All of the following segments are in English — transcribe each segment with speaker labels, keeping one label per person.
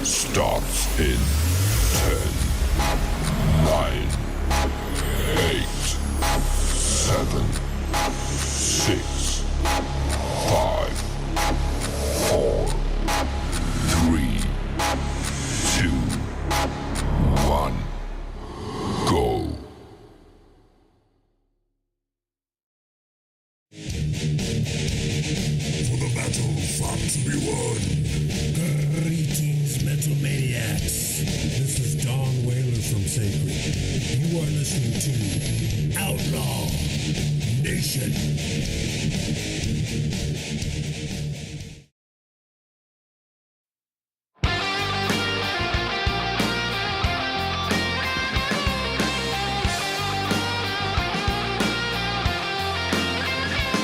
Speaker 1: starts in 10, 9, 8, 7, 6, 5, 4, 3, 2, 1, go.
Speaker 2: For the battle fought to be won.
Speaker 3: Greetings, Metal Maniacs. This is Don Whaler from Sacred. You are listening to Outlaw Nation.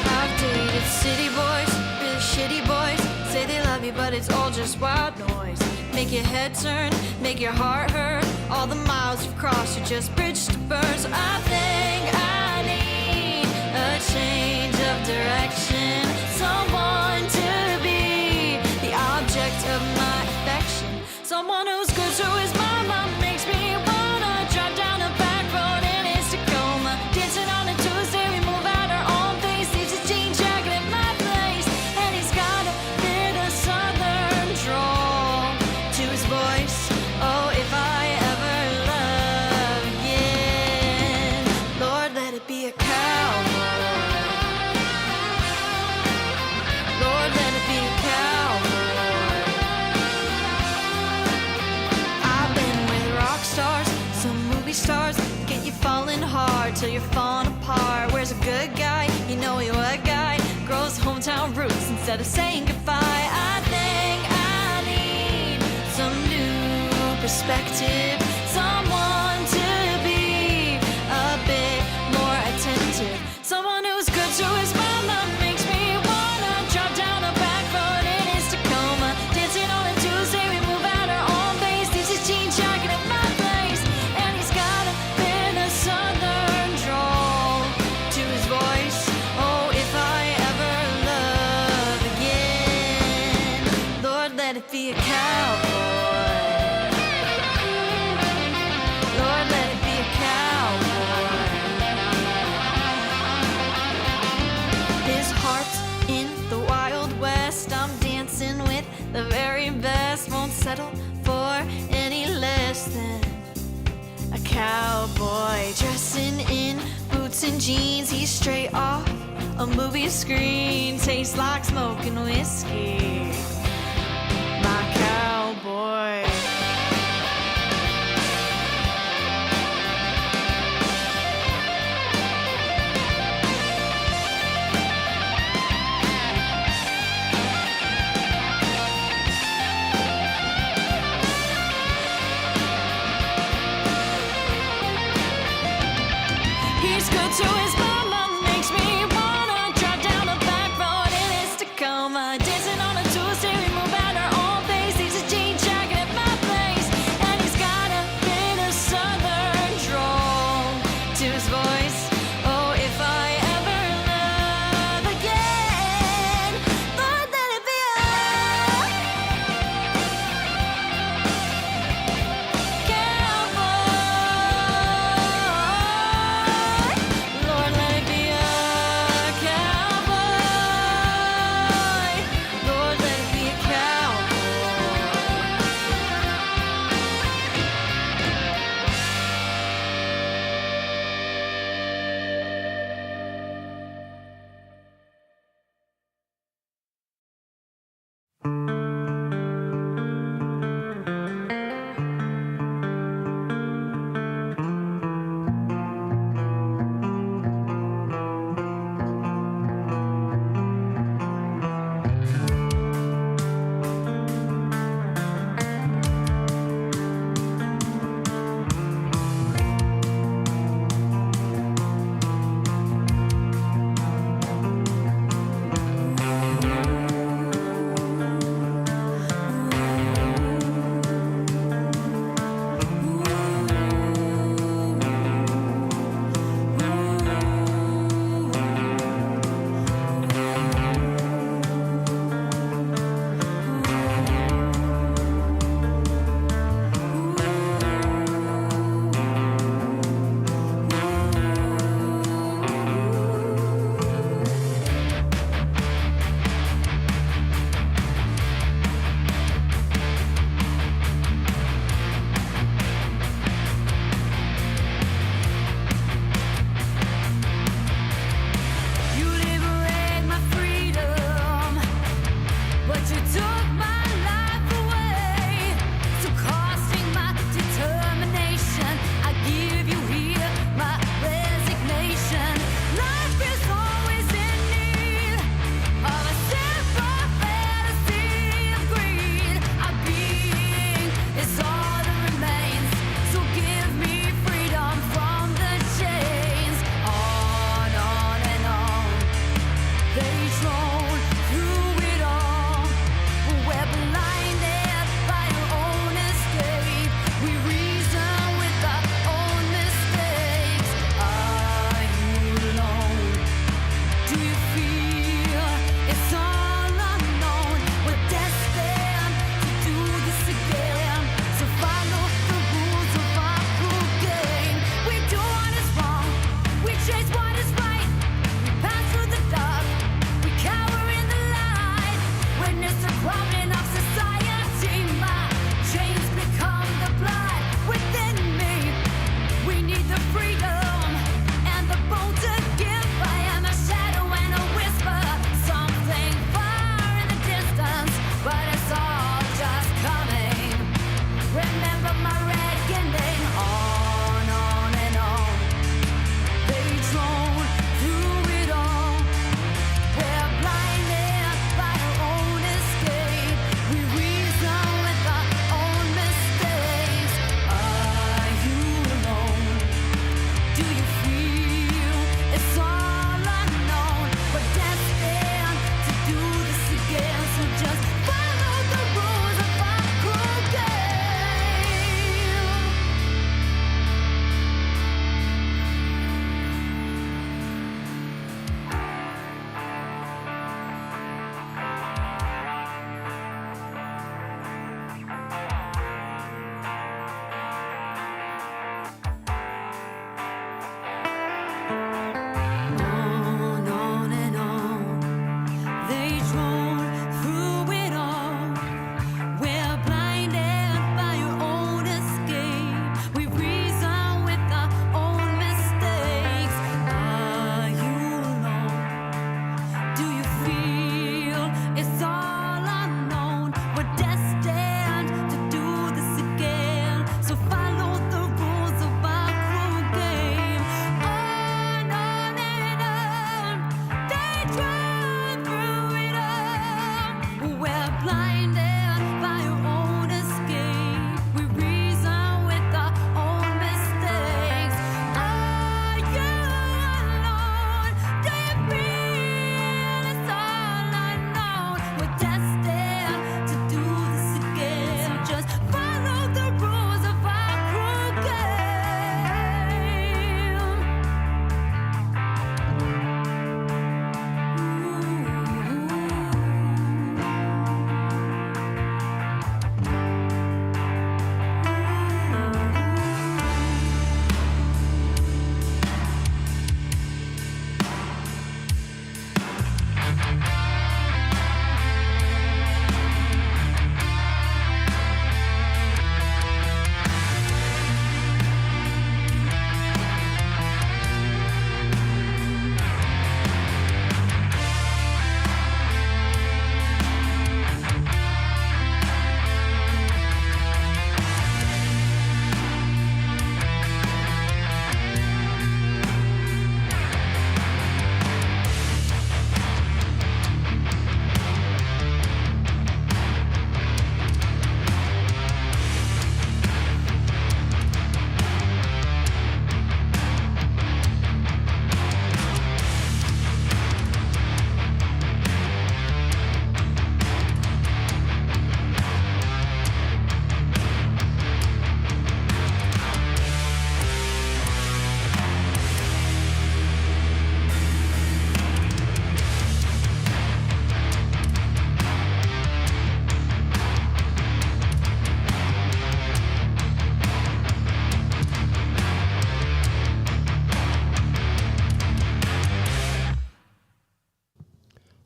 Speaker 4: I've dated city boys, really shitty boys. Say they love you, but it's all just wild noise. Make your head turn, make your heart hurt. All the miles you've crossed are just bridge to burn. So I think I need a change of direction. Someone to be the object of my affection. Someone who's good to his mama makes me wanna drive down a back road in his Tacoma. Dancing on a Tuesday, we move at our own pace. Leaves his jean jacket at my place, and he's got a bit of southern drawl to his voice. Oh, if I ever love again, Lord, let it be a cowboy. Lord, let it be a cowboy. I've been with rock stars, some movie stars. Get you falling hard till you're falling apart. Where's a good guy? You know he what guy grows hometown roots instead of saying goodbye. I think I need some new perspective. Someone to be a bit more attentive. Someone who's good to his mama makes me wanna drive down a back road in his Tacoma. Dancing on a Tuesday, we move at our own pace. Leaves his jean jacket at my place, and he's got a bit of southern drawl to his voice. Oh, if I ever love again, Lord, let it be a cowboy. Lord, let it be a cowboy. His heart's in the Wild West. I'm dancing with the very best. Won't settle for any less than a cowboy. Dressing in boots and jeans. He's straight off a movie screen. Tastes like smoking whiskey. My cowboy. He's good to his mama, makes me wanna drive down a back road in his Tacoma. Dancing on a Tuesday,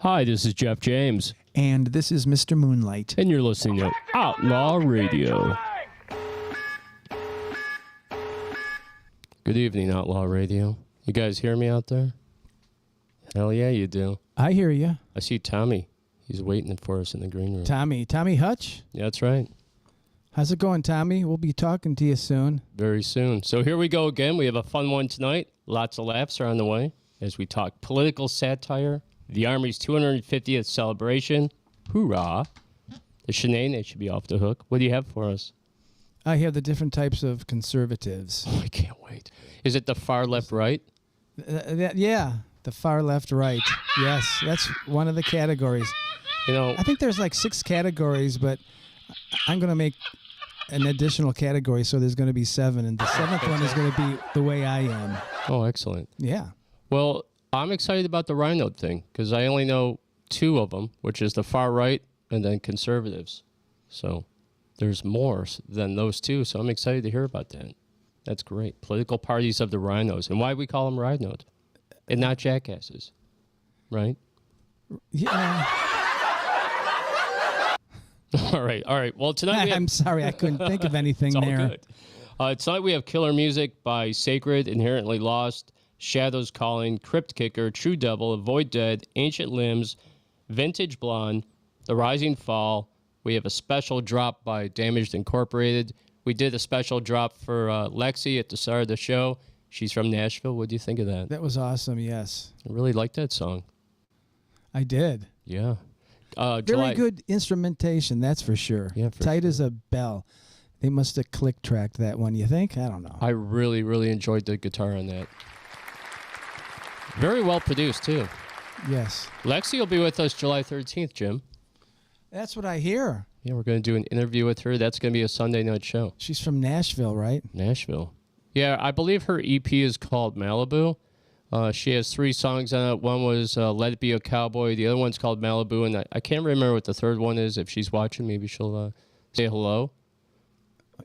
Speaker 5: Hi, this is Jeff James,
Speaker 6: And this is Mr. Moonlight.
Speaker 5: and you're listening to Outlaw Radio. Good evening, Outlaw Radio. You guys hear me out there? Hell yeah, you do.
Speaker 6: I hear you.
Speaker 5: I see Tommy. He's waiting for us in the green room.
Speaker 6: Tommy Hutch.
Speaker 5: Yeah, that's right.
Speaker 6: How's it going, Tommy? We'll be talking to you soon.
Speaker 5: Very soon. So here we go again. We have a fun one tonight. Lots of laughs are on the way as we talk political satire, the Army's 250th celebration. Hoorah. The shenanigans should be off the hook. What do you have for us?
Speaker 6: I have the different types of conservatives.
Speaker 5: Oh, I can't wait. Is it the far left right?
Speaker 6: Yeah, the far left right. Yes, that's one of the categories.
Speaker 5: You know,
Speaker 6: I think there's like 6 categories, but I'm going to make an additional category, so there's going to be 7, and the 7th one is going to be the way I am.
Speaker 5: oh, excellent.
Speaker 6: Yeah.
Speaker 5: Well, I'm excited about the Rhino thing because I only know 2 of them, which is the far right and then conservatives. So there's more than those 2, so I'm excited to hear about that. That's great. Political parties of the rhinos. And why we call them rhinos and not jackasses, right?
Speaker 6: Yeah.
Speaker 5: All right. Well, tonight we have...
Speaker 6: I'm sorry, I couldn't think of anything
Speaker 5: It's all
Speaker 6: there.
Speaker 5: good. Tonight we have killer music by Sacred, Inherently Lost, Shadows Calling, Crypt Kicker, True Devil, Avoid Dead, Ancient Limbs, Vintage Blonde, The Rising Fall. We have a special drop by Damaged Incorporated. We did a special drop for Lexi at the start of the show. She's from Nashville. What do you think of that?
Speaker 6: That was awesome, yes.
Speaker 5: I really liked that song.
Speaker 6: I did.
Speaker 5: Yeah.
Speaker 6: Very good instrumentation, that's for sure.
Speaker 5: Yeah, for
Speaker 6: Tight
Speaker 5: sure.
Speaker 6: as a bell. They must have click-tracked that one, you think? I don't know.
Speaker 5: I really, really enjoyed the guitar on that. Very well produced, too.
Speaker 6: Yes.
Speaker 5: Lexi will be with us July 13th, Jim.
Speaker 6: That's what I hear.
Speaker 5: Yeah, we're going to do an interview with her. That's going to be a Sunday night show.
Speaker 6: She's from Nashville, right?
Speaker 5: Nashville. Yeah, I believe her EP is called Malibu. She has 3 songs on it. One was Let It Be a Cowboy. The other one's called Malibu. And I can't remember what the third one is. If she's watching, maybe she'll say hello.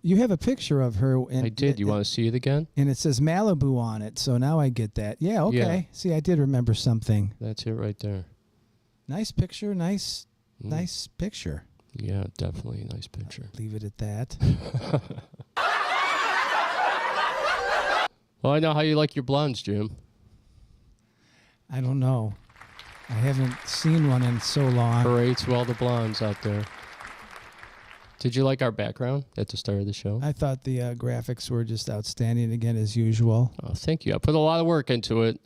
Speaker 6: You have a picture of her. And,
Speaker 5: I did. You want to see it again?
Speaker 6: And it says Malibu on it, so now I get that. Yeah, okay.
Speaker 5: Yeah.
Speaker 6: See, I did remember something.
Speaker 5: That's it right there.
Speaker 6: Nice picture, nice picture.
Speaker 5: Yeah, definitely a nice picture.
Speaker 6: Leave it at that.
Speaker 5: Well, I know how you like your blondes, Jim.
Speaker 6: I don't know. I haven't seen one in so long.
Speaker 5: Parade to all the blondes out there. Did you like our background at the start of the show?
Speaker 6: I thought the graphics were just outstanding again, as usual.
Speaker 5: Oh, thank you. I put a lot of work into it.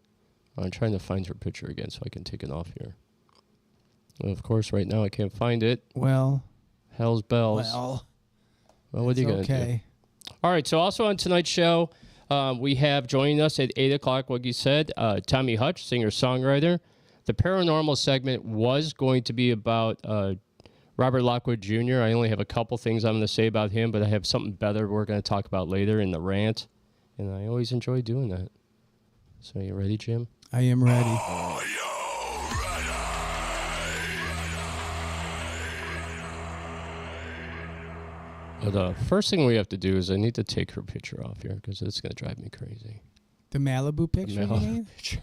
Speaker 5: I'm trying to find her picture again so I can take it off here. Well, of course, right now I can't find it.
Speaker 6: Well,
Speaker 5: Hell's bells.
Speaker 6: well,
Speaker 5: What are you going to do?
Speaker 6: okay.
Speaker 5: All right, so also on tonight's show, we have joining us at 8 o'clock, like you said, Thommy Hutch, singer-songwriter. The Paranormal segment was going to be about Robert Lockwood Jr. I only have a couple things I'm going to say about him, but I have something better we're going to talk about later in the rant, and I always enjoy doing that. So you ready, Jim?
Speaker 6: I am ready.
Speaker 5: Well, the first thing we have to do is I need to take her picture off here because it's going to drive me crazy.
Speaker 6: The Malibu picture, you mean?
Speaker 5: Picture.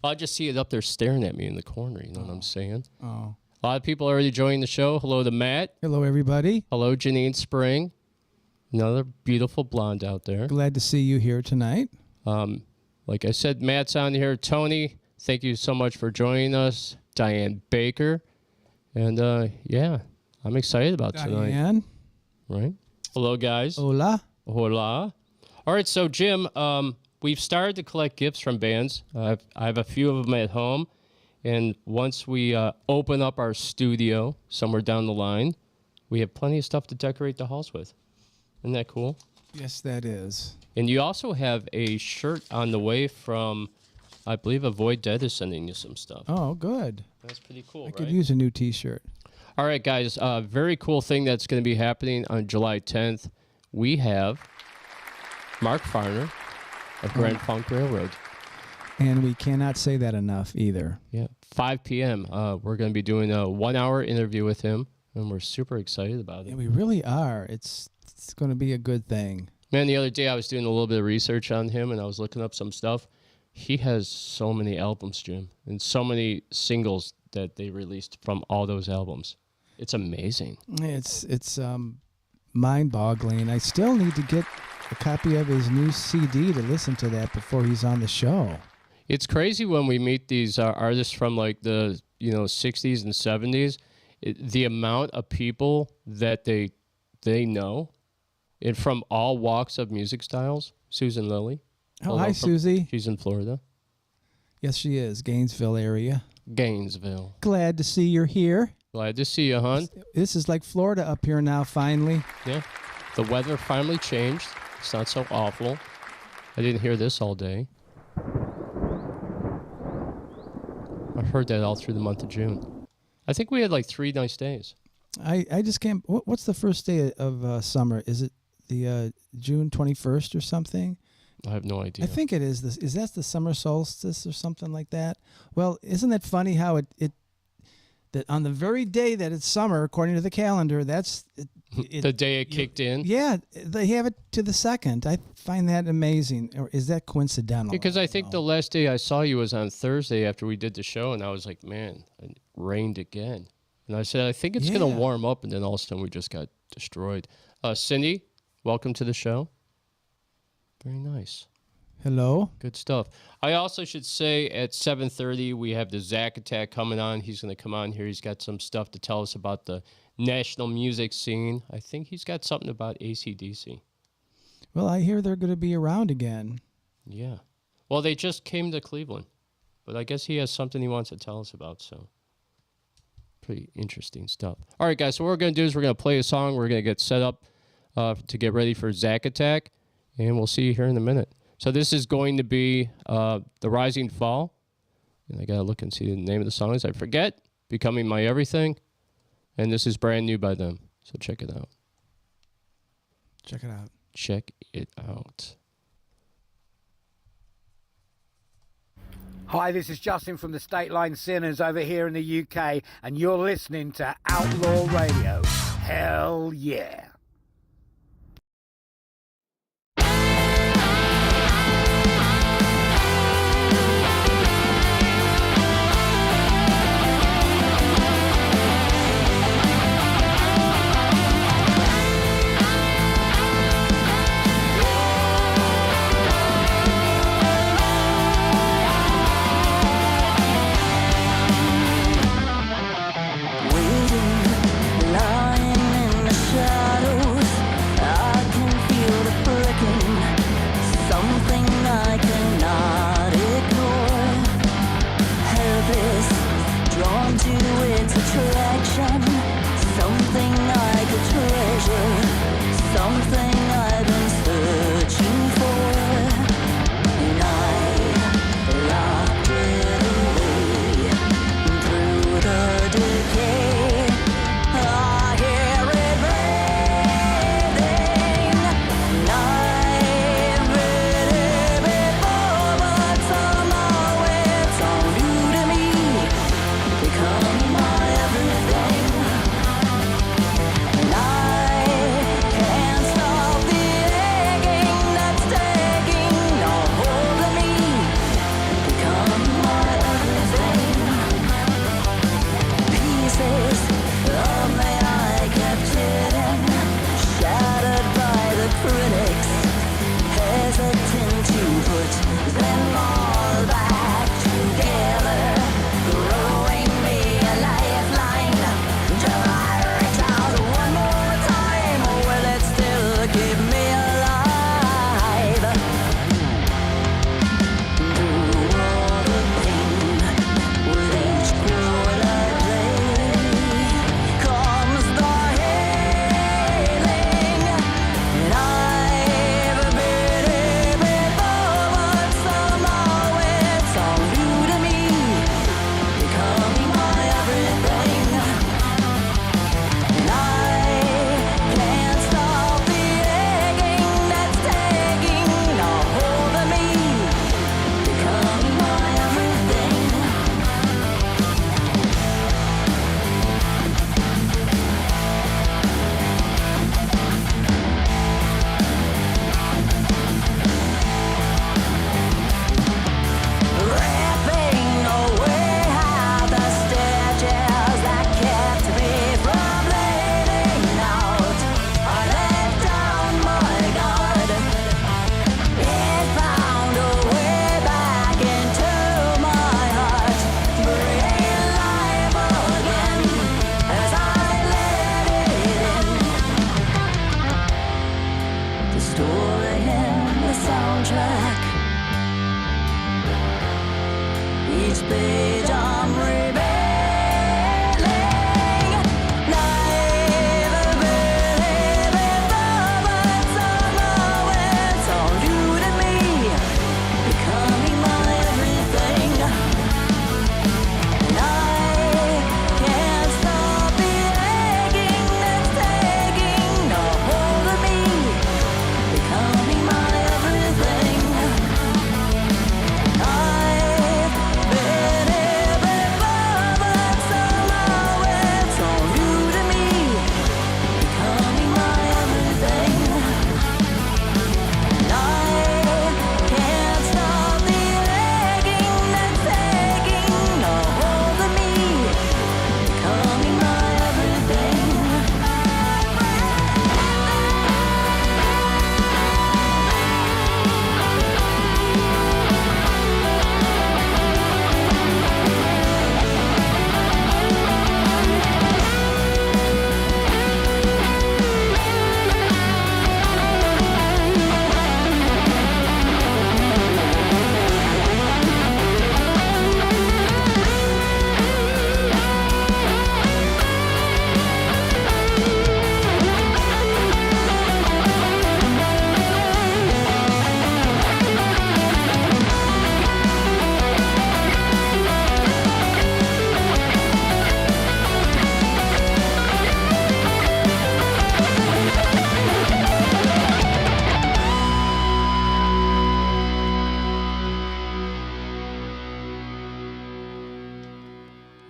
Speaker 5: I just see it up there staring at me in the corner. You know what I'm saying?
Speaker 6: Oh.
Speaker 5: A lot of people already joining the show. Hello to Matt.
Speaker 6: Hello, everybody.
Speaker 5: Hello, Janine Spring. Another beautiful blonde out there.
Speaker 6: Glad to see you here tonight.
Speaker 5: Like I said, Matt's on here. Tony, thank you so much for joining us. Diane Baker. And, yeah, I'm excited about tonight.
Speaker 6: Diane.
Speaker 5: Right? Hello, guys.
Speaker 6: Hola.
Speaker 5: Hola. All right, so, Jim, we've started to collect gifts from bands. I have a few of them at home. And once we open up our studio somewhere down the line, we have plenty of stuff to decorate the halls with. Isn't that cool?
Speaker 6: Yes, that is.
Speaker 5: And you also have a shirt on the way from, I believe, Avoid Dead is sending you some stuff.
Speaker 6: Oh, good.
Speaker 5: That's pretty cool,
Speaker 6: I
Speaker 5: right?
Speaker 6: could use a new T-shirt.
Speaker 5: All right, guys, very cool thing that's going to be happening on July 10th. We have Mark Farner of Grand Funk Railroad.
Speaker 6: And we cannot say that enough either.
Speaker 5: Yeah, 5 p.m. We're going to be doing a 1-hour interview with him, and we're super excited about it.
Speaker 6: Yeah, we really are. It's going to be a good thing.
Speaker 5: Man, the other day I was doing a little bit of research on him, and I was looking up some stuff. He has so many albums, Jim, and so many singles that they released from all those albums. It's amazing.
Speaker 6: It's mind-boggling. I still need to get a copy of his new CD to listen to that before he's on the show.
Speaker 5: It's crazy when we meet these artists from like the 60s and 70s. The amount of people that they know, and from all walks of music styles. Susan Lilly.
Speaker 6: Oh, hi, Susie.
Speaker 5: She's in Florida.
Speaker 6: Yes, she is. Gainesville area.
Speaker 5: Gainesville.
Speaker 6: Glad to see you're here.
Speaker 5: Glad to see you, hon.
Speaker 6: This is like Florida up here now, finally.
Speaker 5: Yeah. The weather finally changed. It's not so awful. I didn't hear this all day. I've heard that all through the month of June. I think we had like 3 nice days.
Speaker 6: I just can't. What's the first day of summer? Is it the June 21st or something?
Speaker 5: I have no idea.
Speaker 6: I think it is. Is that the summer solstice or something like that? Well, isn't it funny how it that on the very day that it's summer, according to the calendar, that's
Speaker 5: the day it kicked in?
Speaker 6: Yeah, they have it to the 2nd. I find that amazing. Or is that coincidental?
Speaker 5: Because I think the last day I saw you was on Thursday after we did the show, and I was like, man, it rained again. And I said, I think it's going to warm up, and then all of a sudden we just got destroyed. Cindy, welcome to the show. Very nice.
Speaker 6: Hello.
Speaker 5: Good stuff. I also should say at 7:30 we have the Zack Attack coming on. He's going to come on here. He's got some stuff to tell us about the national music scene. I think he's got something about AC/DC.
Speaker 6: Well, I hear they're going to be around again.
Speaker 5: Yeah. Well, they just came to Cleveland, but I guess he has something he wants to tell us about, so pretty interesting stuff. All right, guys, so what we're going to do is we're going to play a song. We're going to get set up to get ready for Zack Attack, and we'll see you here in a minute. So this is going to be The Rising Fall, and I got to look and see the name of the song as I forget. Becoming My Everything, and this is brand new by them, so check it out.
Speaker 6: Check it out.
Speaker 5: Check it out.
Speaker 7: Hi, this is Justin from the State Line Sinners over here in the UK, and you're listening to Outlaw Radio. Hell yeah.
Speaker 8: Lying in the shadows. story in the soundtrack. Each page I'm revealing life, believing moments on love. It's all you to me, becoming my everything. And I can't stop the aching that's taking a hold of me, becoming my everything. I've been every but somehow it's all new to me, becoming my everything. And I can't stop the aching that's taking a hold of me, becoming my everything.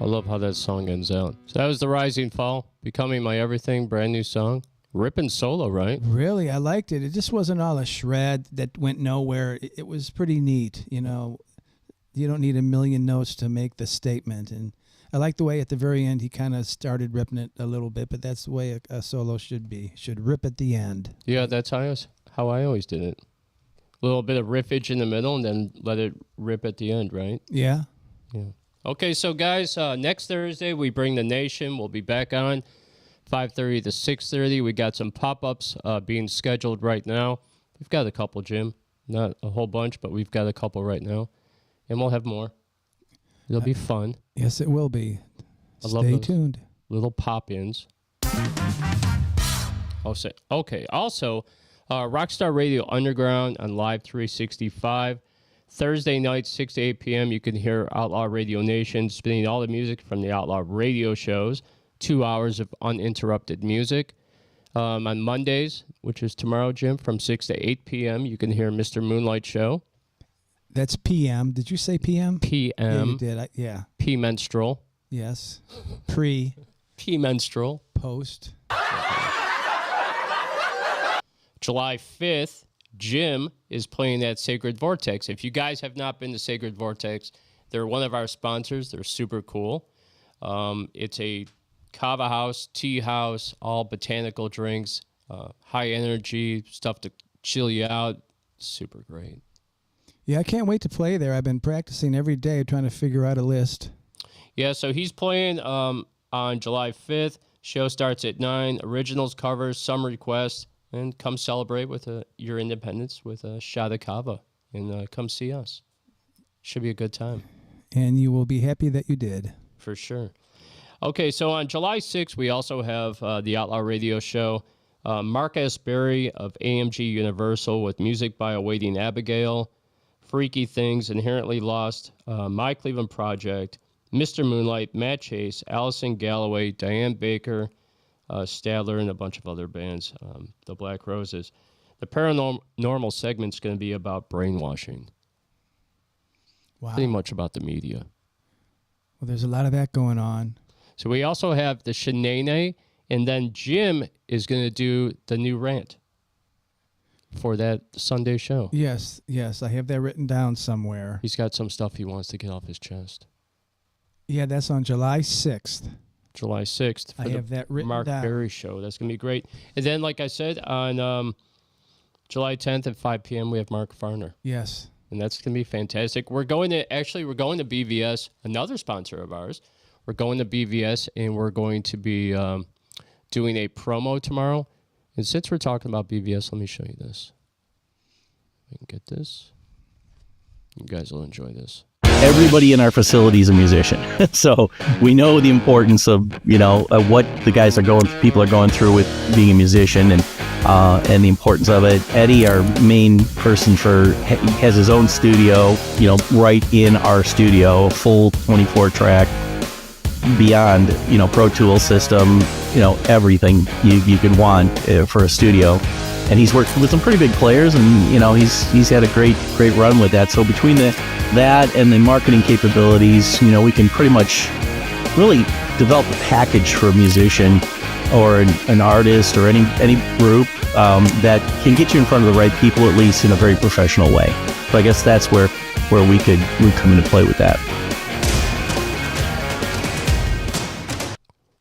Speaker 5: I love how that song ends out. So that was The Rising Fall, Becoming My Everything, brand new song. Ripping solo, right?
Speaker 6: Really, I liked it. It just wasn't all a shred that went nowhere. It was pretty neat. You know, you don't need a million notes to make the statement. And I like the way at the very end he kind of started ripping it a little bit, but that's the way a solo should be. Should rip at the end.
Speaker 5: Yeah, that's how I always did it. A little bit of riffage in the middle and then let it rip at the end, right?
Speaker 6: Yeah.
Speaker 5: Yeah. Okay, so guys, next Thursday we bring the nation. We'll be back on 5:30 to 6:30. We got some pop-ups being scheduled right now. We've got a couple, Jim. Not a whole bunch, but we've got a couple right now. And we'll have more. It'll be fun.
Speaker 6: Yes, it will be.
Speaker 5: I love
Speaker 6: Stay
Speaker 5: those
Speaker 6: tuned.
Speaker 5: little pop-ins. Okay, also, RockStar Radio Underground on Live 365. Thursday night, 6 to 8 p.m., you can hear Outlaw Radio Nation spinning all the music from the Outlaw radio shows. 2 hours of uninterrupted music. On Mondays, which is tomorrow, Jim, from 6 to 8 p.m., you can hear Mr. Moonlight Show.
Speaker 6: That's PM. Did you say PM?
Speaker 5: PM.
Speaker 6: Yeah, you did. Yeah.
Speaker 5: P-menstrual.
Speaker 6: Yes. Pre.
Speaker 5: P-menstrual.
Speaker 6: Post.
Speaker 5: July 5th, Jim is playing at Sacred Vortex. If you guys have not been to Sacred Vortex, they're one of our sponsors. They're super cool. It's a kava house, tea house, all botanical drinks, high energy, stuff to chill you out. Super great.
Speaker 6: Yeah, I can't wait to play there. I've been practicing every day trying to figure out a list.
Speaker 5: Yeah, so he's playing on July 5th. Show starts at 9. Originals, covers, some requests. And come celebrate with your independence with a shot of kava. And come see us. Should be a good time.
Speaker 6: And you will be happy that you did.
Speaker 5: For sure. Okay, so on July 6th, we also have the Outlaw Radio Show. Mark S. Berry of AMG Universal with music by Awaiting Abigail, Freaky Things, Inherently Lost, My Cleveland Project, Mr. Moonlight, Matt Chase, Allison Galloway, Diane Baker, Stadler, and a bunch of other bands, the Black Roses. The Paranormal segment's going to be about brainwashing.
Speaker 6: Wow.
Speaker 5: Pretty much about the media.
Speaker 6: Well, there's a lot of that going on.
Speaker 5: So we also have the Shenane, and then Jim is going to do the new rant for that Sunday show.
Speaker 6: Yes, yes. I have that written down somewhere.
Speaker 5: He's got some stuff he wants to get off his chest.
Speaker 6: Yeah, that's on July 6th.
Speaker 5: July 6th for
Speaker 6: I have that written
Speaker 5: Mark
Speaker 6: down.
Speaker 5: Berry show. That's going to be great. And then, like I said, on July 10th at 5 p.m., we have Mark Farner.
Speaker 6: Yes.
Speaker 5: And that's going to be fantastic. We're going to BVS, another sponsor of ours. We're going to BVS, and we're going to be doing a promo tomorrow. And since we're talking about BVS, let me show you this. I can get this. You guys will enjoy this.
Speaker 9: Everybody in our facility is a musician, so we know the importance of what the guys people are going through with being a musician, and the importance of it. Eddie, our main person has his own studio, right in our studio, a full 24 track, beyond Pro Tools system, everything you could want for a studio. And he's worked with some pretty big players, and he's had a great run with that. So between that and the marketing capabilities, we can pretty much really develop a package for a musician or an artist or any group that can get you in front of the right people, at least in a very professional way. So I guess that's where we come into play with that.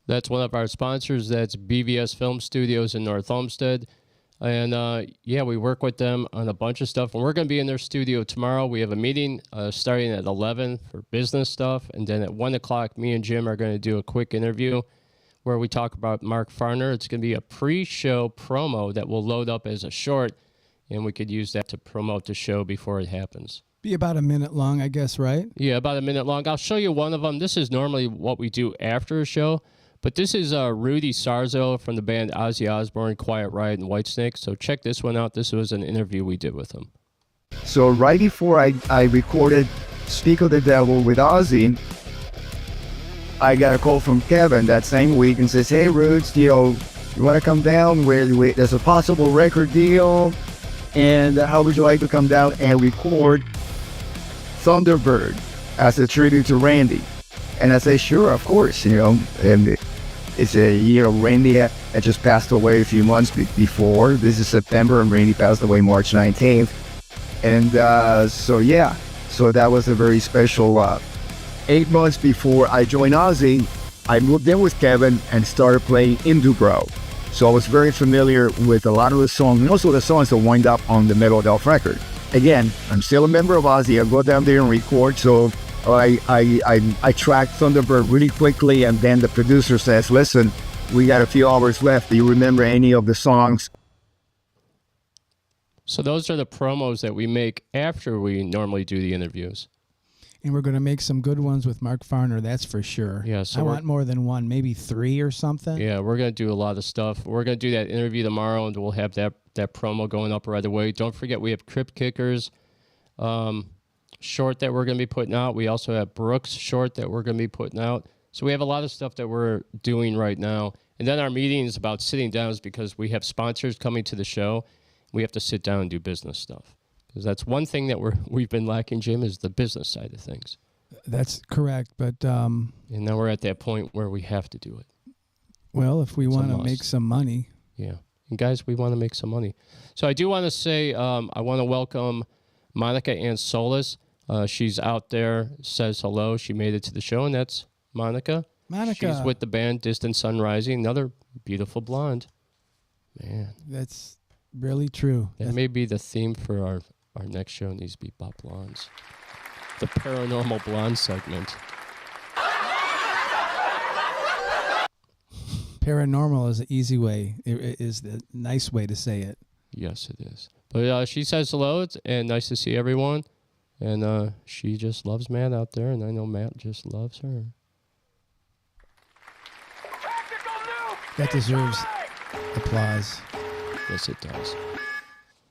Speaker 5: That's one of our sponsors. That's BVS Film Studios in North Olmsted. And we work with them on a bunch of stuff. And we're going to be in their studio tomorrow. We have a meeting starting at 11 for business stuff. And then at 1 o'clock, me and Jim are going to do a quick interview where we talk about Mark Farner. It's going to be a pre-show promo that will load up as a short. And we could use that to promote the show before it happens.
Speaker 6: Be about a minute long, I guess, right?
Speaker 5: Yeah, about a minute long. I'll show you one of them. This is normally what we do after a show. But this is Rudy Sarzo from the band Ozzy Osbourne, Quiet Riot, and Whitesnake. So check this one out. This was an interview we did with him.
Speaker 10: So right before I recorded Speak of the Devil with Ozzy, I got a call from Kevin that same week and says, "Hey, Roots, you want to come down? There's a possible record deal, and how would you like to come down and record Thunderbird as a tribute to Randy?" And I say, "Sure, of course, and it's Randy had just passed away a few months before. This is September, and Randy passed away March 19th. And so that was a very special 8 months before I joined Ozzy. I moved in with Kevin and started playing in Dubrow. So I was very familiar with a lot of the songs, and also the songs that wind up on the Metal Delph record. Again, I'm still a member of Ozzy. I go down there and record, so I tracked Thunderbird really quickly, and then the producer says, "Listen, we got a few hours left. Do you remember any of the songs?"
Speaker 5: So those are the promos that we make after we normally do the interviews.
Speaker 6: And we're going to make some good ones with Mark Farner, that's for sure.
Speaker 5: Yeah, so
Speaker 6: I want more than one, maybe 3 or something.
Speaker 5: Yeah, we're going to do a lot of stuff. We're going to do that interview tomorrow, and we'll have that promo going up right away. Don't forget, we have Crypt Kickers short that we're going to be putting out. We also have Brooks short that we're going to be putting out. So we have a lot of stuff that we're doing right now. And then our meeting is about sitting down because we have sponsors coming to the show. We have to sit down and do business stuff. Because that's one thing that we've been lacking, Jim, is the business side of things.
Speaker 6: That's correct, but...
Speaker 5: and now we're at that point where we have to do it.
Speaker 6: Well, if we want to make some money.
Speaker 5: Yeah. And guys, we want to make some money. So I do want to say I want to welcome Monica Ansolis. She's out there, says hello. She made it to the show, and that's Monica. She's with the band Distant Sun Rising, another beautiful blonde. Man.
Speaker 6: That's really true.
Speaker 5: That may be the theme for our next show. Needs to be about blondes. The Paranormal Blonde segment.
Speaker 6: Paranormal is an easy way. It is the nice way to say it.
Speaker 5: Yes, it is. But she says hello, and nice to see everyone. And she just loves Matt out there, and I know Matt just loves her.
Speaker 6: That deserves applause.
Speaker 5: Yes, it does.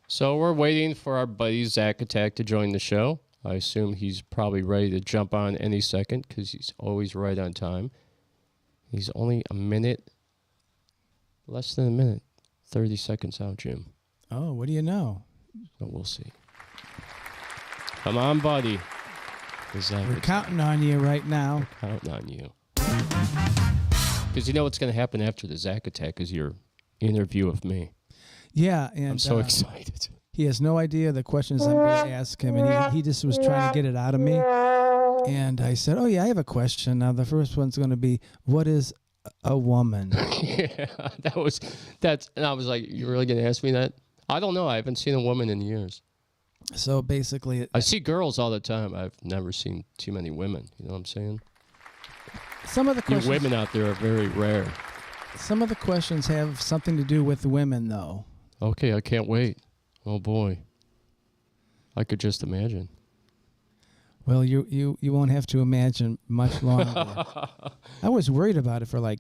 Speaker 5: So we're waiting for our buddy Zach Attack to join the show. I assume he's probably ready to jump on any second because he's always right on time. He's only less than a minute, 30 seconds out, Jim.
Speaker 6: Oh, what do you know?
Speaker 5: So we'll see. Come on, buddy.
Speaker 6: We're counting on you right now.
Speaker 5: We're counting on you. Because you know what's going to happen after the Zach Attack is your interview of me.
Speaker 6: Yeah, and
Speaker 5: I'm so excited.
Speaker 6: He has no idea the questions I'm going to ask him, and he just was trying to get it out of me. And I said, "Oh yeah, I have a question." Now the first one's going to be, "What is a woman?"
Speaker 5: Yeah, and I was like, "You're really going to ask me that?" I don't know. I haven't seen a woman in years.
Speaker 6: So basically,
Speaker 5: I see girls all the time. I've never seen too many women. You know what I'm saying?
Speaker 6: Some of the questions,
Speaker 5: you women out there are very rare.
Speaker 6: Some of the questions have something to do with women, though.
Speaker 5: Okay, I can't wait. Oh boy. I could just imagine.
Speaker 6: Well, you won't have to imagine much longer. I was worried about it for like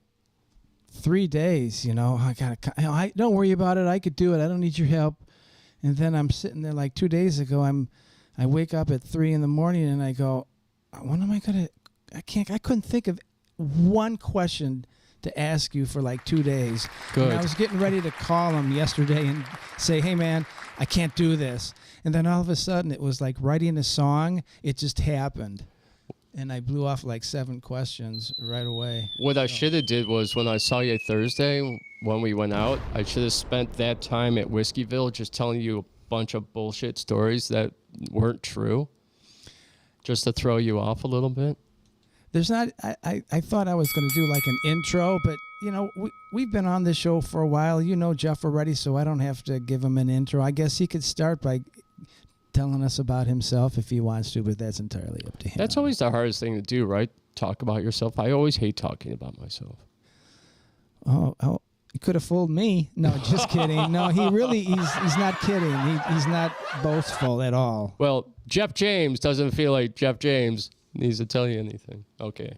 Speaker 6: 3 days. I don't worry about it. I could do it. I don't need your help. And then I'm sitting there like 2 days ago. I wake up at 3 in the morning and I go, when am I gonna? I couldn't think of one question to ask you for like 2 days.
Speaker 5: Good.
Speaker 6: And I was getting ready to call him yesterday and say, hey man, I can't do this. And then all of a sudden it was like writing a song. It just happened. And I blew off like 7 questions right away.
Speaker 5: What I should have did was when I saw you Thursday when we went out, I should have spent that time at Whiskeyville just telling you a bunch of bullshit stories that weren't true, just to throw you off a little bit.
Speaker 6: There's not. I thought I was going to do like an intro, but we've been on this show for a while. You know Jeff already, so I don't have to give him an intro. I guess he could start by telling us about himself if he wants to, but that's entirely up to him.
Speaker 5: That's always the hardest thing to do, right? Talk about yourself. I always hate talking about myself.
Speaker 6: Oh, you could have fooled me. No, just kidding. No, he's not kidding. He's not boastful at all.
Speaker 5: Well, Jeff James doesn't feel like Jeff James needs to tell you anything. Okay.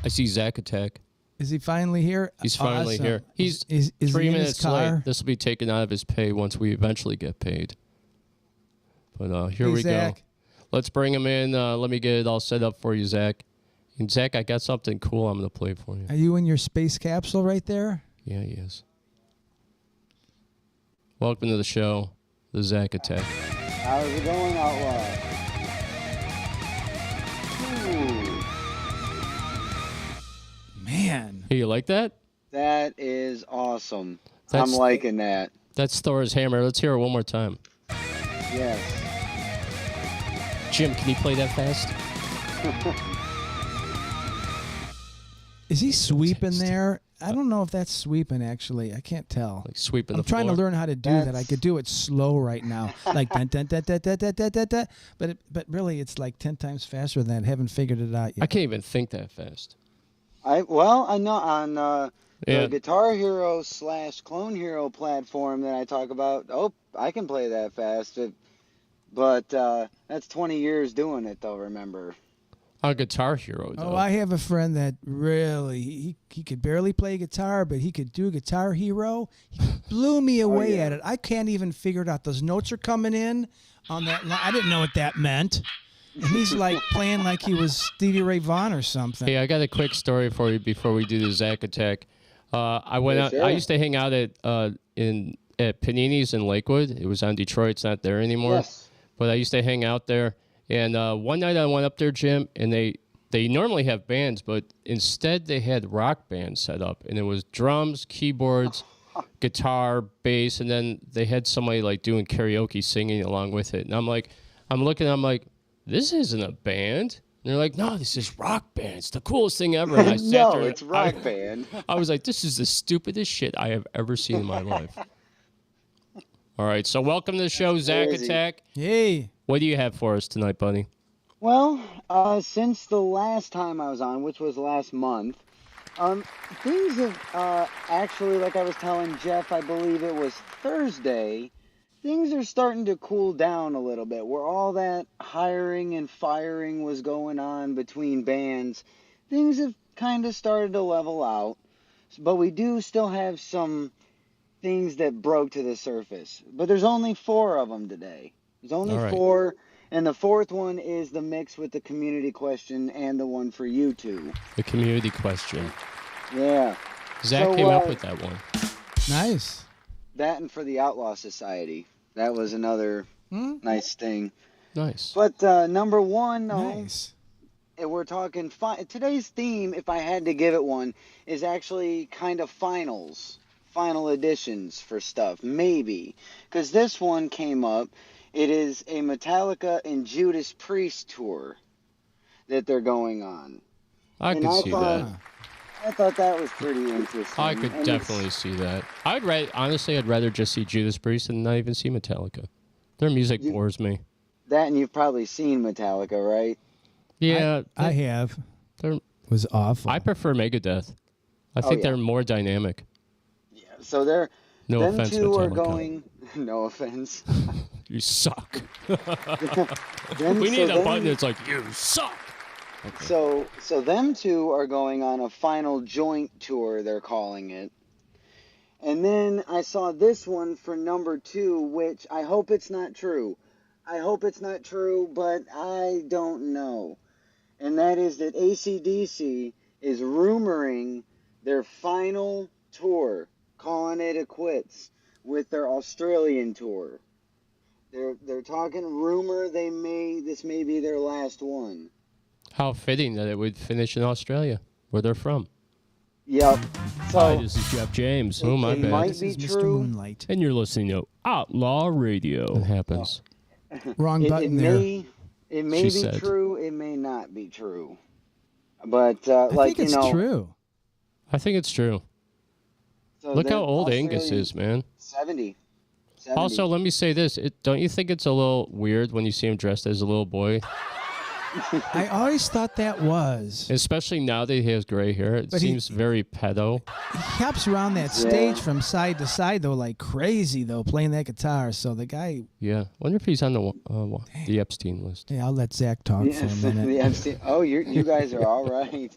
Speaker 5: I see Zach Attack.
Speaker 6: Is he finally here?
Speaker 5: He's finally
Speaker 6: Awesome.
Speaker 5: here. He's
Speaker 6: is
Speaker 5: 3
Speaker 6: he in his
Speaker 5: minutes
Speaker 6: car?
Speaker 5: late. This will be taken out of his pay once we eventually get paid. But here
Speaker 6: Hey,
Speaker 5: we
Speaker 6: Zach.
Speaker 5: go. Let's bring him in. Let me get it all set up for you, Zach. And Zach, I got something cool I'm going to play for you.
Speaker 6: Are you in your space capsule right there?
Speaker 5: Yeah, he is. Welcome to the show, the Zach Attack.
Speaker 11: How's it going, Outlaw? Ooh,
Speaker 6: Man.
Speaker 5: Hey, you like that?
Speaker 11: that is awesome.
Speaker 5: That's-
Speaker 11: I'm liking that.
Speaker 5: That's Thor's hammer. Let's hear it one more time.
Speaker 11: Yes.
Speaker 5: Jim, can you play that fast?
Speaker 6: Is he sweeping there? I don't know if that's sweeping, actually. I can't tell.
Speaker 5: Like sweeping
Speaker 6: I'm
Speaker 5: the
Speaker 6: trying
Speaker 5: floor?
Speaker 6: to learn how to do that. I could do it slow right now. Like, dun, dun, dun, dun, dun, dun, dun, dun, dun. But really, it's like 10 times faster than that. Haven't figured it out yet.
Speaker 5: I can't even think that fast.
Speaker 11: I know on
Speaker 5: Yeah.
Speaker 11: the Guitar Hero / Clone Hero platform that I talk about. Oh, I can play that fast. But that's 20 years doing it, though, remember.
Speaker 5: On Guitar Hero, though.
Speaker 6: Oh, I have a friend that really, he could barely play guitar, but he could do Guitar Hero. He blew me away
Speaker 11: yeah.
Speaker 6: at it. I can't even figure it out. Those notes are coming in on that line. I didn't know what that meant. And he's like playing like he was Stevie Ray Vaughan or something.
Speaker 5: Hey, I got a quick story for you before we do the Zach Attack. I went
Speaker 11: Yeah,
Speaker 5: out.
Speaker 11: sure.
Speaker 5: I used to hang out at Panini's in Lakewood. It was on Detroit. It's not there anymore.
Speaker 11: Yes.
Speaker 5: But I used to hang out there. And one night I went up there, Jim, and they normally have bands, but instead they had rock bands set up. And it was drums, keyboards, guitar, bass, and then they had somebody like doing karaoke singing along with it. And I'm like, this isn't a band. And they're like, no, this is rock band. It's the coolest thing ever. And I sat
Speaker 11: No,
Speaker 5: there.
Speaker 11: it's rock band.
Speaker 5: I was like, this is the stupidest shit I have ever seen in my life. All right, so welcome to the show, Zach
Speaker 11: Crazy.
Speaker 5: Attack.
Speaker 6: Hey.
Speaker 5: What do you have for us tonight, buddy?
Speaker 11: Well, since the last time I was on, which was last month, things have actually, like I was telling Jeff, I believe it was Thursday, things are starting to cool down a little bit. Where all that hiring and firing was going on between bands, things have kind of started to level out. But we do still have some things that broke to the surface. But there's only 4 of them today. There's only
Speaker 5: All right.
Speaker 11: 4, and the 4th one is the mix with the community question and the one for you two.
Speaker 5: The community question.
Speaker 11: Yeah.
Speaker 5: Zach
Speaker 11: So,
Speaker 5: came up with that one.
Speaker 6: Nice.
Speaker 11: That and for the Outlaw Society. That was another nice thing.
Speaker 5: Nice.
Speaker 11: But number 1, though,
Speaker 6: Nice.
Speaker 11: we're talking... today's theme, if I had to give it one, is actually kind of finals. Final editions for stuff. Maybe. Because this one came up. It is a Metallica and Judas Priest tour that they're going on.
Speaker 5: I
Speaker 11: And
Speaker 5: could
Speaker 11: I
Speaker 5: see
Speaker 11: thought-
Speaker 5: that.
Speaker 11: I thought that was pretty interesting.
Speaker 5: I could
Speaker 11: And
Speaker 5: definitely see that. Honestly, I'd rather just see Judas Priest than not even see Metallica. Their music bores me.
Speaker 11: that, and you've probably seen Metallica, right?
Speaker 5: Yeah,
Speaker 6: I have.
Speaker 5: they're,
Speaker 6: It was awful.
Speaker 5: I prefer Megadeth. I think
Speaker 11: yeah.
Speaker 5: they're more dynamic.
Speaker 11: So they're...
Speaker 5: No
Speaker 11: them
Speaker 5: offense,
Speaker 11: two are
Speaker 5: Metallica.
Speaker 11: going... No offense.
Speaker 5: you suck.
Speaker 11: Then-
Speaker 5: We
Speaker 11: so
Speaker 5: need a
Speaker 11: then-
Speaker 5: button that's like, you suck.
Speaker 11: So them two are going on a final joint tour, they're calling it. And then I saw this one for number 2, which I hope it's not true. I hope it's not true, but I don't know. And that is that AC/DC is rumoring their final tour, calling it a quits with their Australian tour. They're talking rumor this may be their last one.
Speaker 5: How fitting that it would finish in Australia, where they're from.
Speaker 11: Yep. So
Speaker 5: Hi, this is Jeff James. Oh, my
Speaker 11: it
Speaker 5: bad.
Speaker 11: might
Speaker 6: This
Speaker 11: be
Speaker 6: is Mr.
Speaker 11: true.
Speaker 6: Moonlight.
Speaker 5: And you're listening to Outlaw Radio. It happens.
Speaker 6: Wrong button there.
Speaker 11: It may
Speaker 5: She
Speaker 11: be
Speaker 5: said.
Speaker 11: true. It may not be true. But
Speaker 6: I
Speaker 11: like
Speaker 6: think it's true.
Speaker 5: I think it's true.
Speaker 11: So
Speaker 5: Look
Speaker 11: the
Speaker 5: how old Angus
Speaker 11: Australian-
Speaker 5: is, man.
Speaker 11: 70.
Speaker 5: Also, let me say this. Don't you think it's a little weird when you see him dressed as a little boy?
Speaker 6: I always thought that was.
Speaker 5: Especially now that he has gray hair. It
Speaker 6: But he-
Speaker 5: seems very pedo.
Speaker 6: He hops around that stage from side to side, though, like crazy, though, playing that guitar. So the guy...
Speaker 5: Yeah. Wonder if he's on the Epstein list.
Speaker 6: Yeah, I'll let Zach talk for a minute.
Speaker 11: The MC Oh, you guys are all right.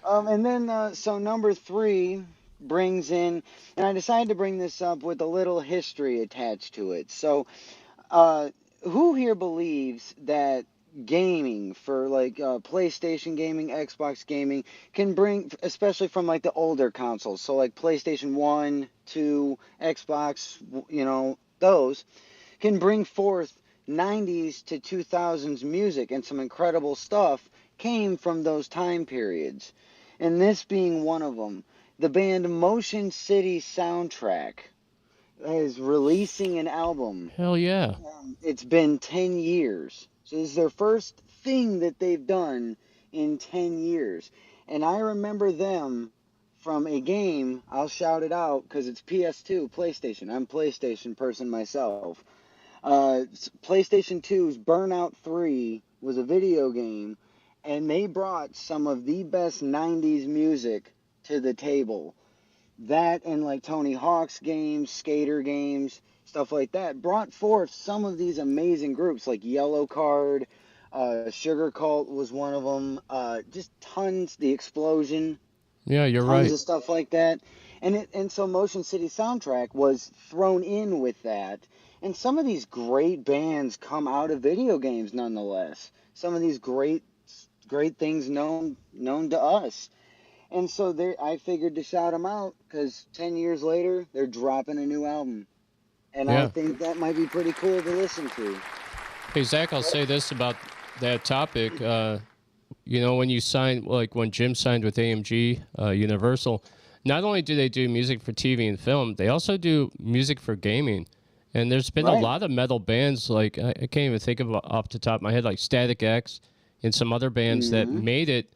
Speaker 11: And then, so number 3 brings in, and I decided to bring this up with a little history attached to it. So, who here believes that gaming for like PlayStation gaming, Xbox gaming can bring, especially from like the older consoles, so like PlayStation 1, 2, Xbox, those can bring forth 90s to 2000s music, and some incredible stuff came from those time periods. And this being one of them. The band Motion City Soundtrack is releasing an album.
Speaker 5: Hell yeah.
Speaker 11: It's been 10 years. So this is their first thing that they've done in 10 years. And I remember them from a game, I'll shout it out because it's PS2, PlayStation. I'm a PlayStation person myself. PlayStation 2's Burnout 3 was a video game, and they brought some of the best 90s music to the table. That and like Tony Hawk's games, skater games, stuff like that, brought forth some of these amazing groups like Yellow Card, Sugar Cult was one of them, just tons, The Explosion.
Speaker 5: Yeah, you're
Speaker 11: Tons
Speaker 5: right.
Speaker 11: of stuff like that. And so Motion City Soundtrack was thrown in with that. And some of these great bands come out of video games nonetheless. Some of these great things known to us. And so I figured to shout them out because 10 years later, they're dropping a new album. And
Speaker 5: Yeah.
Speaker 11: I think that might be pretty cool to listen to.
Speaker 5: Hey, Zach, I'll say this about that topic. When you sign, like when Jim signed with AMG Universal, not only do they do music for TV and film, they also do music for gaming. And there's been a
Speaker 11: Right.
Speaker 5: lot of metal bands, like I can't even think of off the top of my head, like Static X and some other bands that made it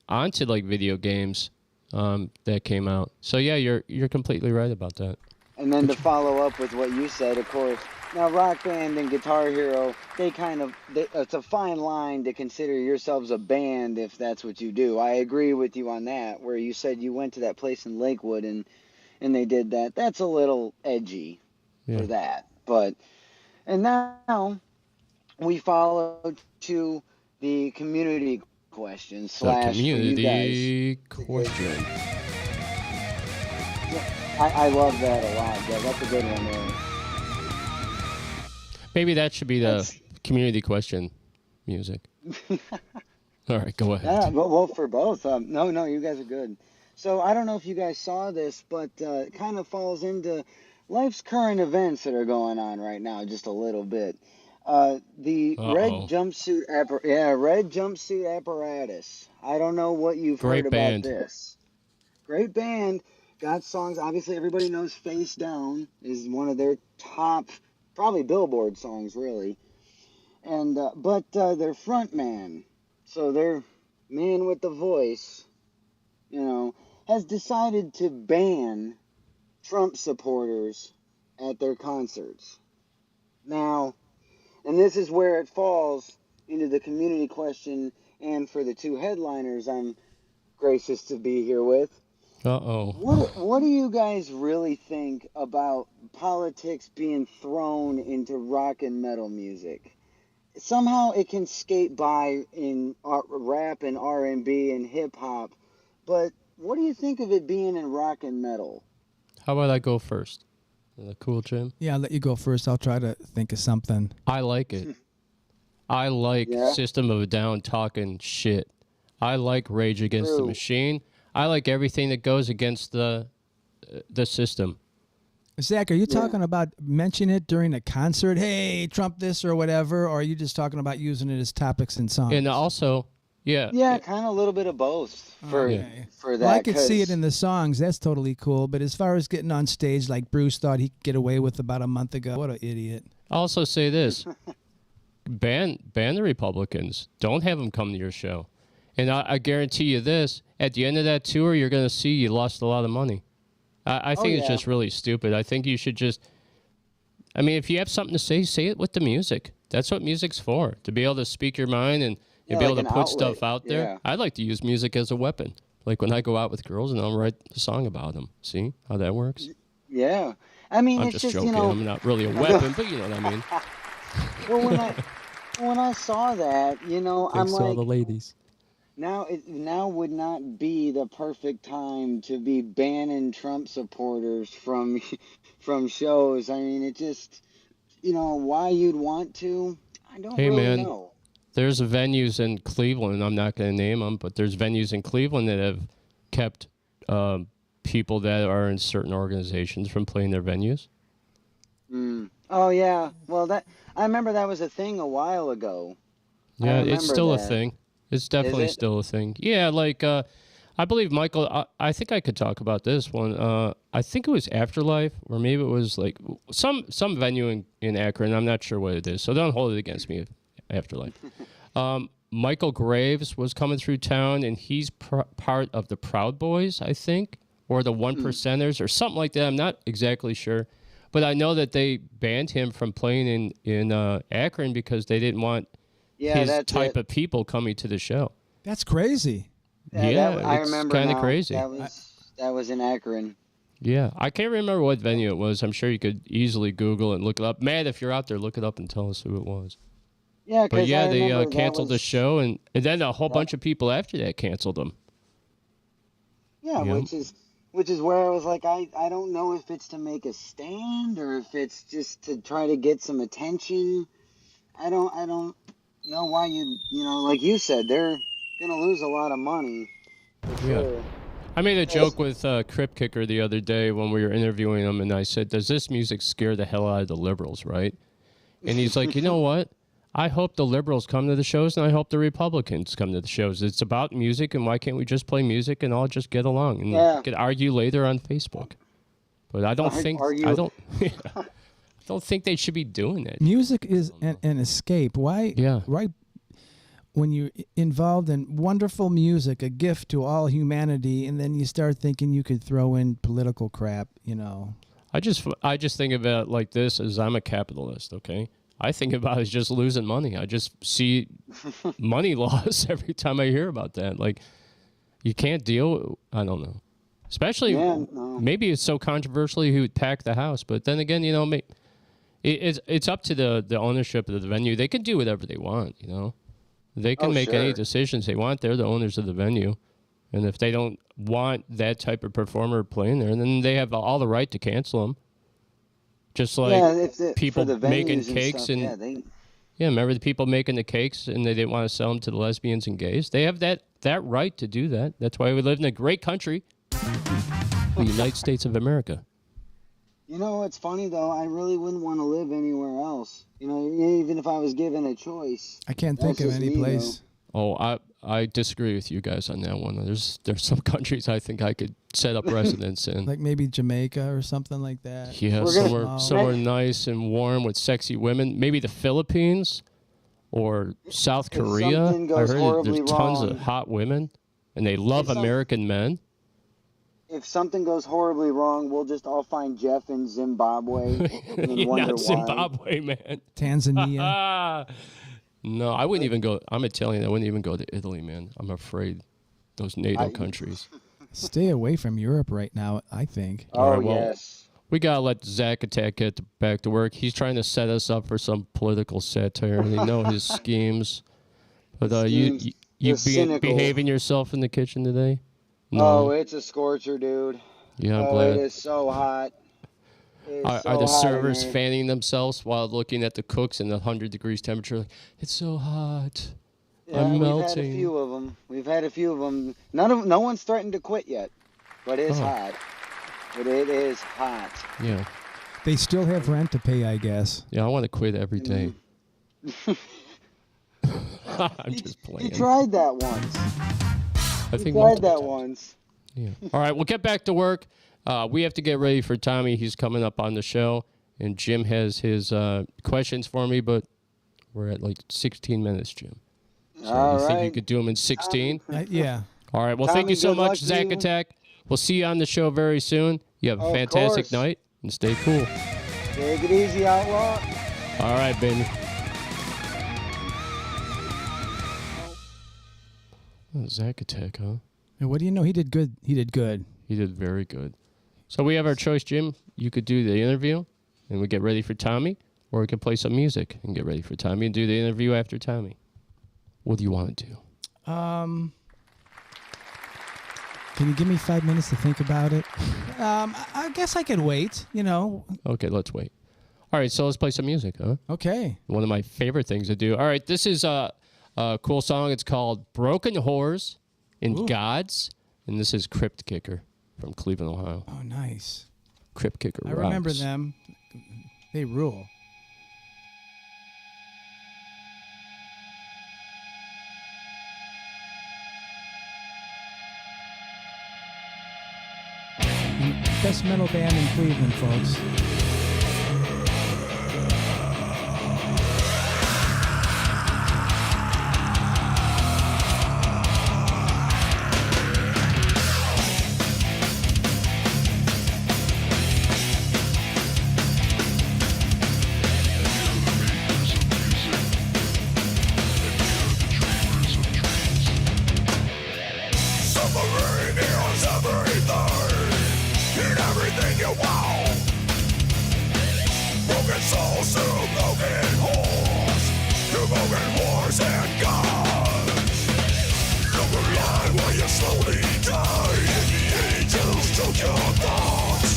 Speaker 5: onto like video games that came out. So yeah, you're completely right about that.
Speaker 11: And then to follow up with what you said, of course, now Rock Band and Guitar Hero, it's a fine line to consider yourselves a band if that's what you do. I agree with you on that, where you said you went to that place in Lakewood and they did that. That's a little edgy for that. And now we follow to the community question /
Speaker 5: The
Speaker 11: for you
Speaker 5: community
Speaker 11: guys.
Speaker 5: question.
Speaker 11: I love that a lot, yeah. That's a good one there.
Speaker 5: Maybe that should be the community question music. All right, go ahead.
Speaker 11: Yeah, well, for both. No, you guys are good. So I don't know if you guys saw this, but it kind of falls into life's current events that are going on right now, just a little bit. The red jumpsuit apparatus. I don't know what you've
Speaker 5: Great
Speaker 11: heard
Speaker 5: band.
Speaker 11: about this. Great band. Got songs. Obviously, everybody knows "Face Down" is one of their top, probably Billboard songs, really. And but their front man, so their man with the voice, has decided to ban Trump supporters at their concerts. Now, and this is where it falls into the community question, and for the two headliners I'm gracious to be here with.
Speaker 5: Uh-oh.
Speaker 11: What do you guys really think about politics being thrown into rock and metal music? Somehow it can skate by in rap and R&B and hip hop, but what do you think of it being in rock and metal?
Speaker 5: How about I go first? Is that cool, Jim?
Speaker 6: Yeah, I'll let you go first. I'll try to think of something.
Speaker 5: I like it. I like
Speaker 11: Yeah?
Speaker 5: System of a Down talking shit. I like Rage Against the
Speaker 11: True.
Speaker 5: Machine. I like everything that goes against the system.
Speaker 6: Zach, are you talking about mentioning it during a concert? Hey, Trump this or whatever, or are you just talking about using it as topics in songs?
Speaker 5: And also, yeah.
Speaker 11: Yeah, kind of a little bit of both for for that.
Speaker 6: Well, I could see it
Speaker 11: 'cause-
Speaker 6: in the songs. That's totally cool. But as far as getting on stage, like Bruce thought he could get away with about a month ago, what an idiot!
Speaker 5: I'll also say this: ban the Republicans. Don't have them come to your show. And I guarantee you this: at the end of that tour, you're going to see you lost a lot of money. I think it's just really stupid. I think you should just. I mean, if you have something to say it with the music. That's what music's for, to be able to speak your mind and be able to put stuff out there.
Speaker 11: Yeah.
Speaker 5: I like to use music as a weapon. Like when I go out with girls and I'll write a song about them. See how that works?
Speaker 11: Yeah, I mean,
Speaker 5: I'm
Speaker 11: it's
Speaker 5: just
Speaker 11: just
Speaker 5: joking. I'm not really a weapon, but you know what I mean.
Speaker 11: Well, when I saw that, I'm
Speaker 5: Thanks to all
Speaker 11: like,
Speaker 5: the ladies.
Speaker 11: now would not be the perfect time to be banning Trump supporters from from shows. I mean, it just, why you'd want to, I don't
Speaker 5: Hey,
Speaker 11: really
Speaker 5: man.
Speaker 11: know.
Speaker 5: There's venues in Cleveland. I'm not going to name them, but there's venues in Cleveland that have kept people that are in certain organizations from playing their venues.
Speaker 11: Oh yeah, well I remember that was a thing a while ago.
Speaker 5: Yeah, it's
Speaker 11: remember
Speaker 5: still a
Speaker 11: that.
Speaker 5: thing. It's definitely
Speaker 11: it?
Speaker 5: still a thing. Yeah, like I believe Michael. I think I could talk about this one. I think it was Afterlife, or maybe it was like some venue in Akron. I'm not sure what it is, so don't hold it against me. Afterlife. Michael Graves was coming through town, and he's part of the Proud Boys, I think, or the One Percenters, or something like that. I'm not exactly sure, but I know that they banned him from playing in Akron because they didn't want his type of people coming to the show.
Speaker 6: That's crazy.
Speaker 5: Yeah,
Speaker 11: I
Speaker 5: it's
Speaker 11: remember
Speaker 5: kind of
Speaker 11: now.
Speaker 5: crazy.
Speaker 11: That was in Akron.
Speaker 5: Yeah, I can't remember what venue it was. I'm sure you could easily Google and look it up. Matt, if you're out there, look it up and tell us who it was.
Speaker 11: Yeah,
Speaker 5: But yeah, they
Speaker 11: remember
Speaker 5: canceled
Speaker 11: that
Speaker 5: the
Speaker 11: was,
Speaker 5: show, and then a whole bunch of people after that canceled them.
Speaker 11: Yeah,
Speaker 5: Yeah.
Speaker 11: which is where I was like, I don't know if it's to make a stand or if it's just to try to get some attention. I don't know why like you said, they're gonna lose a lot of money. For
Speaker 5: Yeah.
Speaker 11: sure.
Speaker 5: I made a joke with Crip Kicker the other day when we were interviewing him, and I said, does this music scare the hell out of the liberals, right? And he's like, you know what? I hope the liberals come to the shows, and I hope the Republicans come to the shows. It's about music, and why can't we just play music and all just get along and could argue later on Facebook? But I don't think I don't think they should be doing that.
Speaker 6: Music is an escape. Why?
Speaker 5: Yeah.
Speaker 6: Right. When you're involved in wonderful music, a gift to all humanity, and then you start thinking you could throw in political crap,
Speaker 5: I just think about it like this: as I'm a capitalist, okay? I think about it as just losing money. I just see money loss every time I hear about that. Like, you can't deal. I don't know. Especially, maybe it's so controversial he would pack the house. But then again, it's up to the ownership of the venue. They can do whatever they want, They can make any decisions they want. They're the owners of the venue. And if they don't want that type of performer playing there, then they have all the right to cancel them. Just like people making cakes remember the people making the cakes and they didn't want to sell them to the lesbians and gays? They have that right to do that. That's why we live in a great country, the United States of America.
Speaker 11: It's funny though. I really wouldn't want to live anywhere else. Even if I was given a choice.
Speaker 6: I can't think of any place.
Speaker 5: Oh, I disagree with you guys on that one. There's some countries I think I could set up residence in.
Speaker 6: Like maybe Jamaica or something like that.
Speaker 5: Yeah, somewhere nice and warm with sexy women. Maybe the Philippines or South Korea. I heard there's tons of hot women, and they love American men.
Speaker 11: If something goes horribly wrong, we'll just all find Jeff in Zimbabwe and wonder why.
Speaker 5: Zimbabwe, man.
Speaker 6: Tanzania.
Speaker 5: No, I wouldn't even go. I'm Italian. I wouldn't even go to Italy, man. I'm afraid those NATO countries.
Speaker 6: Stay away from Europe right now, I think.
Speaker 11: Oh,
Speaker 5: right, well,
Speaker 11: yes.
Speaker 5: We gotta let Zack Attack get back to work. He's trying to set us up for some political satire, and you know his schemes. But you behaving yourself in the kitchen today? No.
Speaker 11: Oh, it's a scorcher, dude.
Speaker 5: Yeah, I'm
Speaker 11: oh,
Speaker 5: glad.
Speaker 11: It is so hot.
Speaker 5: Are the servers fanning themselves while looking at the cooks in the 100 degrees temperature? Like, it's so hot.
Speaker 11: Yeah,
Speaker 5: I'm melting.
Speaker 11: We've had a few of them. We've had a few of them. No one's threatened to quit yet, but it's hot. But it is hot.
Speaker 5: Yeah.
Speaker 6: They still have rent to pay, I guess.
Speaker 5: Yeah, I want to quit every day. I'm just playing.
Speaker 11: You tried that once.
Speaker 5: I think
Speaker 11: you tried that once.
Speaker 5: Yeah. All right, we'll get back to work. We have to get ready for Tommy. He's coming up on the show, and Jim has his questions for me, but we're at like 16 minutes, Jim. So you think you could do them in 16?
Speaker 6: Yeah.
Speaker 5: All right. Well,
Speaker 11: Tommy,
Speaker 5: thank you so
Speaker 11: good luck
Speaker 5: much,
Speaker 11: to
Speaker 5: Zack
Speaker 11: you.
Speaker 5: Attack. We'll see you on the show very soon. You have a fantastic
Speaker 11: course.
Speaker 5: night, and stay cool.
Speaker 11: Take it easy, Outlaw.
Speaker 5: All right, baby. Oh, Zack Attack, huh?
Speaker 6: And what do you know? He did good. He did good.
Speaker 5: He did very good. So we have our choice, Jim. You could do the interview, and we get ready for Tommy, or we can play some music and get ready for Tommy and do the interview after Tommy. What do you want to do?
Speaker 6: Can you give me 5 minutes to think about it? I guess I could wait, you know.
Speaker 5: Okay, let's wait. All right, so let's play some music, huh?
Speaker 6: Okay.
Speaker 5: One of my favorite things to do. All right, this is a cool song. It's called Broken Whores in Gods, and this is Crypt Kicker from Cleveland, Ohio.
Speaker 6: Oh, nice.
Speaker 5: Crypt Kicker
Speaker 6: I remember
Speaker 5: rocks.
Speaker 6: them. They rule. Best metal band in Cleveland, folks.
Speaker 2: Suffering is everything, in everything you want. Broken souls to broken whores and gods. Look alive while you slowly die, and the angels choke your thoughts.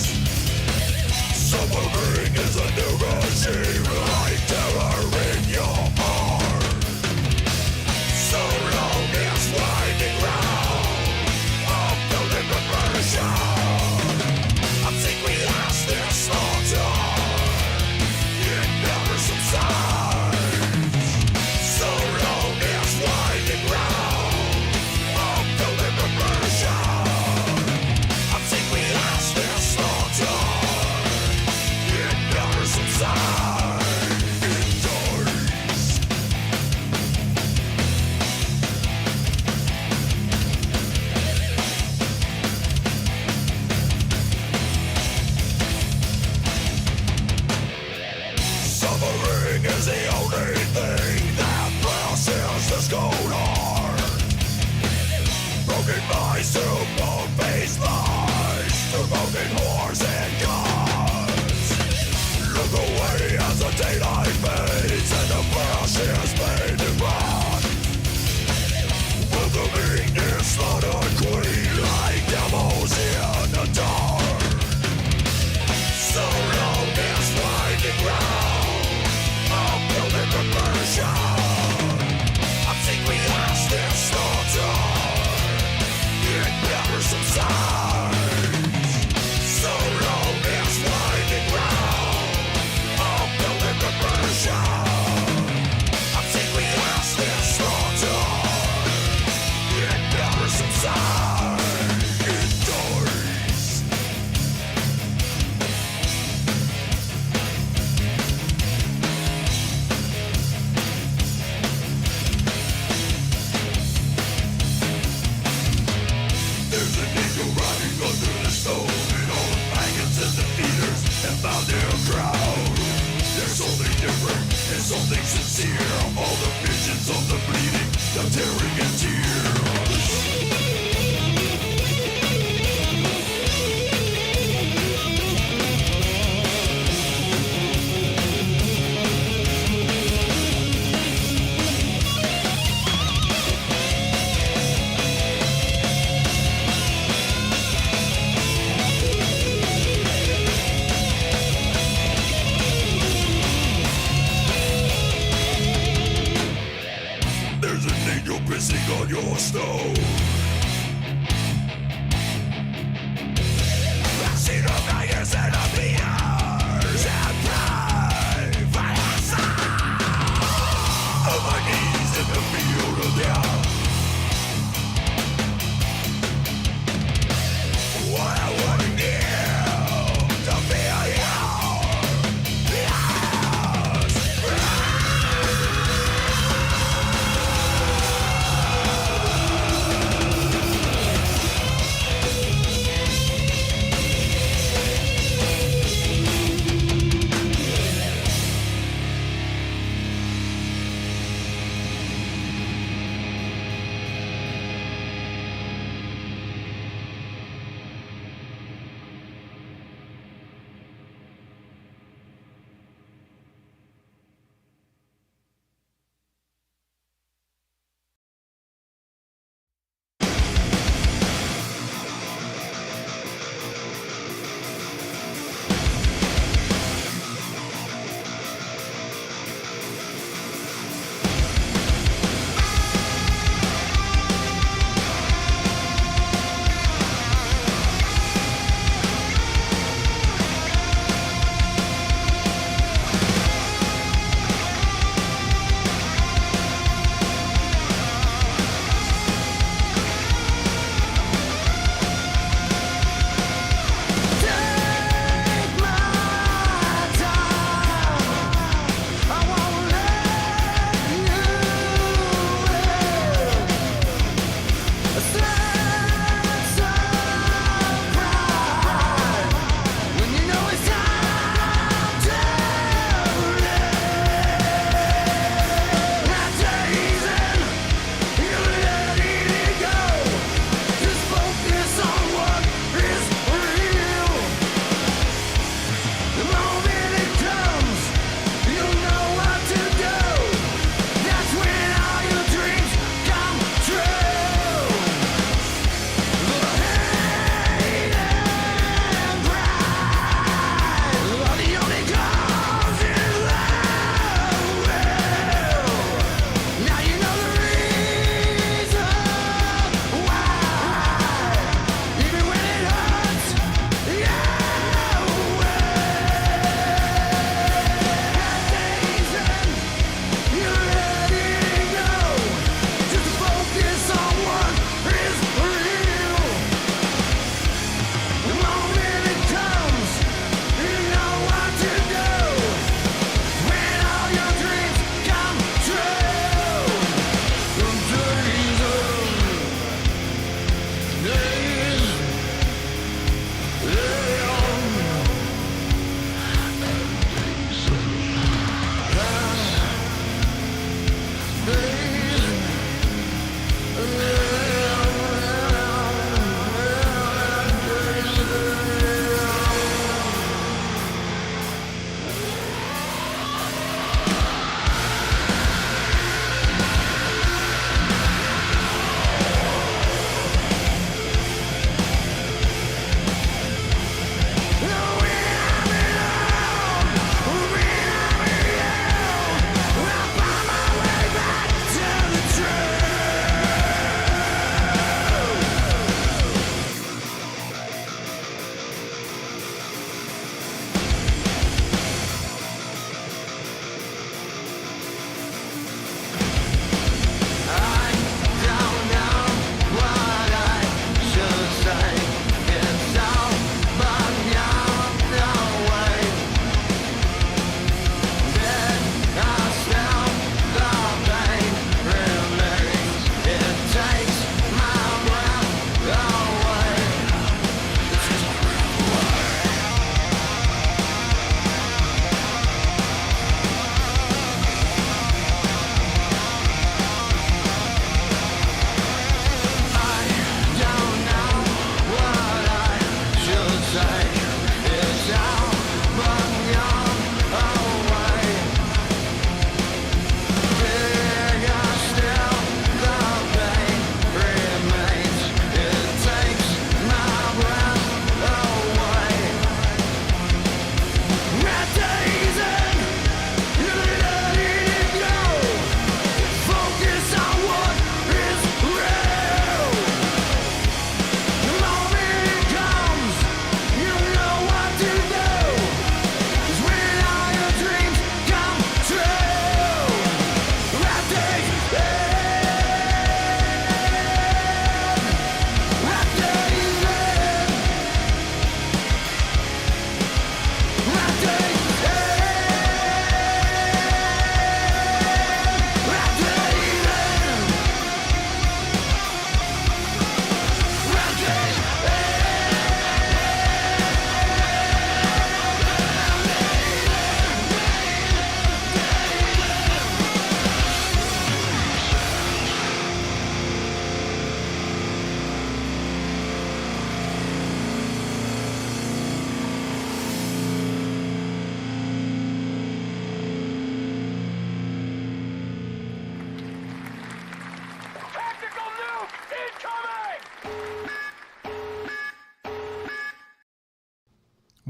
Speaker 2: Suffering is a new regime, like terror in your heart. So long as winding round of building reversion, I think we lost this slaughter. It never subsides. So long as winding round of building reversion, I think we lost this slaughter. It never subsides. It dies. Suffering is the only thing that passes this cold heart. Broken minds to bone-faced lies, to broken whores and gods. Look away as the daylight fades and the flesh is made to rot. Welcoming this slaughtered queen like devils in the dark. So long as winding round of building reversion, I think we lost this slaughter. It never subsides. So long as winding round of building reversion, I think we lost this slaughter. It never subsides. It dies. There's an eagle riding under the stone, and all the faggots and the feeders have found their crowd. There's something different and something sincere. All the visions of the bleeding, the tearing and tears.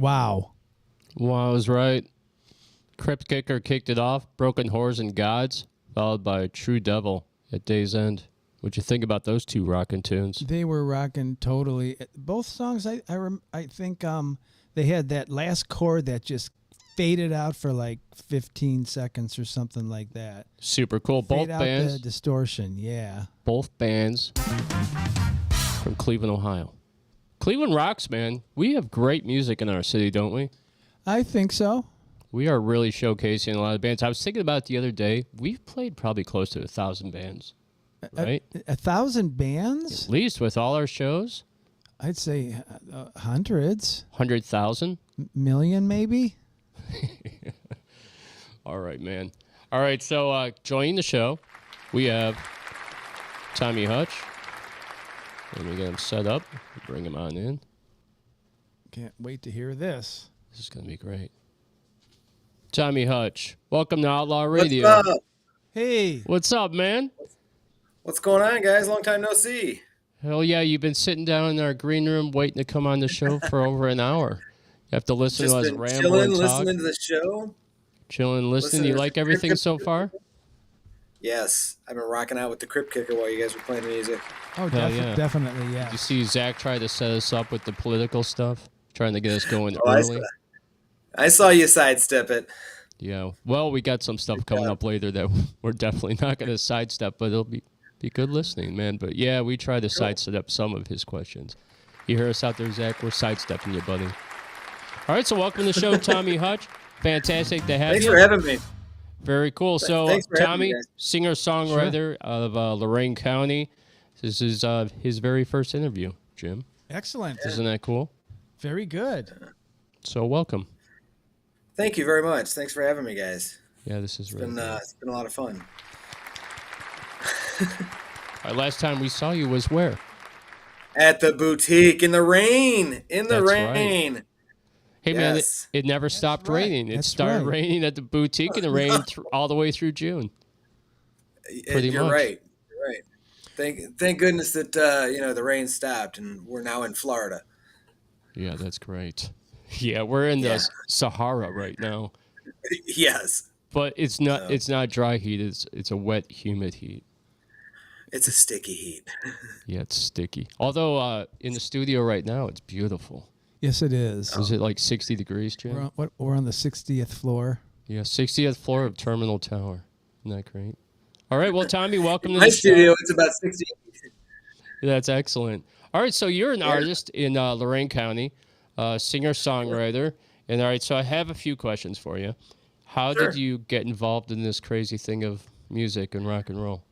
Speaker 6: Wow.
Speaker 5: Well, I was right. Crypt Kicker kicked it off. Broken Whores and Gods, followed by True Devil at Day's End. What'd you think about those two rockin' tunes?
Speaker 6: They were rocking totally. Both songs, I think they had that last chord that just faded out for like 15 seconds or something like that.
Speaker 5: Super cool. Both
Speaker 6: Fade out
Speaker 5: bands.
Speaker 6: the distortion, yeah.
Speaker 5: Both bands from Cleveland, Ohio. Cleveland rocks, man. We have great music in our city, don't we?
Speaker 6: I think so.
Speaker 5: We are really showcasing a lot of bands. I was thinking about it the other day. We've played probably close to 1,000 bands, right?
Speaker 6: 1,000 bands?
Speaker 5: At least with all our shows.
Speaker 6: I'd say hundreds.
Speaker 5: 100,000?
Speaker 6: Million, maybe?
Speaker 5: All right, man. All right, so joining the show, we have Thommy Hutch. Let me get him set up. Bring him on in.
Speaker 6: Can't wait to hear this.
Speaker 5: This is going to be great. Thommy Hutch, welcome to Outlaw Radio.
Speaker 12: What's up?
Speaker 6: Hey.
Speaker 5: What's up, man?
Speaker 12: What's going on, guys? Long time no see.
Speaker 5: Hell yeah, you've been sitting down in our green room waiting to come on the show for over an hour. You have to listen
Speaker 12: Just
Speaker 5: to us
Speaker 12: been
Speaker 5: ramble
Speaker 12: chilling,
Speaker 5: and talk.
Speaker 12: listening to the show.
Speaker 5: Chilling, listening. You like everything so far?
Speaker 12: Yes, I've been rocking out with the Crypt Kicker while you guys were playing music.
Speaker 6: Oh,
Speaker 5: Hell yeah.
Speaker 6: definitely, yeah.
Speaker 5: You see Zach try to set us up with the political stuff, trying to get us going
Speaker 12: Oh,
Speaker 5: early.
Speaker 12: I saw you sidestep it.
Speaker 5: Yeah. Well, we got some stuff coming up later that we're definitely not going to sidestep, but it'll be good listening, man. But yeah, we try to sidestep some of his questions. You hear us out there, Zach? We're sidestepping you, buddy. All right, so welcome to the show, Thommy Hutch. Fantastic to have
Speaker 12: Thanks
Speaker 5: you.
Speaker 12: for having me.
Speaker 5: Very cool. So,
Speaker 12: Thanks for having me,
Speaker 5: Thommy,
Speaker 12: guys.
Speaker 5: singer-songwriter of Lorain County. This is his very first interview, Jim.
Speaker 6: Excellent.
Speaker 5: Isn't that cool?
Speaker 6: Very good.
Speaker 5: So, welcome.
Speaker 12: Thank you very much. Thanks for having me, guys.
Speaker 5: Yeah, this is really cool.
Speaker 12: It's been a lot of fun.
Speaker 5: Last time we saw you was where?
Speaker 12: At the boutique in the rain. In the
Speaker 5: That's
Speaker 12: rain.
Speaker 5: right. Hey, man,
Speaker 12: Yes.
Speaker 5: it never stopped raining. It
Speaker 6: That's
Speaker 5: started
Speaker 6: right.
Speaker 5: raining at the boutique, and it rained all the way through June. Pretty
Speaker 12: You're
Speaker 5: much.
Speaker 12: right. You're right. Thank goodness that the rain stopped and we're now in Florida.
Speaker 5: Yeah, that's great. Yeah, we're in the Sahara right now,
Speaker 12: Yes.
Speaker 5: but it's not dry heat. It's a wet, humid heat.
Speaker 12: It's a sticky heat.
Speaker 5: Yeah, it's sticky. Although in the studio right now, it's beautiful.
Speaker 6: Yes, it is.
Speaker 5: Is it like 60 degrees, Jim?
Speaker 6: We're on the 60th floor.
Speaker 5: Yeah, 60th floor of Terminal Tower. Isn't that great? All right, well, Thommy, welcome to
Speaker 12: My
Speaker 5: the
Speaker 12: studio,
Speaker 5: show.
Speaker 12: it's about 60.
Speaker 5: That's excellent. All right, so you're an artist in Lorain County, singer-songwriter. And all right, so I have a few questions for you. How did you get involved in this crazy thing of music and rock and roll?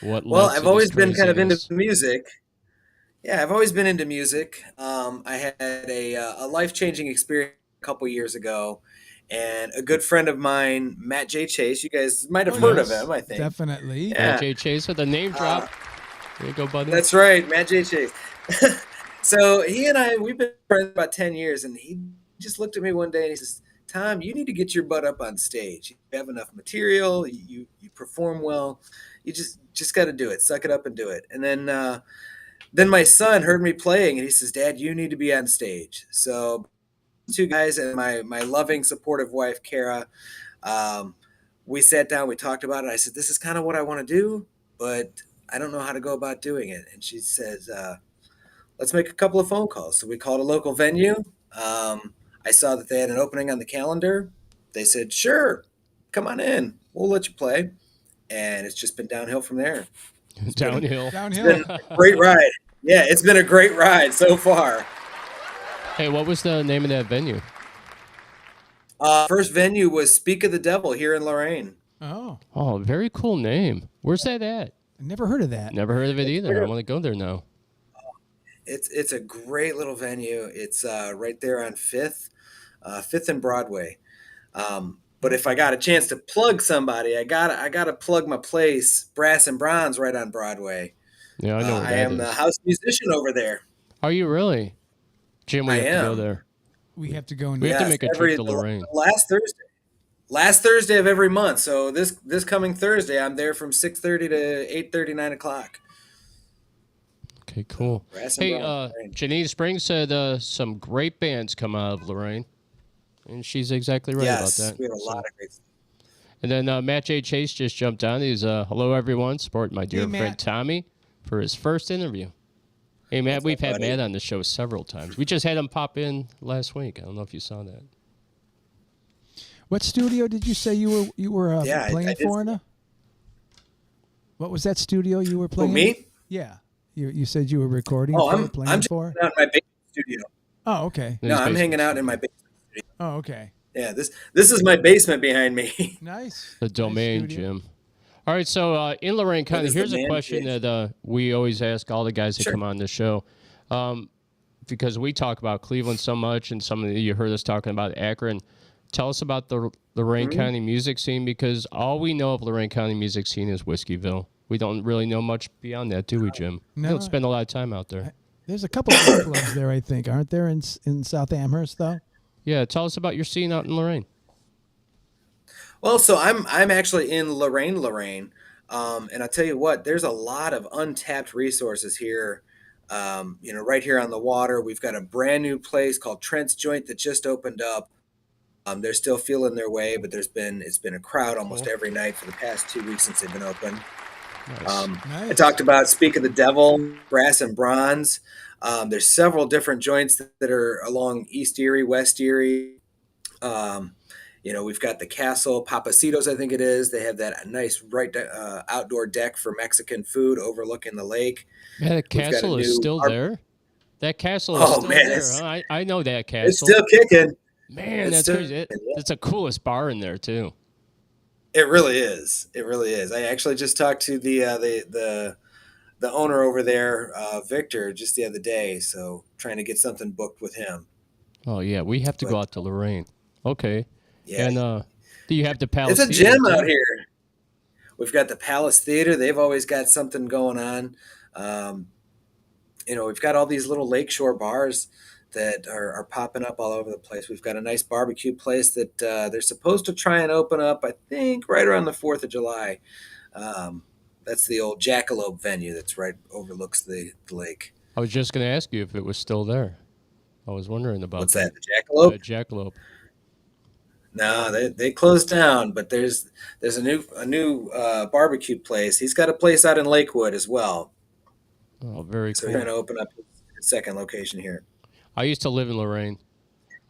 Speaker 12: Well, I've always been kind of into
Speaker 5: craziness?
Speaker 12: music. Yeah, I've always been into music. I had a life-changing experience a couple years ago, and a good friend of mine, Matt J. Chase, you guys might have heard of him, I think.
Speaker 6: Definitely.
Speaker 12: Yeah.
Speaker 5: Jay Chase with a name drop. There you go, buddy.
Speaker 12: That's right, Matt J. Chase. So he and I, we've been friends about 10 years, and he just looked at me one day and he says, Tom, you need to get your butt up on stage. You have enough material. You perform well. You just got to do it. Suck it up and do it. And then my son heard me playing, and he says, Dad, you need to be on stage. So two guys and my loving, supportive wife, Kara, we sat down, we talked about it. I said, this is kind of what I want to do, but I don't know how to go about doing it. And she says, let's make a couple of phone calls. So we called a local venue. I saw that they had an opening on the calendar. They said, sure, come on in. We'll let you play. And it's just been downhill from there.
Speaker 5: Downhill.
Speaker 12: It's been a great ride. Yeah, it's been a great ride so far.
Speaker 5: Hey, what was the name of that venue?
Speaker 12: First venue was Speak of the Devil here in Lorain.
Speaker 5: Oh, very cool name. Where's that at?
Speaker 6: I never heard of that.
Speaker 5: Never heard of it either. I want to go there now.
Speaker 12: It's a great little venue. It's right there on 5th and Broadway. But if I got a chance to plug somebody, I gotta plug my place, Brass and Bronze, right on Broadway.
Speaker 5: Yeah, I know where
Speaker 12: I
Speaker 5: that
Speaker 12: am
Speaker 5: is.
Speaker 12: the house musician over there.
Speaker 5: Are you really? Jim, we
Speaker 12: I
Speaker 5: have to go
Speaker 12: am.
Speaker 5: there.
Speaker 6: We have to go and
Speaker 5: We have to make a trip to Lorain.
Speaker 12: Last Thursday of every month. So this coming Thursday, I'm there from 6:30 to 8:30, 9 o'clock.
Speaker 5: Okay, cool.
Speaker 12: Brass and
Speaker 5: Hey,
Speaker 12: Bronze, Lorraine.
Speaker 5: Janine Springs said some great bands come out of Lorraine, and she's exactly right about
Speaker 12: Yes,
Speaker 5: that.
Speaker 12: we have a lot of great stuff.
Speaker 5: And then Matt J. Chase just jumped on. He's hello everyone, supporting my dear
Speaker 6: Hey,
Speaker 5: friend
Speaker 6: Matt.
Speaker 5: Tommy for his first interview. Hey Matt, we've had
Speaker 12: buddy?
Speaker 5: Matt on the show several times. We just had him pop in last week. I don't know if you saw that.
Speaker 6: What studio did you say you were
Speaker 12: Yeah,
Speaker 6: playing
Speaker 12: I did
Speaker 6: for?
Speaker 12: see
Speaker 6: Now? What was that studio you were
Speaker 12: Who,
Speaker 6: playing?
Speaker 12: me?
Speaker 6: Yeah, you said you were recording
Speaker 12: Oh,
Speaker 6: for, playing
Speaker 12: I'm just
Speaker 6: for.
Speaker 12: hanging out in my basement studio.
Speaker 6: Oh, okay.
Speaker 12: No, I'm
Speaker 5: basement
Speaker 12: hanging out in my basement studio.
Speaker 6: Oh, okay.
Speaker 12: Yeah, this is my basement behind me.
Speaker 6: Nice.
Speaker 5: The
Speaker 6: Nice
Speaker 5: domain,
Speaker 6: studio.
Speaker 5: Jim. All right, so in Lorraine County,
Speaker 12: is the
Speaker 5: here's a
Speaker 12: man
Speaker 5: question
Speaker 12: cave.
Speaker 5: that we always ask all the guys that
Speaker 12: Sure.
Speaker 5: come on the show. Because we talk about Cleveland so much, and some of you heard us talking about Akron. Tell us about the Lorain
Speaker 12: Mm-hmm.
Speaker 5: County music scene, because all we know of Lorain County music scene is Whiskeyville. We don't really know much beyond that, do we, Jim? We
Speaker 6: No.
Speaker 5: don't spend a lot of time out there.
Speaker 6: There's a couple of clubs there, I think, aren't there in South Amherst though?
Speaker 5: Yeah, tell us about your scene out in Lorraine.
Speaker 12: Well, so I'm actually in Lorraine, and I tell you what, there's a lot of untapped resources here. Right here on the water, we've got a brand new place called Trent's Joint that just opened up. They're still feeling their way, but it's been a crowd almost every night for the past 2 weeks since they've been open.
Speaker 5: Nice.
Speaker 12: I talked about Speak of the Devil, Brass and Bronze. There's several different joints that are along East Erie, West Erie. We've got the Castle, Papacitos, I think it is. They have that nice outdoor deck for Mexican food overlooking the lake.
Speaker 5: Man, the
Speaker 12: We've got a
Speaker 5: castle is
Speaker 12: new
Speaker 5: still
Speaker 12: art-
Speaker 5: there? That castle is
Speaker 12: Oh,
Speaker 5: still
Speaker 12: man,
Speaker 5: there.
Speaker 12: it's-
Speaker 5: Huh? I know that castle.
Speaker 12: It's still kicking.
Speaker 5: Man,
Speaker 12: It's
Speaker 5: that's
Speaker 12: still-
Speaker 5: crazy. It's the coolest bar in there, too.
Speaker 12: It really is. It really is. I actually just talked to the owner over there, Victor, just the other day. So trying to get something booked with him.
Speaker 5: Oh, yeah, we have to go out to Lorraine. Okay.
Speaker 12: Yeah,
Speaker 5: And do you have the Palace
Speaker 12: it's a
Speaker 5: Theater,
Speaker 12: gym
Speaker 5: too?
Speaker 12: out here. We've got the Palace Theater. They've always got something going on. We've got all these little lakeshore bars that are popping up all over the place. We've got a nice barbecue place that they're supposed to try and open up, I think, right around the 4th of July. That's the old Jackalope venue that's right overlooks the lake.
Speaker 5: I was just going to ask you if it was still there. I was wondering about
Speaker 12: What's that, the Jackalope?
Speaker 5: Jackalope.
Speaker 12: No, they closed down, but there's a new barbecue place. He's got a place out in Lakewood as well.
Speaker 5: Oh, very
Speaker 12: So
Speaker 5: cool.
Speaker 12: we're going to open up his second location here.
Speaker 5: I used to live in Lorraine.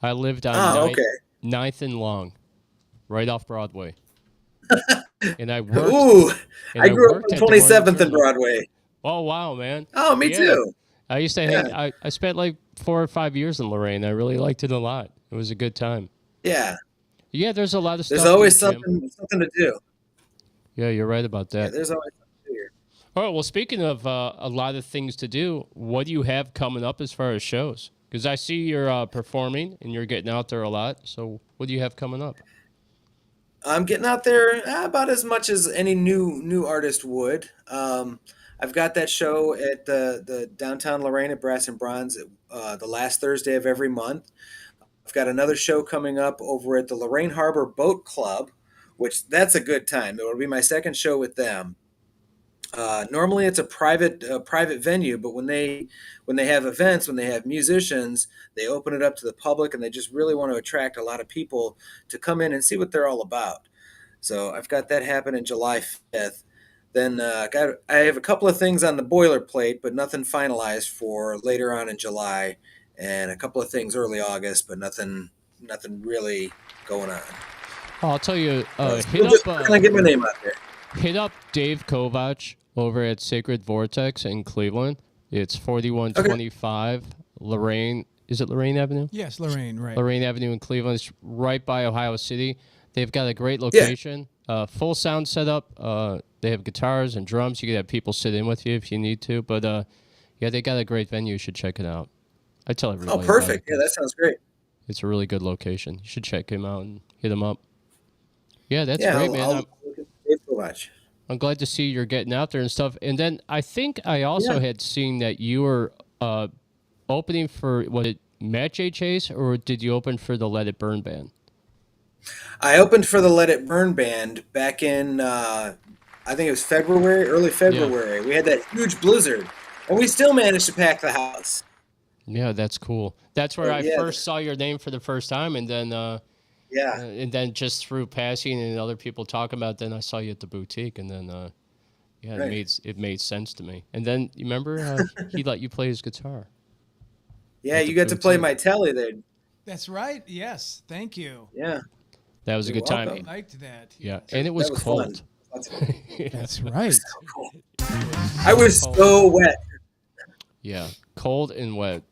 Speaker 5: I lived on
Speaker 12: Oh,
Speaker 5: 9th and Long, right off Broadway. And I worked.
Speaker 12: Ooh,
Speaker 5: and
Speaker 12: I grew up
Speaker 5: worked
Speaker 12: on
Speaker 5: at the Morning
Speaker 12: 27th and
Speaker 5: Journal.
Speaker 12: Broadway.
Speaker 5: Oh, wow, man.
Speaker 12: Oh, me
Speaker 5: Yeah.
Speaker 12: too.
Speaker 5: I used to hang. I spent like 4 or 5 years in Lorraine. I really liked it a lot. It was a good time.
Speaker 12: Yeah,
Speaker 5: Yeah, there's a lot of stuff.
Speaker 12: there's always
Speaker 5: here, Jim.
Speaker 12: something to do.
Speaker 5: Yeah, you're right about
Speaker 12: Yeah,
Speaker 5: that.
Speaker 12: there's always something to do here.
Speaker 5: All right. Well, speaking of a lot of things to do, what do you have coming up as far as shows? Because I see you're performing and you're getting out there a lot. So what do you have coming up?
Speaker 12: I'm getting out there about as much as any new artist would. I've got that show at the downtown Lorraine at Brass and Bronze the last Thursday of every month. I've got another show coming up over at the Lorraine Harbor Boat Club, which that's a good time. It will be my second show with them. Normally it's a private venue, but when they have events, when they have musicians, they open it up to the public, and they just really want to attract a lot of people to come in and see what they're all about. So I've got that happening July 5th. Then I have a couple of things on the boilerplate, but nothing finalized for later on in July, and a couple of things early August, but nothing really going on.
Speaker 5: I'll tell you,
Speaker 12: Can I get my name out there?
Speaker 5: hit up Dave Kovach over at Sacred Vortex in Cleveland. It's 4125 Lorraine. Is it Lorraine Avenue?
Speaker 6: Yes, Lorraine, right.
Speaker 5: Lorraine Avenue in Cleveland. It's right by Ohio City. They've got a great location. Full sound setup. They have guitars and drums. You can have people sit in with you if you need to. But yeah, they got a great venue. You should check it out. I tell everybody.
Speaker 12: Oh,
Speaker 5: about
Speaker 12: perfect.
Speaker 5: it.
Speaker 12: Yeah, that sounds great.
Speaker 5: It's a really good location. You should check him out and hit him up. Yeah, that's
Speaker 12: Yeah,
Speaker 5: great, man.
Speaker 12: I'll look at Dave Kovach.
Speaker 5: I'm glad to see you're getting out there and stuff. And then I think I also had seen that you were opening for, was it Matt J. Chase, or did you open for the Let It Burn band?
Speaker 12: I opened for the Let It Burn band back in, I think it was early February. We had that huge blizzard And we still managed to pack the house.
Speaker 5: Yeah, that's cool. That's where I
Speaker 12: Yeah.
Speaker 5: first saw your name for the first time, and then
Speaker 12: Yeah.
Speaker 5: and then just through passing and other people talking about, it, then I saw you at the boutique, and then yeah,
Speaker 12: Right.
Speaker 5: it made sense to me. And then you remember he let you play his guitar.
Speaker 12: Yeah,
Speaker 5: At the
Speaker 12: you got to play
Speaker 5: boutique.
Speaker 12: my telly there.
Speaker 6: That's right. Yes. Thank you.
Speaker 12: Yeah.
Speaker 5: That was a
Speaker 12: You're
Speaker 5: good time.
Speaker 12: welcome.
Speaker 6: I liked that.
Speaker 5: Yeah,
Speaker 6: yes.
Speaker 5: and it was,
Speaker 12: That was
Speaker 5: cold.
Speaker 12: fun.
Speaker 6: That's right.
Speaker 12: Cool. I was so wet.
Speaker 5: Yeah, cold and wet,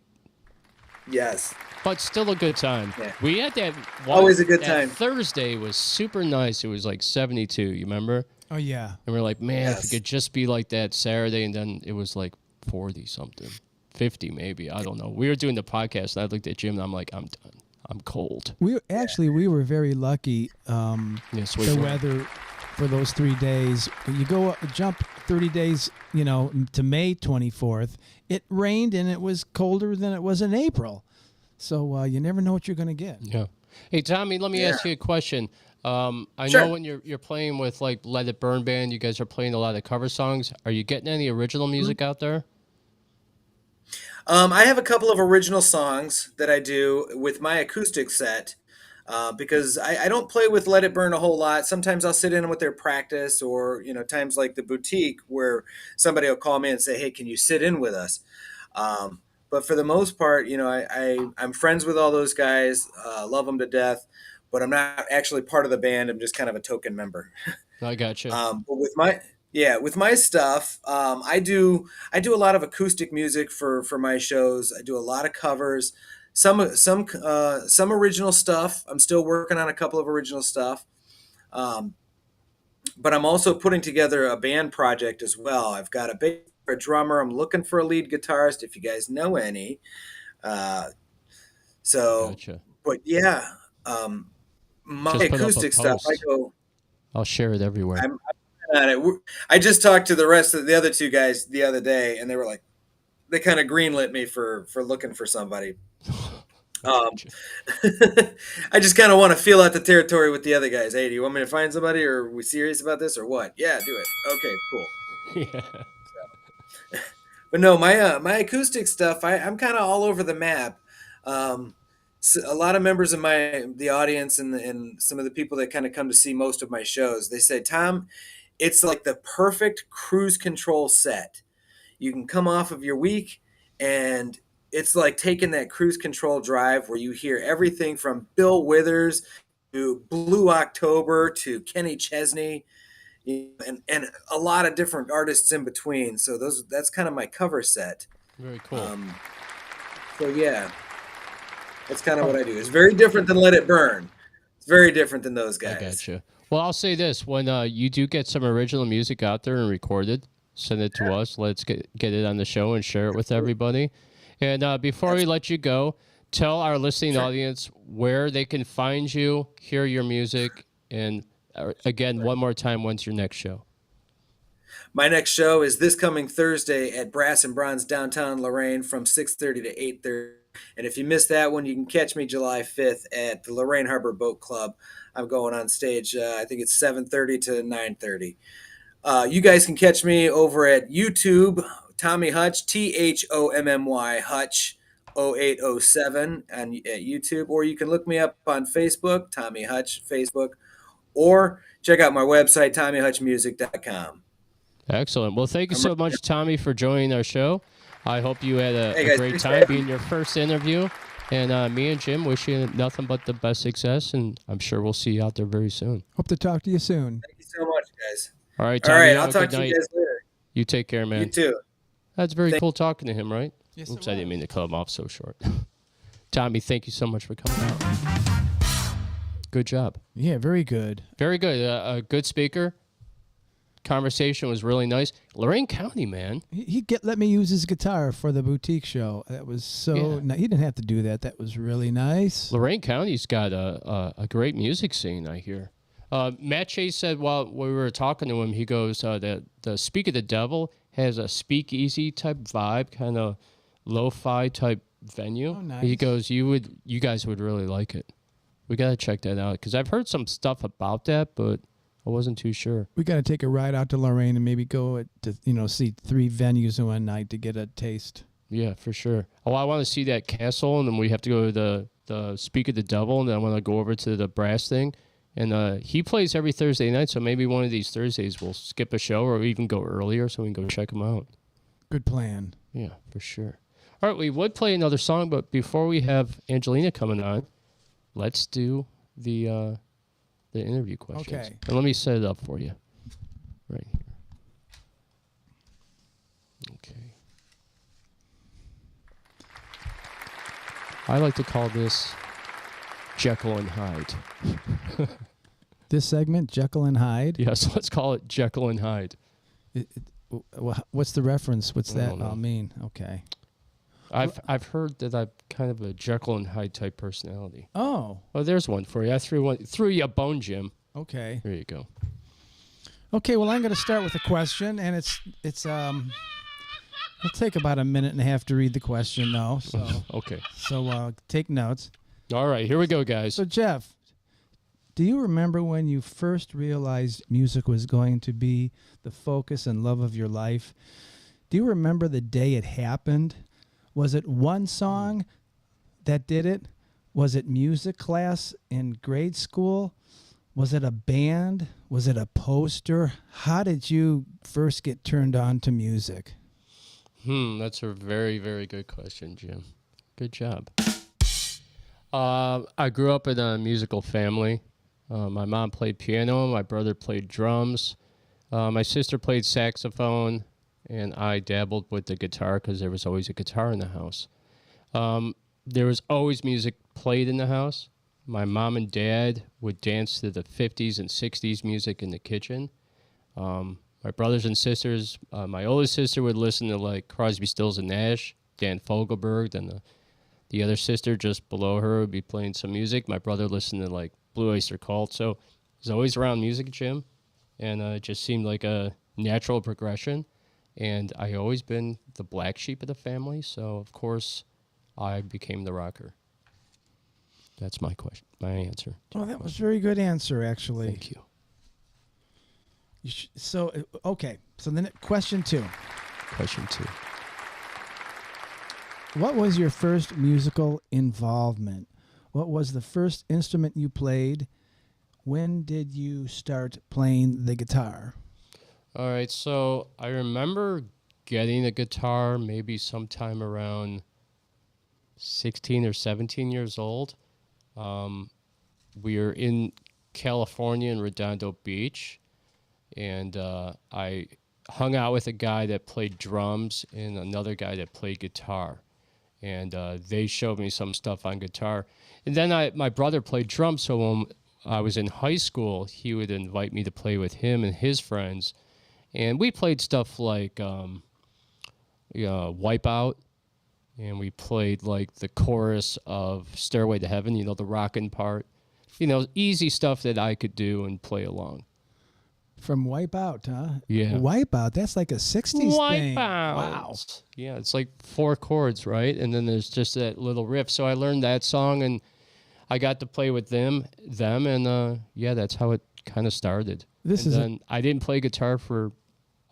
Speaker 12: Yes.
Speaker 5: but still a good time.
Speaker 12: Yeah.
Speaker 5: We had that
Speaker 12: Always a good
Speaker 5: that
Speaker 12: time.
Speaker 5: Thursday was super nice. It was like 72. You remember?
Speaker 6: Oh yeah.
Speaker 5: And we're like, man, if
Speaker 12: Yes.
Speaker 5: it could just be like that Saturday, and then it was like 40 something, 50 maybe. I don't know. We were doing the podcast, and I looked at Jim, and I'm like, I'm done. I'm cold.
Speaker 6: We were very lucky.
Speaker 5: Yes, we
Speaker 6: The
Speaker 5: were.
Speaker 6: weather for those 3 days. You go jump 30 days, to May 24th. It rained and it was colder than it was in April. So you never know what you're going to get.
Speaker 5: Yeah. Hey, Tommy, let me ask you a question. I
Speaker 12: Sure.
Speaker 5: know when you're playing with like Let It Burn Band, you guys are playing a lot of cover songs. Are you getting any original music out there?
Speaker 12: I have a couple of original songs that I do with my acoustic set because I don't play with Let It Burn a whole lot. Sometimes I'll sit in with their practice or, times like the boutique where somebody will call me and say, hey, can you sit in with us? But for the most part, I'm friends with all those guys, love them to death, but I'm not actually part of the band. I'm just kind of a token member.
Speaker 5: I got you.
Speaker 12: But with my stuff, I do a lot of acoustic music for my shows. I do a lot of covers, some original stuff. I'm still working on a couple of original stuff, but I'm also putting together a band project as well. I've got a drummer. I'm looking for a lead guitarist if you guys know any.
Speaker 5: Gotcha.
Speaker 12: But yeah, my
Speaker 5: Just put up a
Speaker 12: acoustic stuff.
Speaker 5: post. I'll share it everywhere.
Speaker 12: I'm on it. I just talked to the rest of the other two guys the other day, and they were like, they kind of greenlit me for looking for somebody. I just kind of want to feel out the territory with the other guys. Hey, do you want me to find somebody, or are we serious about this, or what? Yeah, do it. Okay, cool.
Speaker 5: Yeah.
Speaker 12: But no, my acoustic stuff, I'm kind of all over the map. So a lot of members of the audience and some of the people that kind of come to see most of my shows, they say, Tom, it's like the perfect cruise control set. You can come off of your week, and it's like taking that cruise control drive where you hear everything from Bill Withers to Blue October to Kenny Chesney, and a lot of different artists in between. So that's kind of my cover set.
Speaker 5: Very cool.
Speaker 12: So yeah, that's kind of what I do. It's very different than Let It Burn. It's very different than those guys.
Speaker 5: I gotcha. Well, I'll say this: when you do get some original music out there and recorded, send it to us. Let's get it on the show and share it with everybody. And before we let you go, tell our listening audience where they can find you, hear your music, and again, one more time, when's your next show?
Speaker 12: My next show is this coming Thursday at Brass and Bronze downtown Lorraine from 6:30 to 8:30. And if you missed that one, you can catch me July 5th at the Lorraine Harbor Boat Club. I'm going on stage. I think it's 7:30 to 9:30. You guys can catch me over at YouTube, Thommy Hutch, THOMMY Hutch 0807 at YouTube, or you can look me up on Facebook, Thommy Hutch Facebook, or check out my website, TommyHutchMusic.com.
Speaker 5: Excellent. Well, thank you so much, Tommy, for joining our show. I hope you had a
Speaker 12: guys,
Speaker 5: great
Speaker 12: thanks for
Speaker 5: time
Speaker 12: having
Speaker 5: being your first interview. And me and Jim wish you nothing but the best success, and I'm sure we'll see you out there very soon.
Speaker 6: Hope to talk to you soon.
Speaker 12: Thank you so much, guys.
Speaker 5: All right,
Speaker 12: All
Speaker 5: Tommy,
Speaker 12: right,
Speaker 5: have
Speaker 12: I'll
Speaker 5: a
Speaker 12: talk
Speaker 5: good
Speaker 12: to you
Speaker 5: night.
Speaker 12: guys later.
Speaker 5: You take care, man.
Speaker 12: You too.
Speaker 5: That's very cool talking to him, right?
Speaker 6: Yes,
Speaker 5: Oops,
Speaker 6: it
Speaker 5: I didn't mean to cut him off so short. Tommy, thank you so much for coming out. Good job.
Speaker 6: Yeah, very good.
Speaker 5: Very good. A good speaker. Conversation was really nice. Lorraine County, man.
Speaker 6: He let me use his guitar for the boutique show. That was so nice. He didn't have to do that. That was really nice.
Speaker 5: Lorraine County's got a great music scene, I hear. Matt Chase said while we were talking to him, he goes, that the Speak of the Devil has a speakeasy type vibe, kind of lo-fi type venue.
Speaker 6: Oh, nice.
Speaker 5: He goes, you guys would really like it. We got to check that out because I've heard some stuff about that, but I wasn't too sure.
Speaker 6: We got to take a ride out to Lorraine and maybe go to see 3 venues in one night to get a taste.
Speaker 5: Yeah, for sure. Oh, I want to see that castle, and then we have to go to the Speak of the Devil, and then I want to go over to the brass thing. And he plays every Thursday night, so maybe one of these Thursdays we'll skip a show or even go earlier so we can go check him out.
Speaker 6: Good plan.
Speaker 5: Yeah, for sure. All right, we would play another song, but before we have Angelina coming on, let's do the interview questions.
Speaker 6: Okay.
Speaker 5: And let me set it up for you right here. Okay. I like to call this Jekyll and Hyde.
Speaker 6: This segment, Jekyll and Hyde?
Speaker 5: Yes, let's call it Jekyll and Hyde.
Speaker 6: What's the reference? What's
Speaker 5: I
Speaker 6: that
Speaker 5: don't know.
Speaker 6: all mean? Okay.
Speaker 5: I've heard that I'm kind of a Jekyll and Hyde type personality.
Speaker 6: Oh.
Speaker 5: Oh, there's one for you. I threw you a bone, Jim.
Speaker 6: Okay.
Speaker 5: There you go.
Speaker 6: Okay, well, I'm going to start with a question, and it's it'll take about a minute and a half to read the question, though. So
Speaker 5: Okay.
Speaker 6: So take notes.
Speaker 5: All right, here we go, guys.
Speaker 6: So Jeff, do you remember when you first realized music was going to be the focus and love of your life? Do you remember the day it happened? Was it one song that did it? Was it music class in grade school? Was it a band? Was it a poster? How did you first get turned on to music?
Speaker 5: That's a very, very good question, Jim. Good job. I grew up in a musical family. My mom played piano. My brother played drums. My sister played saxophone. And I dabbled with the guitar because there was always a guitar in the house. There was always music played in the house. My mom and dad would dance to the 50s and 60s music in the kitchen. My brothers and sisters, my oldest sister would listen to like Crosby, Stills and Nash, Dan Fogelberg. Then the other sister just below her would be playing some music. My brother listened to like Blue Oyster Cult. So it was always around music, Jim. And it just seemed like a natural progression. And I always been the black sheep of the family, so of course I became the rocker. That's my question, my answer.
Speaker 6: Oh, that was a very good answer, actually.
Speaker 5: Thank you.
Speaker 6: Okay. So then question 2.
Speaker 5: Question 2.
Speaker 6: What was your first musical involvement? What was the first instrument you played? When did you start playing the guitar?
Speaker 5: All right, so I remember getting a guitar maybe sometime around 16 or 17 years old. We were in California in Redondo Beach, and I hung out with a guy that played drums and another guy that played guitar. And they showed me some stuff on guitar. And then my brother played drums, so when I was in high school, he would invite me to play with him and his friends. And we played stuff like Wipeout, and we played like the chorus of Stairway to Heaven, the rockin' part. Easy stuff that I could do and play along.
Speaker 6: From Wipeout, huh?
Speaker 5: Yeah.
Speaker 6: Wipeout, that's like a 60s thing.
Speaker 5: Wipeout.
Speaker 6: Wow.
Speaker 5: Yeah, it's like 4 chords, right? And then there's just that little riff. So I learned that song, and I got to play with them, and that's how it kind of started. I didn't play guitar for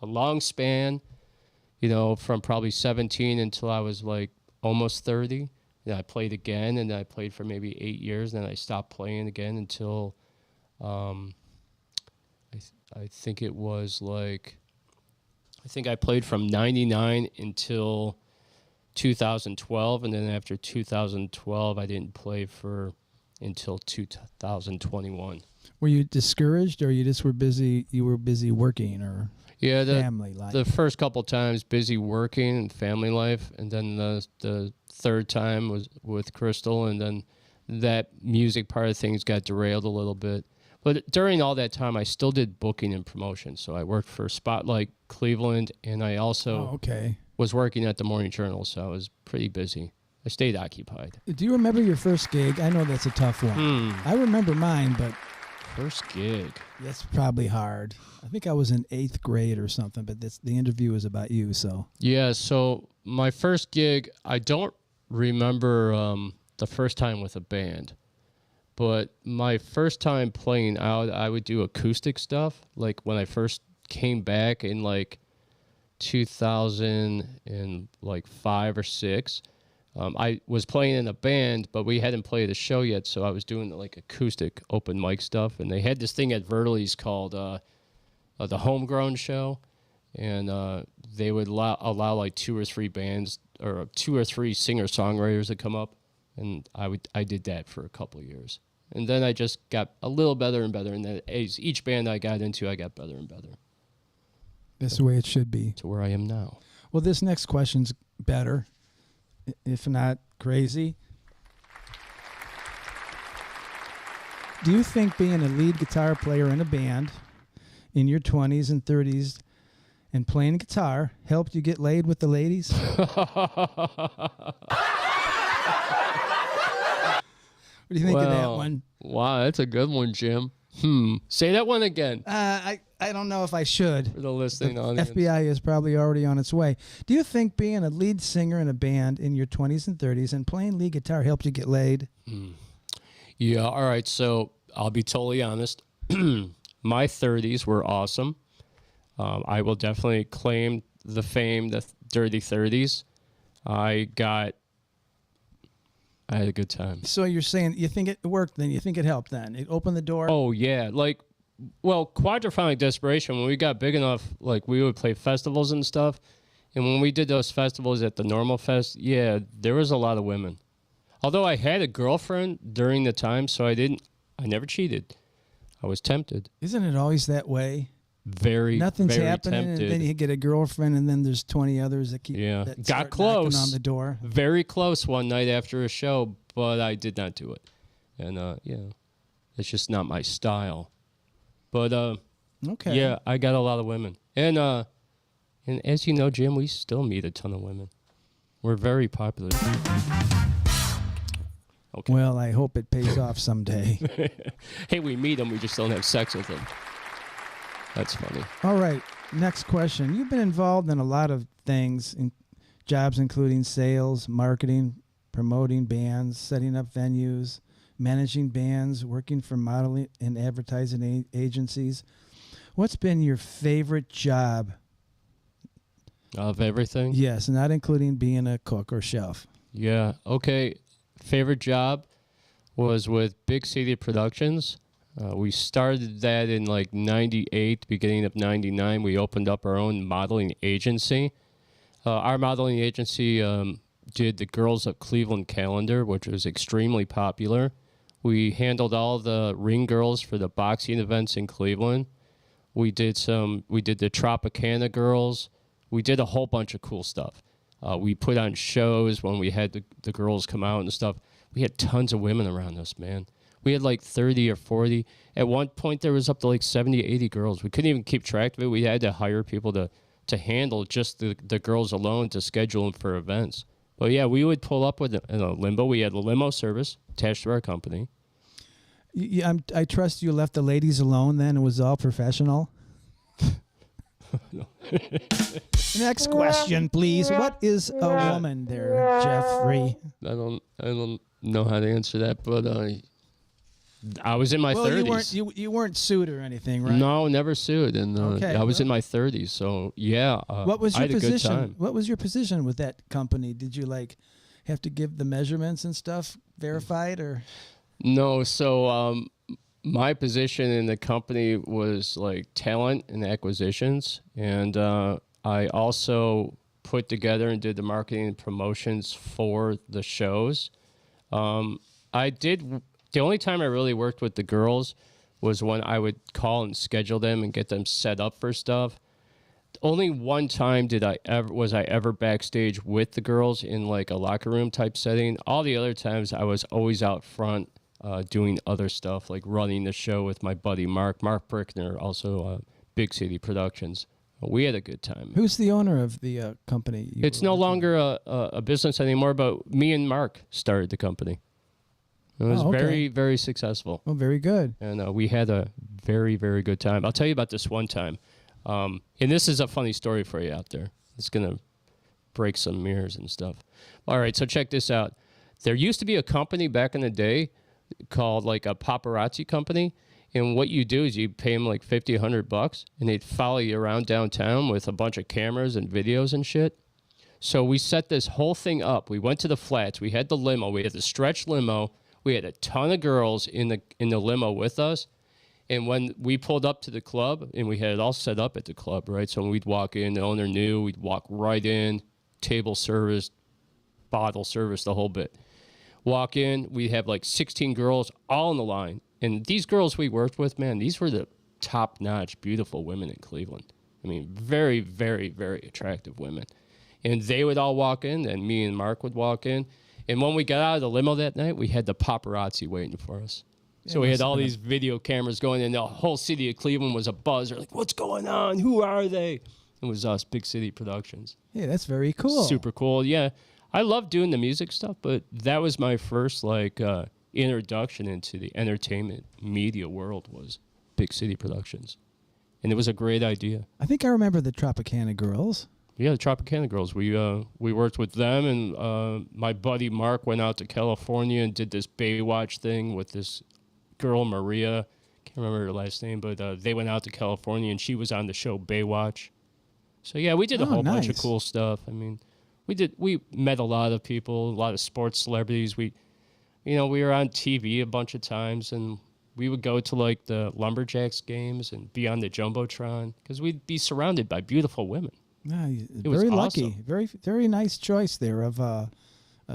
Speaker 5: a long span, from probably 17 until I was like almost 30. Then I played again, and I played for maybe 8 years. Then I stopped playing again until I think it was like, I think I played from 99 until 2012. And then after 2012, I didn't play until 2021.
Speaker 6: Were you discouraged, or you just were busy? You were busy working, or family life?
Speaker 5: The first couple times, busy working and family life, and then the third time was with Crystal, and then that music part of things got derailed a little bit. But during all that time, I still did booking and promotion. So I worked for Spotlight Cleveland, and I also was working at the Morning Journal, so I was pretty busy. I stayed occupied.
Speaker 6: Do you remember your first gig? I know that's a tough one. I remember mine, but...
Speaker 5: First gig?
Speaker 6: That's probably hard. I think I was in 8th grade or something, but the interview was about you, so...
Speaker 5: Yeah, so my first gig, I don't remember the first time with a band, But my first time playing out, I would do acoustic stuff. Like when I first came back in like 2005 or 6. I was playing in a band, but we hadn't played a show yet, so I was doing like acoustic open mic stuff. And they had this thing at Vertley's called the Homegrown Show, and they would allow like 2 or 3 bands or 2 or 3 singer-songwriters to come up, and I did that for a couple of years. And then I just got a little better and better, and then as each band I got into, I got better and better.
Speaker 6: That's the way it should be.
Speaker 5: To where I am now.
Speaker 6: Well, this next question's better, if not crazy. Do you think being a lead guitar player in a band in your 20s and 30s and playing guitar helped you get laid with the ladies? What do you think of that one?
Speaker 5: Wow, that's a good one, Jim. Say that one again.
Speaker 6: I don't know if I should.
Speaker 5: For the listening audience.
Speaker 6: FBI is probably already on its way. Do you think being a lead singer in a band in your 20s and 30s and playing lead guitar helped you get laid?
Speaker 5: Yeah, all right. So I'll be totally honest. My 30s were awesome. I will definitely claim the fame, the dirty 30s. I had a good time.
Speaker 6: So you're saying you think it worked then? You think it helped then? It opened the door?
Speaker 5: Oh, yeah. Like, well, Quadraphonic Desperation, when we got big enough, like, we would play festivals and stuff. And when we did those festivals at the Normal Fest, yeah, there was a lot of women. Although I had a girlfriend during the time, so I never cheated. I was tempted.
Speaker 6: Isn't it always that way?
Speaker 5: Nothing's
Speaker 6: happening,
Speaker 5: tempted.
Speaker 6: and then you get a girlfriend, and then there's 20 others that keep that
Speaker 5: got
Speaker 6: start
Speaker 5: close
Speaker 6: knocking on the door.
Speaker 5: Very close one night after a show, but I did not do it, and it's just not my style. But
Speaker 6: okay,
Speaker 5: yeah, I got a lot of women, and as you know, Jim, we still meet a ton of women. We're very popular. Okay.
Speaker 6: Well, I hope it pays off someday.
Speaker 5: Hey, we meet them, we just don't have sex with them. That's funny.
Speaker 6: All right, next question. You've been involved in a lot of things, jobs including sales, marketing, promoting bands, setting up venues, managing bands, working for modeling and advertising agencies. What's been your favorite job?
Speaker 5: Of everything?
Speaker 6: Yes, not including being a cook or chef.
Speaker 5: Yeah, okay. Favorite job was with Big City Productions. We started that in like 98, beginning of 99. We opened up our own modeling agency. Our modeling agency did the Girls of Cleveland calendar, which was extremely popular. We handled all the ring girls for the boxing events in Cleveland. We did the Tropicana girls. We did a whole bunch of cool stuff. We put on shows when we had the girls come out and stuff. We had tons of women around us, man. We had like 30 or 40. At one point, there was up to like 70, 80 girls. We couldn't even keep track of it. We had to hire people to handle just the girls alone to schedule them for events. But yeah, we would pull up with a limo. We had a limo service attached to our company.
Speaker 6: I trust you left the ladies alone then. It was all professional. Next question, please. What is a woman there, Jeffrey?
Speaker 5: I don't know how to answer that, but I was in my 30s.
Speaker 6: You weren't sued or anything, right?
Speaker 5: No, never sued, and I was in my 30s, so yeah.
Speaker 6: What was your
Speaker 5: I had
Speaker 6: position?
Speaker 5: A good time.
Speaker 6: What was your position with that company? Did you have to give the measurements and stuff verified, or?
Speaker 5: No, so my position in the company was like talent and acquisitions, and I also put together and did the marketing and promotions for the shows. The only time I really worked with the girls was when I would call and schedule them and get them set up for stuff. Only one time was I ever backstage with the girls in like a locker room type setting. All the other times I was always out front doing other stuff, like running the show with my buddy Mark Brickner, also Big City Productions. We had a good time.
Speaker 6: Who's the owner of the company?
Speaker 5: It's no longer a business anymore, but me and Mark started the company. It was very, very successful.
Speaker 6: Oh, very good.
Speaker 5: And we had a very, very good time. I'll tell you about this one time. And this is a funny story for you out there. It's going to break some mirrors and stuff. All right, so check this out. There used to be a company back in the day called like a paparazzi company. And what you do is you pay them like $50, $100, and they'd follow you around downtown with a bunch of cameras and videos and shit. So we set this whole thing up. We went to the flats. We had the limo. We had the stretch limo. We had a ton of girls in the limo with us. And when we pulled up to the club, and we had it all set up at the club, right? So when we'd walk in, the owner knew. We'd walk right in, table service, bottle service, the whole bit. Walk in, we have like 16 girls all in the line. And these girls we worked with, man, these were the top-notch, beautiful women in Cleveland. I mean, very, very, very attractive women. And they would all walk in, and me and Mark would walk in. And when we got out of the limo that night, we had the paparazzi waiting for us. So we had all these video cameras going, and the whole city of Cleveland was abuzz. They're like, what's going on? Who are they? It was us, Big City Productions.
Speaker 6: Yeah, that's very cool.
Speaker 5: Super cool. Yeah, I love doing the music stuff, but that was my first introduction into the entertainment media world was Big City Productions. And it was a great idea.
Speaker 6: I think I remember the Tropicana Girls.
Speaker 5: Yeah, the Tropicana Girls. We worked with them, and my buddy Mark went out to California and did this Baywatch thing with this girl, Maria. Can't remember her last name, but they went out to California, and she was on the show Baywatch. So, yeah, we did a whole bunch of cool stuff. I mean, we met a lot of people, a lot of sports celebrities. We were on TV a bunch of times, and we would go to like the Lumberjacks games and be on the Jumbotron because we'd be surrounded by beautiful women.
Speaker 6: Yeah,
Speaker 5: It was
Speaker 6: very
Speaker 5: awesome.
Speaker 6: lucky. Very, very nice choice there of a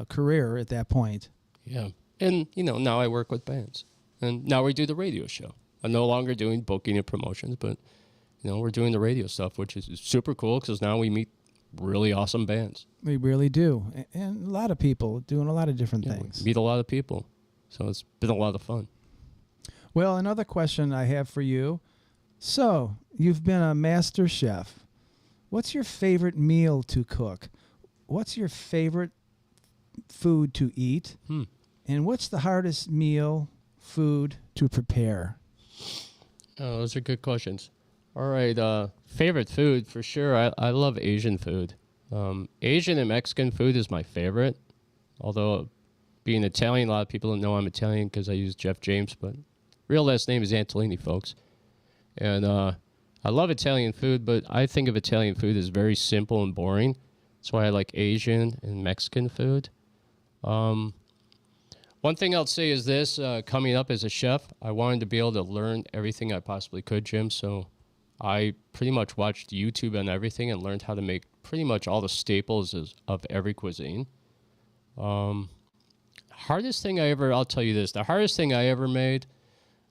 Speaker 6: career at that point.
Speaker 5: Yeah. And, now I work with bands. And now we do the radio show. I'm no longer doing booking and promotions, but, we're doing the radio stuff, which is super cool because now we meet really awesome bands.
Speaker 6: We really do. And a lot of people doing a lot of different things.
Speaker 5: We meet a lot of people. So it's been a lot of fun.
Speaker 6: Well, another question I have for you. So, you've been a master chef. What's your favorite meal to cook? What's your favorite food to eat? And what's the hardest food to prepare?
Speaker 5: Oh, those are good questions. All right, favorite food for sure. I love Asian food. Asian and Mexican food is my favorite. Although being Italian, a lot of people don't know I'm Italian because I use Jeff James, but real last name is Antolini, folks. And I love Italian food, but I think of Italian food as very simple and boring. That's why I like Asian and Mexican food. One thing I'll say is this, coming up as a chef, I wanted to be able to learn everything I possibly could, Jim, so I pretty much watched YouTube and everything and learned how to make pretty much all the staples of every cuisine. Hardest thing I'll tell you this, the hardest thing I ever made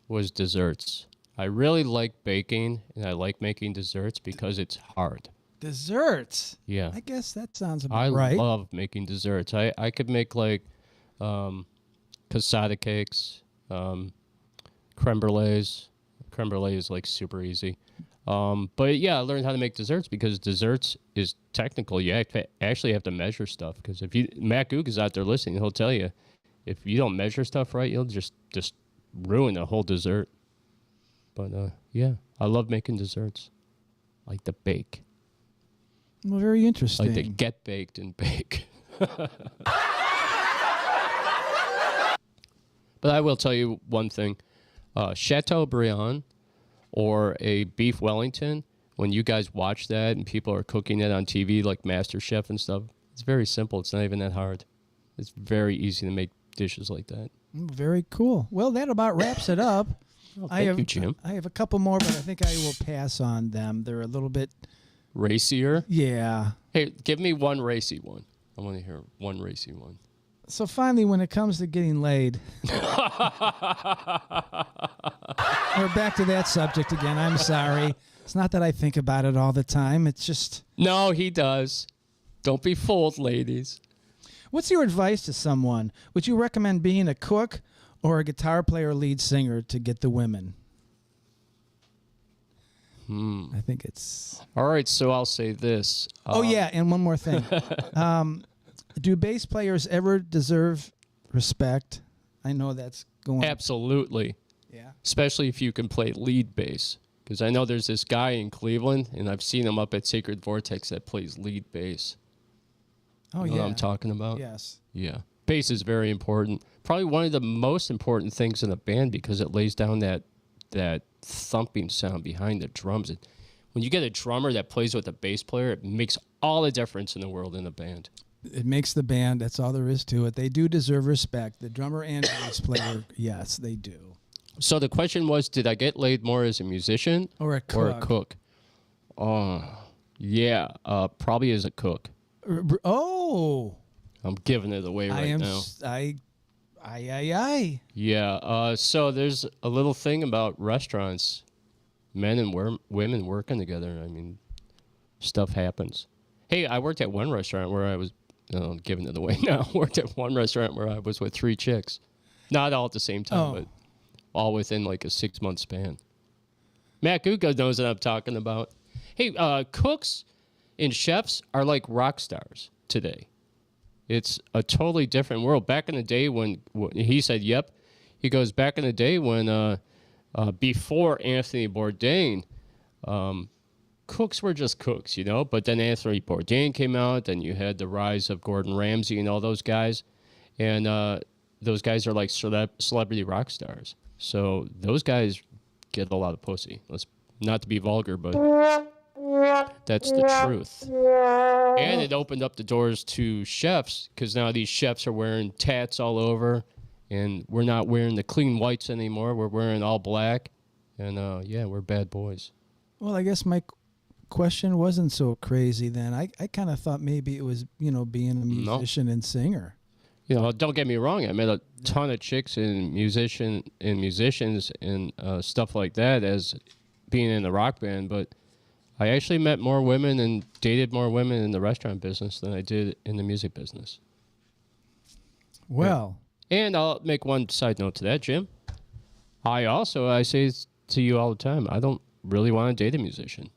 Speaker 5: was desserts. I really like baking, and I like making desserts because it's hard.
Speaker 6: Desserts?
Speaker 5: Yeah.
Speaker 6: I guess that sounds about right.
Speaker 5: I love making desserts. I could make like cassata cakes, creme brulees. Creme brulee is like super easy. But yeah, I learned how to make desserts because desserts is technical. You actually have to measure stuff because Matt Goog is out there listening, he'll tell you, if you don't measure stuff right, you'll just ruin the whole dessert. But yeah, I love making desserts. I like to bake.
Speaker 6: Well, very interesting.
Speaker 5: I like to get baked and bake. But I will tell you one thing. Chateaubriand or a beef Wellington, when you guys watch that and people are cooking it on TV like MasterChef and stuff, it's very simple. It's not even that hard. It's very easy to make dishes like that.
Speaker 6: Very cool. Well, that about wraps it up.
Speaker 5: Oh, thank you, Jim.
Speaker 6: I have a couple more, but I think I will pass on them. They're a little bit...
Speaker 5: racier?
Speaker 6: Yeah.
Speaker 5: Hey, give me one racy one. I want to hear one racy one.
Speaker 6: So finally, when it comes to getting laid... We're back to that subject again. I'm sorry. It's not that I think about it all the time. It's just...
Speaker 5: No, he does. Don't be fooled, ladies.
Speaker 6: What's your advice to someone? Would you recommend being a cook or a guitar player lead singer to get the women? I think it's...
Speaker 5: All right, so I'll say this.
Speaker 6: yeah, and one more thing. Do bass players ever deserve respect? I know that's going...
Speaker 5: Absolutely.
Speaker 6: Yeah.
Speaker 5: Especially if you can play lead bass. Because I know there's this guy in Cleveland, and I've seen him up at Sacred Vortex that plays lead bass.
Speaker 6: Oh,
Speaker 5: you know
Speaker 6: yeah.
Speaker 5: what I'm talking about?
Speaker 6: Yes.
Speaker 5: Yeah. Bass is very important. Probably one of the most important things in a band because it lays down that thumping sound behind the drums. When you get a drummer that plays with a bass player, it makes all the difference in the world in a band.
Speaker 6: It makes the band. That's all there is to it. They do deserve respect. The drummer and bass player, yes, they do.
Speaker 5: So the question was, did I get laid more as a musician
Speaker 6: or a cook?
Speaker 5: Oh, yeah, probably as a cook.
Speaker 6: Oh,
Speaker 5: I'm giving it away right now. Yeah. So there's a little thing about restaurants, men and women working together. I mean, stuff happens. Hey, I worked at one restaurant where I was giving it away now. I worked at one restaurant where I was with 3 chicks, not all at the same time, but all within like a 6-month span. Matt Guga knows what I'm talking about. Hey, cooks and chefs are like rock stars today. It's a totally different world. Back in the day when he said, yep, he goes back in the day when before Anthony Bourdain, cooks were just cooks, you know, but then Anthony Bourdain came out, and you had the rise of Gordon Ramsay and all those guys, and those guys are like celebrity rock stars. So those guys get a lot of pussy. Let's not to be vulgar, but that's the truth. And it opened up the doors to chefs, because now these chefs are wearing tats all over, and we're not wearing the clean whites anymore. We're wearing all black, and yeah, we're bad boys.
Speaker 6: Well, I guess my question wasn't so crazy then. I kind of thought maybe it was, being a musician and singer.
Speaker 5: Don't get me wrong. I met a ton of chicks and musicians and stuff like that as being in the rock band, but I actually met more women and dated more women in the restaurant business than I did in the music business.
Speaker 6: Well.
Speaker 5: And I'll make one side note to that, Jim. I say to you all the time, I don't really want to date a musician.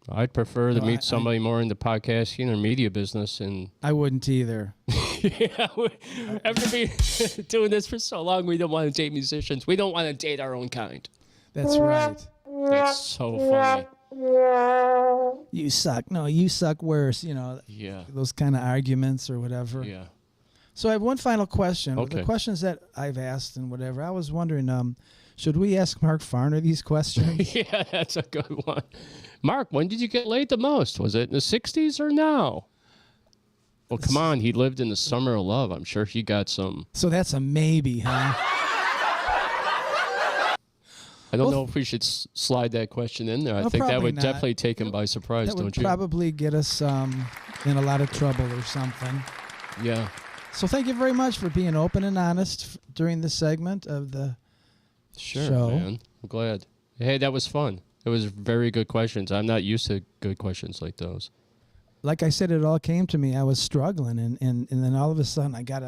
Speaker 5: I'd prefer to meet somebody more in the podcasting or media business. And
Speaker 6: I wouldn't either.
Speaker 5: Yeah, after being doing this for so long, we don't want to date musicians. We don't want to date our own kind.
Speaker 6: That's right.
Speaker 5: That's so funny.
Speaker 6: You suck. No, you suck worse.
Speaker 5: Yeah.
Speaker 6: Those kind of arguments or whatever.
Speaker 5: Yeah.
Speaker 6: So I have one final question.
Speaker 5: Okay.
Speaker 6: The questions that I've asked and whatever, I was wondering, should we ask Mark Farner these questions?
Speaker 5: Yeah, that's a good one. Mark, when did you get laid the most? Was it in the 60s or now? Well, come on. He lived in the summer of love. I'm sure he got some.
Speaker 6: So that's a maybe, huh?
Speaker 5: I don't know if we should slide that question in there. I think that would definitely take him by surprise, don't you?
Speaker 6: That would probably get us in a lot of trouble or something.
Speaker 5: Yeah.
Speaker 6: So thank you very much for being open and honest during this segment of the show.
Speaker 5: Sure, man. I'm glad. Hey, that was fun. It was very good questions. I'm not used to good questions like those.
Speaker 6: Like I said, it all came to me. I was struggling, and then all of a sudden I got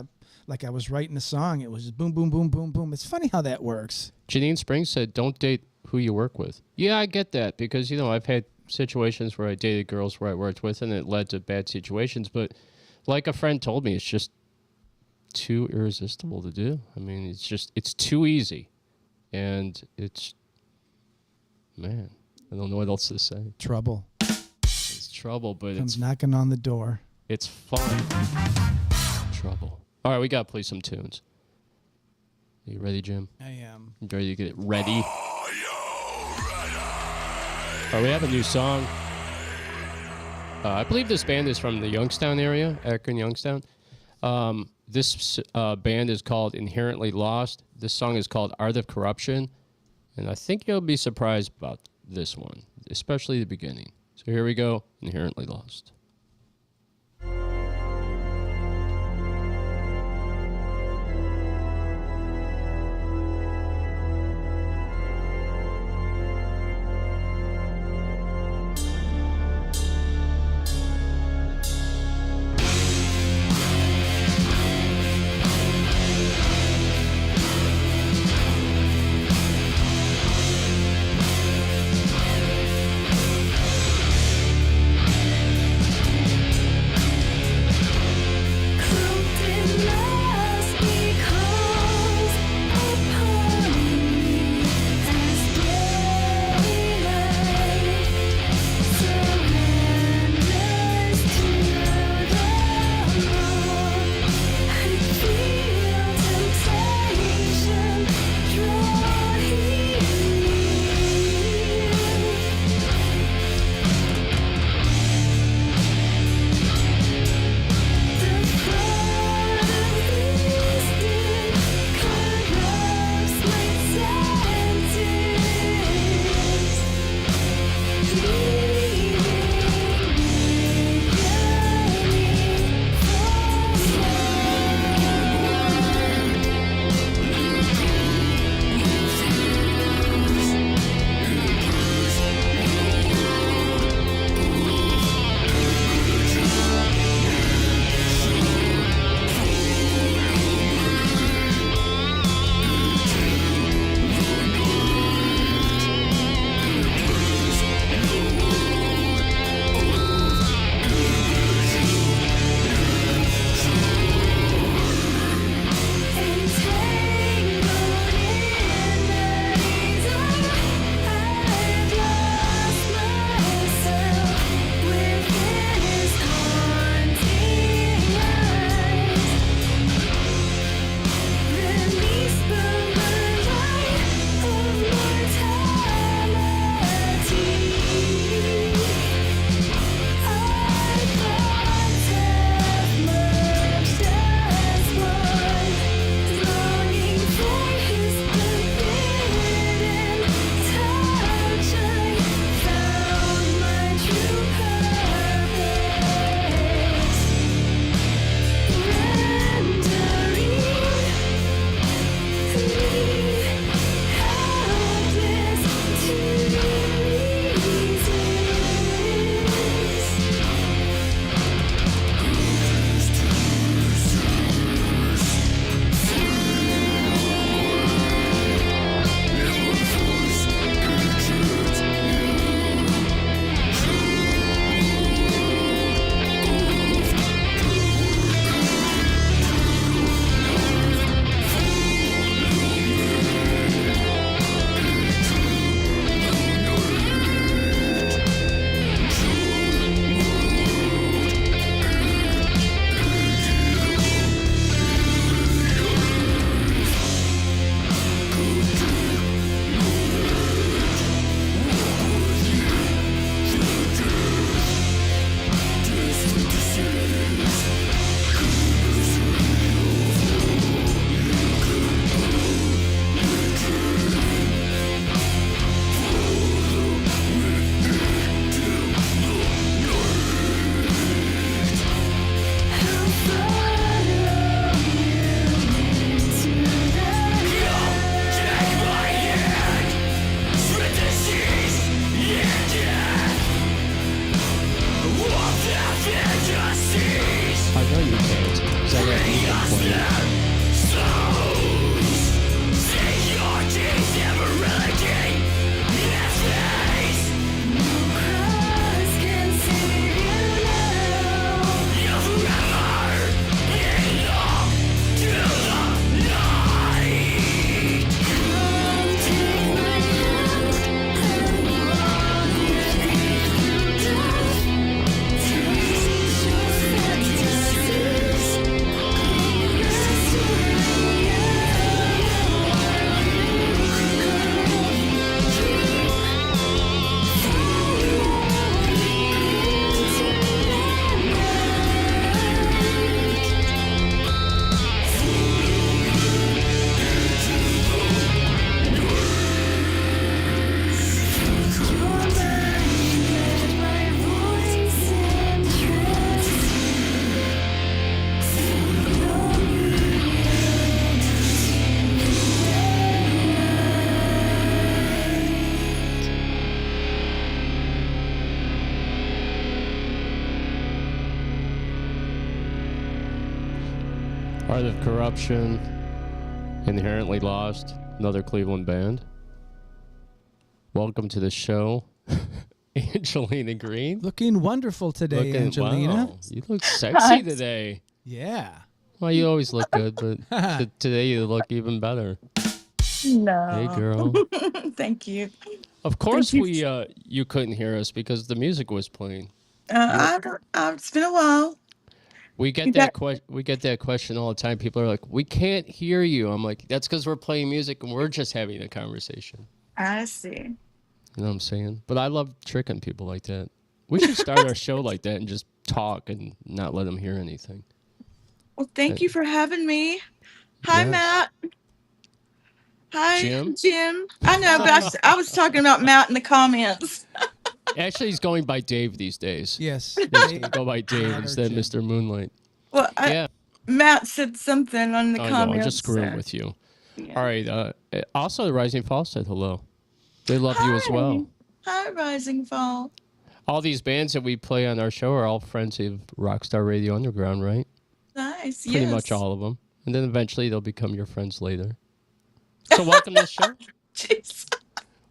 Speaker 6: like I was writing a song. It was just boom, boom, boom, boom, boom. It's funny how that works.
Speaker 5: Janine Springs said, don't date who you work with. Yeah, I get that because, I've had situations where I dated girls where I worked with and it led to bad situations. But like a friend told me, it's just too irresistible to do. I mean, it's too easy. And man, I don't know what else to say.
Speaker 6: Trouble.
Speaker 5: It's trouble, but
Speaker 6: Comes knocking on the door.
Speaker 5: It's fun. Trouble. All right, we got to play some tunes. Are you ready, Jim?
Speaker 6: I am.
Speaker 5: You ready to get it ready? All right, we have a new song. I believe this band is from the Youngstown area, Akron, Youngstown. This band is called Inherently Lost. This song is called Art of Corruption. And I think you'll be surprised about this one, especially the beginning. So here we go, Inherently Lost. Art of Corruption, Inherently Lost, another Cleveland band. Welcome to the show, Angelina Greene.
Speaker 6: Looking wonderful today, Angelina.
Speaker 5: Wow, you look sexy today.
Speaker 6: Yeah.
Speaker 5: Well, you always look good, but today you look even better.
Speaker 13: No.
Speaker 5: Hey, girl.
Speaker 13: Thank you.
Speaker 5: Of course,
Speaker 13: Thank you.
Speaker 5: you couldn't hear us because the music was playing.
Speaker 13: It's been a while.
Speaker 5: We get that question all the time. People are like, "We can't hear you." I'm like, "That's because we're playing music and we're just having a conversation."
Speaker 13: I see.
Speaker 5: You know what I'm saying? But I love tricking people like that. We should start our show like that and just talk and not let them hear anything.
Speaker 13: Well, thank you for having me. Hi,
Speaker 5: Yes.
Speaker 13: Matt. Hi,
Speaker 5: Jim?
Speaker 13: Jim. I know, but I was talking about Matt in the comments.
Speaker 5: Actually, he's going by Dave these days.
Speaker 6: Yes.
Speaker 5: He's going to go by Dave instead of Mr. Moonlight.
Speaker 13: Well,
Speaker 5: Yeah.
Speaker 13: Matt said something on the
Speaker 5: I
Speaker 13: comments.
Speaker 5: know, I'm just screwing
Speaker 13: so-
Speaker 5: with you.
Speaker 13: Yeah.
Speaker 5: All right. Also, the Rising Fall said hello. They love you as well.
Speaker 13: Hi, Rising Fall.
Speaker 5: All these bands that we play on our show are all friends of RockStar Radio Underground, right?
Speaker 13: Nice.
Speaker 5: Pretty
Speaker 13: yes.
Speaker 5: much all of them. And then eventually they'll become your friends later. So welcome to the show.
Speaker 13: Jeez.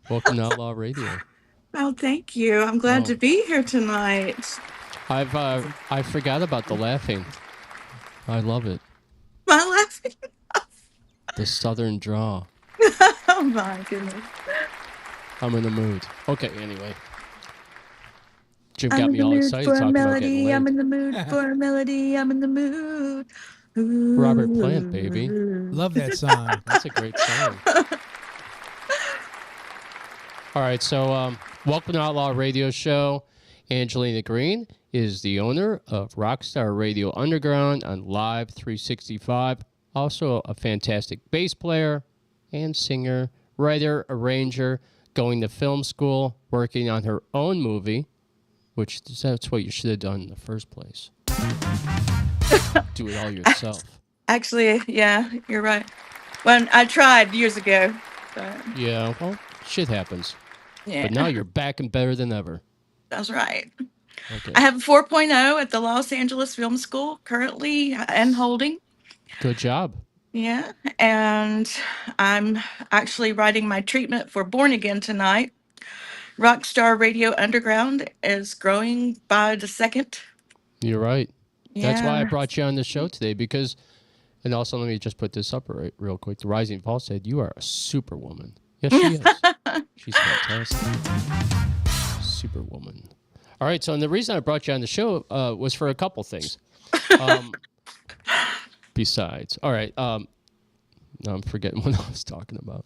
Speaker 5: Welcome to Outlaw Radio.
Speaker 13: Well, thank you. I'm glad
Speaker 5: Oh.
Speaker 13: to be here tonight.
Speaker 5: I forgot about the laughing. I love it.
Speaker 13: My laughing.
Speaker 5: The southern draw.
Speaker 13: Oh my goodness.
Speaker 5: I'm in the mood. Okay, anyway. Jim got
Speaker 13: I'm in
Speaker 5: me
Speaker 13: the
Speaker 5: all
Speaker 13: mood
Speaker 5: excited
Speaker 13: for a
Speaker 5: talking about getting
Speaker 13: melody.
Speaker 5: laid.
Speaker 13: I'm in the mood for a melody. I'm in the mood.
Speaker 5: Robert Plant, baby.
Speaker 6: Love that song.
Speaker 5: That's a great song. All right, so welcome to Outlaw Radio Show. Angelina Greene is the owner of RockStar Radio Underground on Live 365. Also a fantastic bass player and singer, writer, arranger, going to film school, working on her own movie, which that's what you should have done in the first place. Do it all yourself.
Speaker 13: Actually, yeah, you're right. When I tried years ago. But,
Speaker 5: Yeah, well, shit happens.
Speaker 13: yeah,
Speaker 5: But now you're back and better than ever.
Speaker 13: that's right.
Speaker 5: Okay.
Speaker 13: I have a 4.0 at the Los Angeles Film School currently and holding.
Speaker 5: Good job.
Speaker 13: Yeah, and I'm actually writing my treatment for Born Again tonight. Rockstar Radio Underground is growing by the second.
Speaker 5: You're right. That's why I
Speaker 13: Yeah.
Speaker 5: brought you on the show today because, and also let me just put this up real quick. The Rising Fall said, "You are a superwoman." Yes, she is. She's fantastic. Superwoman. All right, so and the reason I brought you on the show was for a couple things. Besides, all right, now I'm forgetting what I was talking about.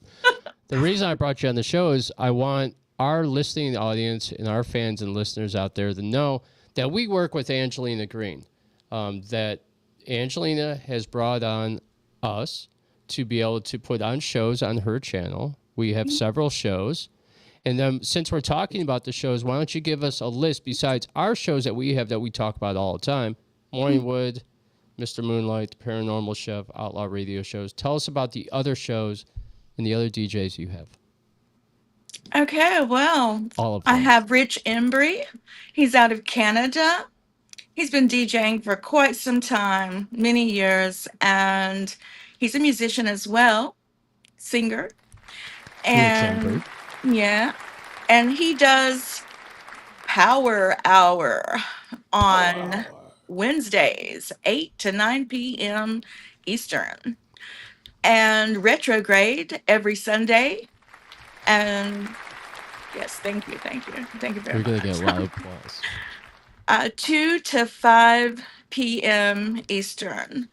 Speaker 5: The reason I brought you on the show is I want our listening audience and our fans and listeners out there to know that we work with Angelina Greene, that Angelina has brought on us to be able to put on shows on her channel. We have several shows. And then since we're talking about the shows, why don't you give us a list besides our shows that we have that we talk about all the time? Morningwood, Mr. Moonlight, The Paranormal Chef, Outlaw Radio shows. Tell us about the other shows and the other DJs you have.
Speaker 13: Okay, well,
Speaker 5: All of
Speaker 13: I
Speaker 5: them.
Speaker 13: have Rich Embry. He's out of Canada. He's been DJing for quite some time, many years, and he's a musician as well, singer. And yeah, and he does Power Hour on Wednesdays, 8 to 9 p.m. Eastern, and Retrograde every Sunday. And yes, thank you very
Speaker 5: You're going
Speaker 13: much.
Speaker 5: to get a lot of applause.
Speaker 13: 2 to 5 p.m. Eastern.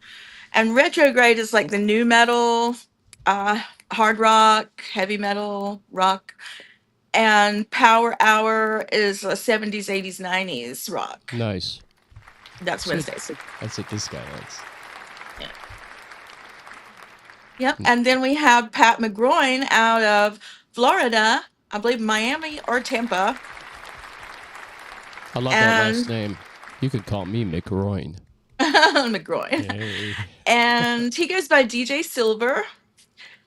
Speaker 13: And Retrograde is like the new metal, hard rock, heavy metal, rock. And Power Hour is a 70s, 80s, 90s rock.
Speaker 5: Nice.
Speaker 13: That's Wednesdays.
Speaker 5: That's what this guy likes.
Speaker 13: Yep. And then we have Pat McGroin out of Florida, I believe Miami or Tampa.
Speaker 5: I love that last name. You could call me McRoyne.
Speaker 13: McGroin.
Speaker 5: Hey.
Speaker 13: And he goes by DJ Silver.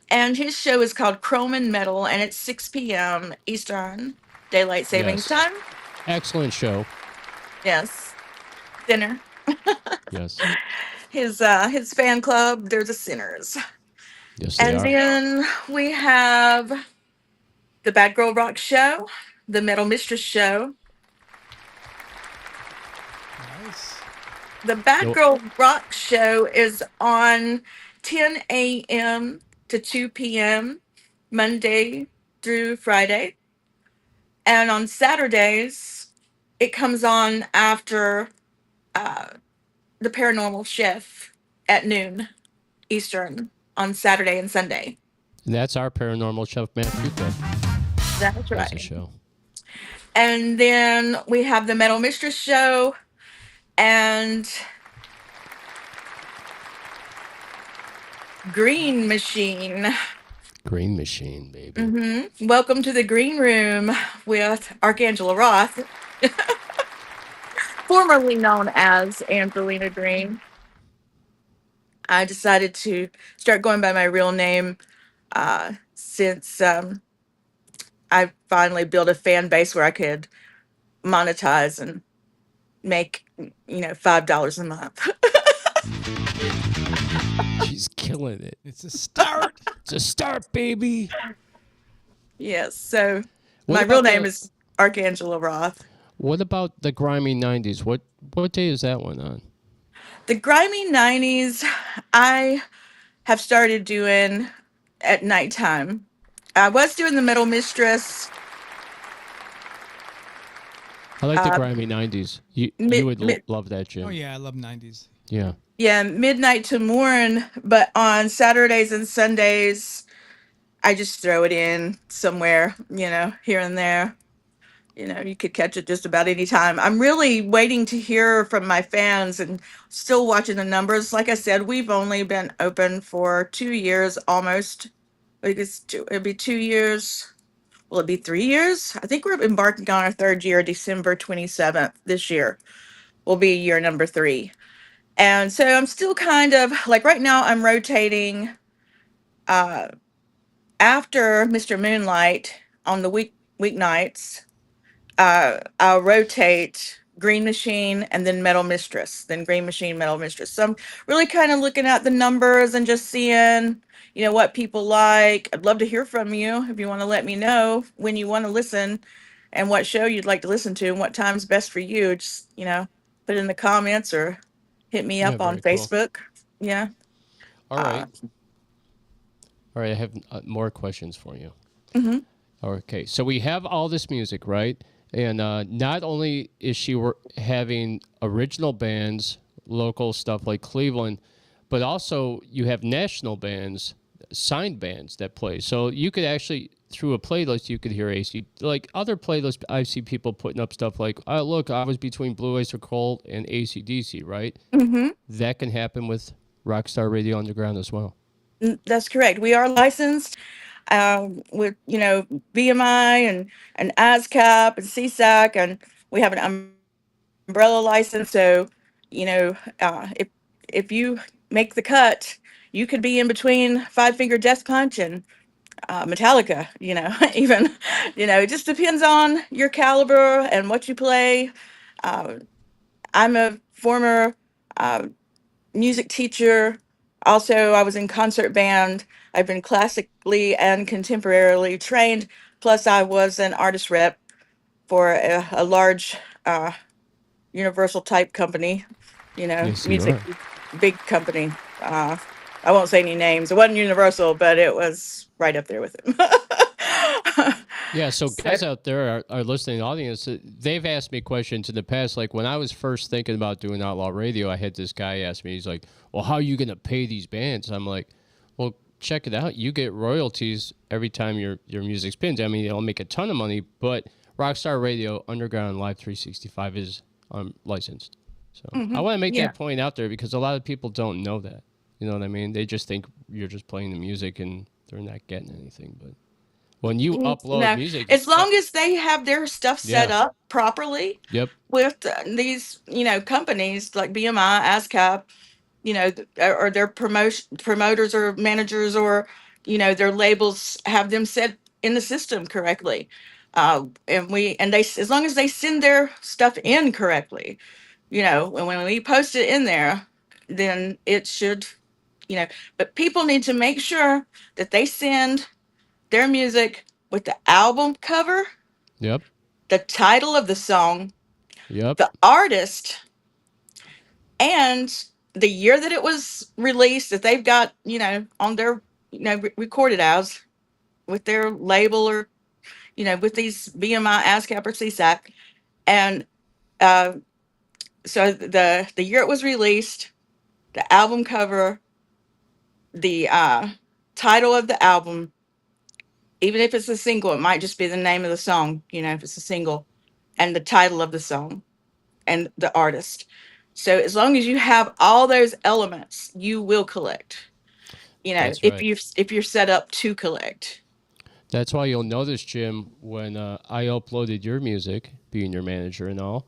Speaker 13: And his show is called Chrome and Metal, and it's 6 p.m. Eastern Daylight Savings
Speaker 5: Yes.
Speaker 13: Time.
Speaker 5: Excellent show.
Speaker 13: Yes. Dinner.
Speaker 5: Yes.
Speaker 13: his fan club. They're the Sinners.
Speaker 5: Yes, they
Speaker 13: And
Speaker 5: are.
Speaker 13: then we have the Bad Girl Rock Show, the Metal Mistress Show.
Speaker 6: Nice.
Speaker 13: The Bad
Speaker 5: No,
Speaker 13: Girl Rock Show is on 10 a.m. to 2 p.m. Monday through Friday. And on Saturdays, it comes on after uh, the Paranormal Chef at noon Eastern on Saturday and Sunday.
Speaker 5: and that's our paranormal chef Matt Puka
Speaker 13: That's
Speaker 5: does the
Speaker 13: right.
Speaker 5: show.
Speaker 13: And then we have the Metal Mistress Show and Green Machine.
Speaker 5: Green Machine, baby.
Speaker 13: Welcome to the Green Room with Archangela Roth, formerly known as Angelina Greene. I decided to start going by my real name since I finally built a fan base where I could monetize and make, $5 a month.
Speaker 5: She's killing it.
Speaker 6: It's a start.
Speaker 5: It's a start, baby.
Speaker 13: Yes, so
Speaker 5: What
Speaker 13: my real
Speaker 5: about
Speaker 13: name
Speaker 5: the
Speaker 13: is Archangela Roth.
Speaker 5: what about the grimy '90s? What day is that one on?
Speaker 13: The grimy 90s, I have started doing at nighttime. I was doing the Metal Mistress
Speaker 5: I like the
Speaker 13: uh,
Speaker 5: grimy '90s. You
Speaker 13: mid,
Speaker 5: would
Speaker 13: mid,
Speaker 5: love that,
Speaker 6: Oh
Speaker 5: Jim.
Speaker 6: yeah, I love '90s.
Speaker 5: Yeah.
Speaker 13: yeah, midnight to morn, but on Saturdays and Sundays, I just throw it in somewhere, here and there. You could catch it just about any time. I'm really waiting to hear from my fans and still watching the numbers. Like I said, we've only been open for 2 years almost. I guess it'll be 2 years. Will it be 3 years? I think we're embarking on our third year, December 27th this year will be year number 3. And so I'm still kind of like right now I'm rotating uh after Mr. Moonlight on the weeknights. I'll rotate Green Machine and then Metal Mistress, then Green Machine, Metal Mistress. So I'm really kind of looking at the numbers and just seeing, what people like. I'd love to hear from you if you want to let me know when you want to listen and what show you'd like to listen to and what time's best for you. Just, put it in the comments or hit me
Speaker 5: Yeah,
Speaker 13: up on
Speaker 5: very cool.
Speaker 13: Facebook. Yeah.
Speaker 5: All
Speaker 13: Uh,
Speaker 5: right. All right, I have more questions for you.
Speaker 13: mhm.
Speaker 5: Okay, so we have all this music, right? And not only is she having original bands, local stuff like Cleveland, but also you have national bands, signed bands that play. So you could actually, through a playlist, you could hear AC. Like other playlists, I see people putting up stuff like, oh, look, I was between Blue Oyster Cult and AC/DC, right?
Speaker 13: Mhm.
Speaker 5: That can happen with Rockstar Radio Underground as well.
Speaker 13: That's correct. We are licensed with BMI and ASCAP and CSAC, and we have an umbrella license. So if you make the cut, you could be in between Five Finger Death Punch and Metallica. Even it just depends on your caliber and what you play. Uh, I'm a former uh, music teacher. Also, I was in concert band. I've been classically and contemporarily trained. Plus, I was an artist rep for a large universal type company,
Speaker 5: Yes, you
Speaker 13: music
Speaker 5: are.
Speaker 13: big company. I won't say any names. It wasn't Universal, but it was right up there with it.
Speaker 5: Yeah, so
Speaker 13: So,
Speaker 5: guys out there, our listening audience, they've asked me questions in the past. Like when I was first thinking about doing Outlaw Radio, I had this guy ask me, he's like, well, how are you going to pay these bands? I'm like, well, check it out. You get royalties every time your music spins. I mean, it'll make a ton of money, but Rockstar Radio, Underground, Live 365 is licensed. So I want to make
Speaker 13: yeah.
Speaker 5: that point out there because a lot of people don't know that. You know what I mean? They just think you're just playing the music and they're not getting anything. But when you upload
Speaker 13: No,
Speaker 5: music,
Speaker 13: as long as they have their stuff set
Speaker 5: yeah,
Speaker 13: up properly
Speaker 5: yep,
Speaker 13: with these, companies like BMI, ASCAP, or their promoters or managers or, their labels have them set in the system correctly. And they, as long as they send their stuff in correctly, and when we post it in there, then it should, but people need to make sure that they send their music with the album cover,
Speaker 5: Yep.
Speaker 13: the title of the song,
Speaker 5: Yep.
Speaker 13: the artist, and the year that it was released that they've got, on their, recorded as with their label or, with these BMI, ASCAP, or CSAC. And uh, so the year it was released, the album cover, the title of the album, even if it's a single, it might just be the name of the song, if it's a single, and the title of the song and the artist. So as long as you have all those elements, you will collect.
Speaker 5: That's
Speaker 13: If
Speaker 5: right.
Speaker 13: you're set up to collect.
Speaker 5: That's why you'll notice, Jim, when I uploaded your music, being your manager and all,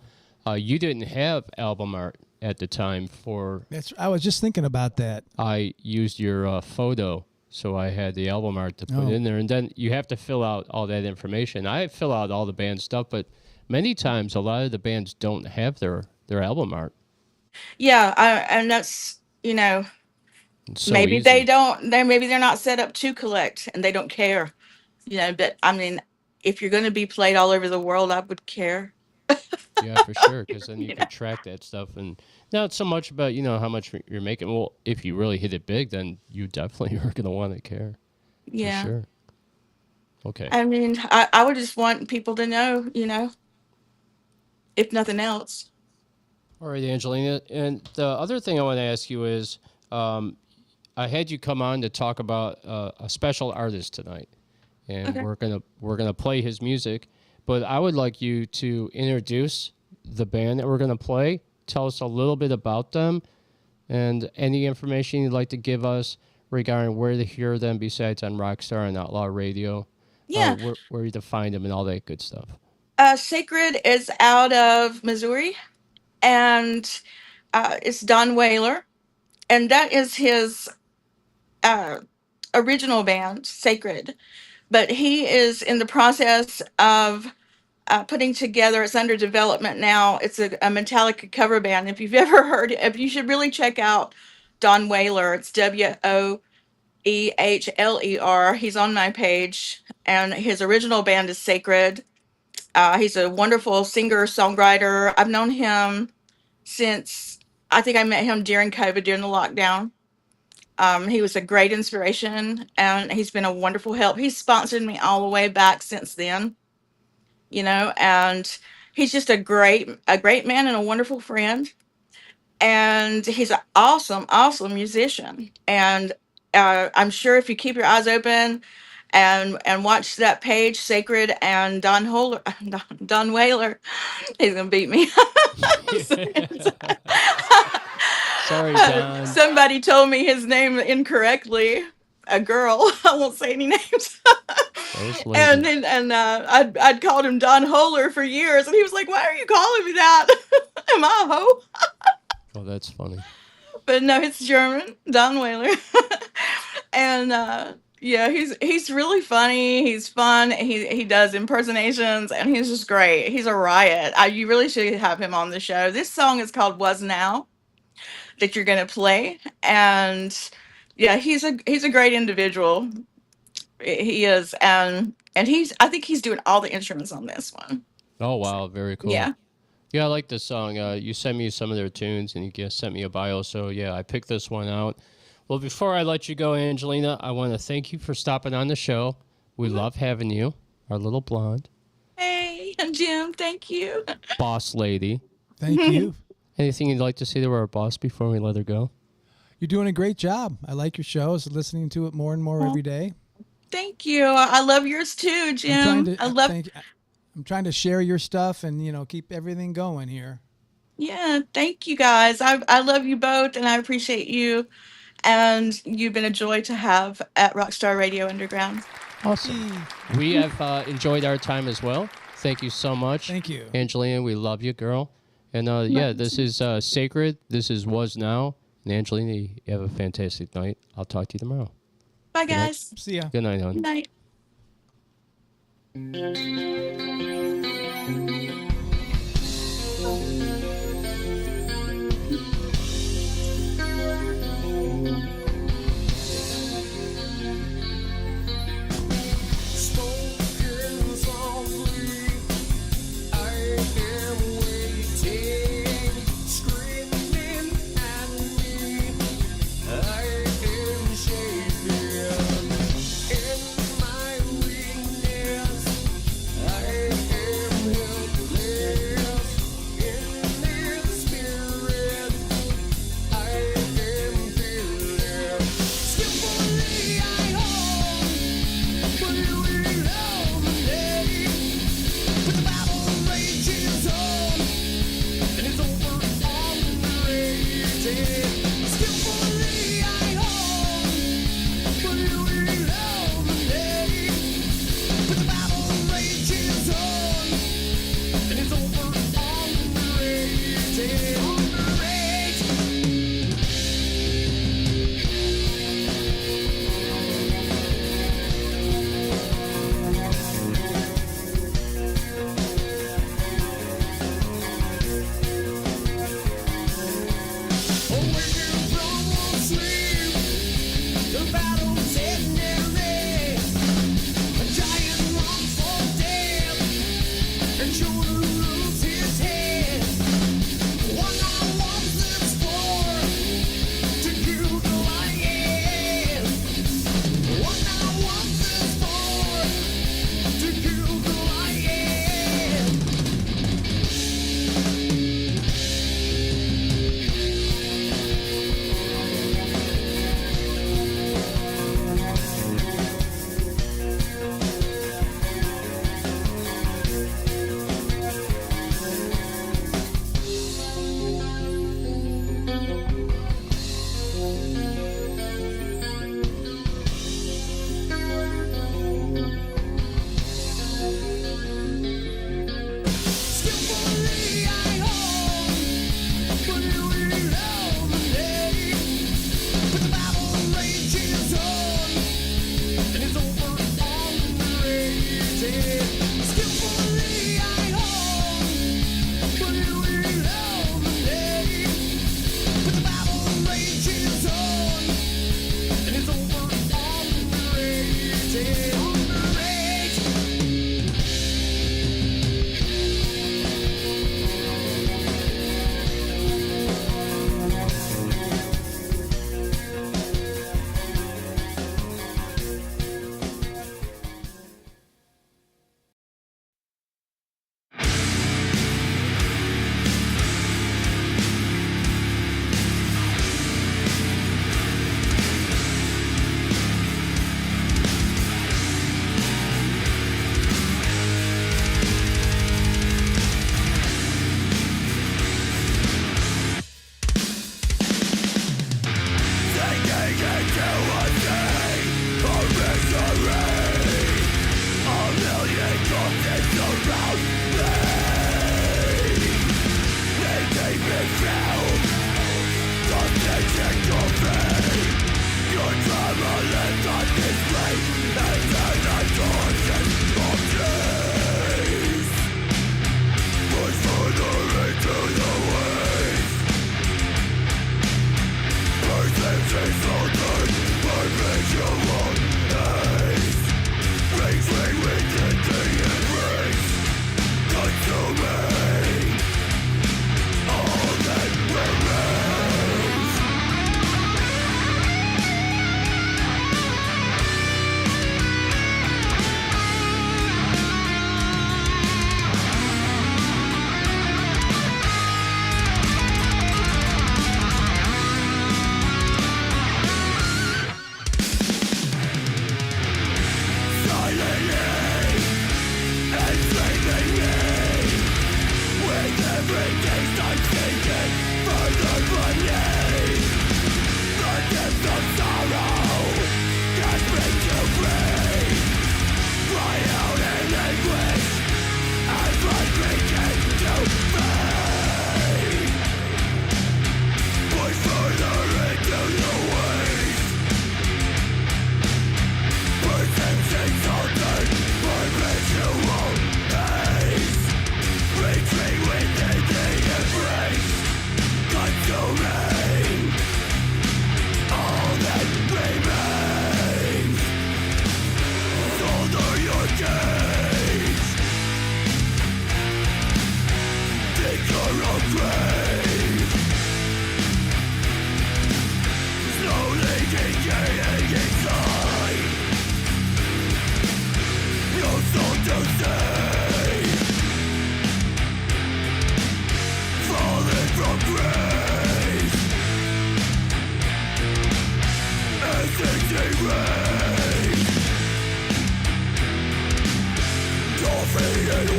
Speaker 5: you didn't have album art at the time for...
Speaker 6: I was just thinking about that.
Speaker 5: I used your photo, so I had the album art to put in there. And then you have to fill out all that information. I fill out all the band stuff, but many times a lot of the bands don't have their album art.
Speaker 13: Yeah, and that's,
Speaker 5: It's so
Speaker 13: maybe
Speaker 5: easy.
Speaker 13: they don't, maybe they're not set up to collect and they don't care. But I mean, if you're going to be played all over the world, I would care.
Speaker 5: Yeah, for sure, because then you could track that stuff. And not so much about, how much you're making. Well, if you really hit it big, then you definitely are going to want to care.
Speaker 13: Yeah.
Speaker 5: For sure. Okay.
Speaker 13: I mean, I would just want people to know, if nothing else.
Speaker 5: All right, Angelina. And the other thing I want to ask you is, I had you come on to talk about a special artist tonight, and we're gonna play his music. But I would like you to introduce the band that we're gonna play. Tell us a little bit about them, and any information you'd like to give us regarding where to hear them besides on RockStar and Outlaw Radio.
Speaker 13: Yeah.
Speaker 5: Where you to find them and all that good stuff.
Speaker 13: Sacred is out of Missouri, and it's Don Whaler, and that is his original band, Sacred. But he is in the process of putting together, it's under development now. It's a Metallica cover band. If you've ever heard it, you should really check out Don Whaler. It's Woehler. He's on my page, and his original band is Sacred. He's a wonderful singer songwriter. I've known him since, I think I met him during COVID, during the lockdown. He was a great inspiration, and he's been a wonderful help. He's sponsored me all the way back since then, and he's just a great man and a wonderful friend. And he's an awesome musician. And I'm sure if you keep your eyes open and watch that page, Sacred and Don Whaler, he's gonna beat me.
Speaker 5: Sorry, Don.
Speaker 13: Somebody told me his name incorrectly. A girl. I won't say any names. And then I'd called him Don Holer for years, and he was like, "Why are you calling me that? Am I a hoe?"
Speaker 5: Oh, that's funny.
Speaker 13: But no, it's German, Don Whaler. And yeah, he's really funny. He's fun. He does impersonations, and he's just great. He's a riot. You really should have him on the show. This song is called "Was Now," that you're gonna play, and yeah, he's a great individual. He is, and I think he's doing all the instruments on this one.
Speaker 5: Oh wow, very cool.
Speaker 13: Yeah.
Speaker 5: Yeah, I like this song. You sent me some of their tunes, and you just sent me a bio. So yeah, I picked this one out. Well, before I let you go, Angelina, I want to thank you for stopping on the show. We love having you, our little blonde
Speaker 13: Hey, Jim, thank you.
Speaker 5: boss lady.
Speaker 6: Thank you.
Speaker 5: Anything you'd like to say to our boss before we let her go?
Speaker 6: You're doing a great job. I like your shows, listening to it more and more every day.
Speaker 13: Thank you. I love yours too, Jim.
Speaker 6: I'm trying to share your stuff and, keep everything going here.
Speaker 13: Yeah, thank you guys. I love you both, and I appreciate you. And you've been a joy to have at RockStar Radio Underground.
Speaker 5: Awesome. We have enjoyed our time as well. Thank you so much.
Speaker 6: Thank you.
Speaker 5: Angelina, we love you, girl. And yeah, this is Sacred. This is Was Now. And Angelina, you have a fantastic night. I'll talk to you tomorrow.
Speaker 13: Bye, guys.
Speaker 6: See ya.
Speaker 5: Good night, hon.
Speaker 13: Good night.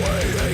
Speaker 2: Waiting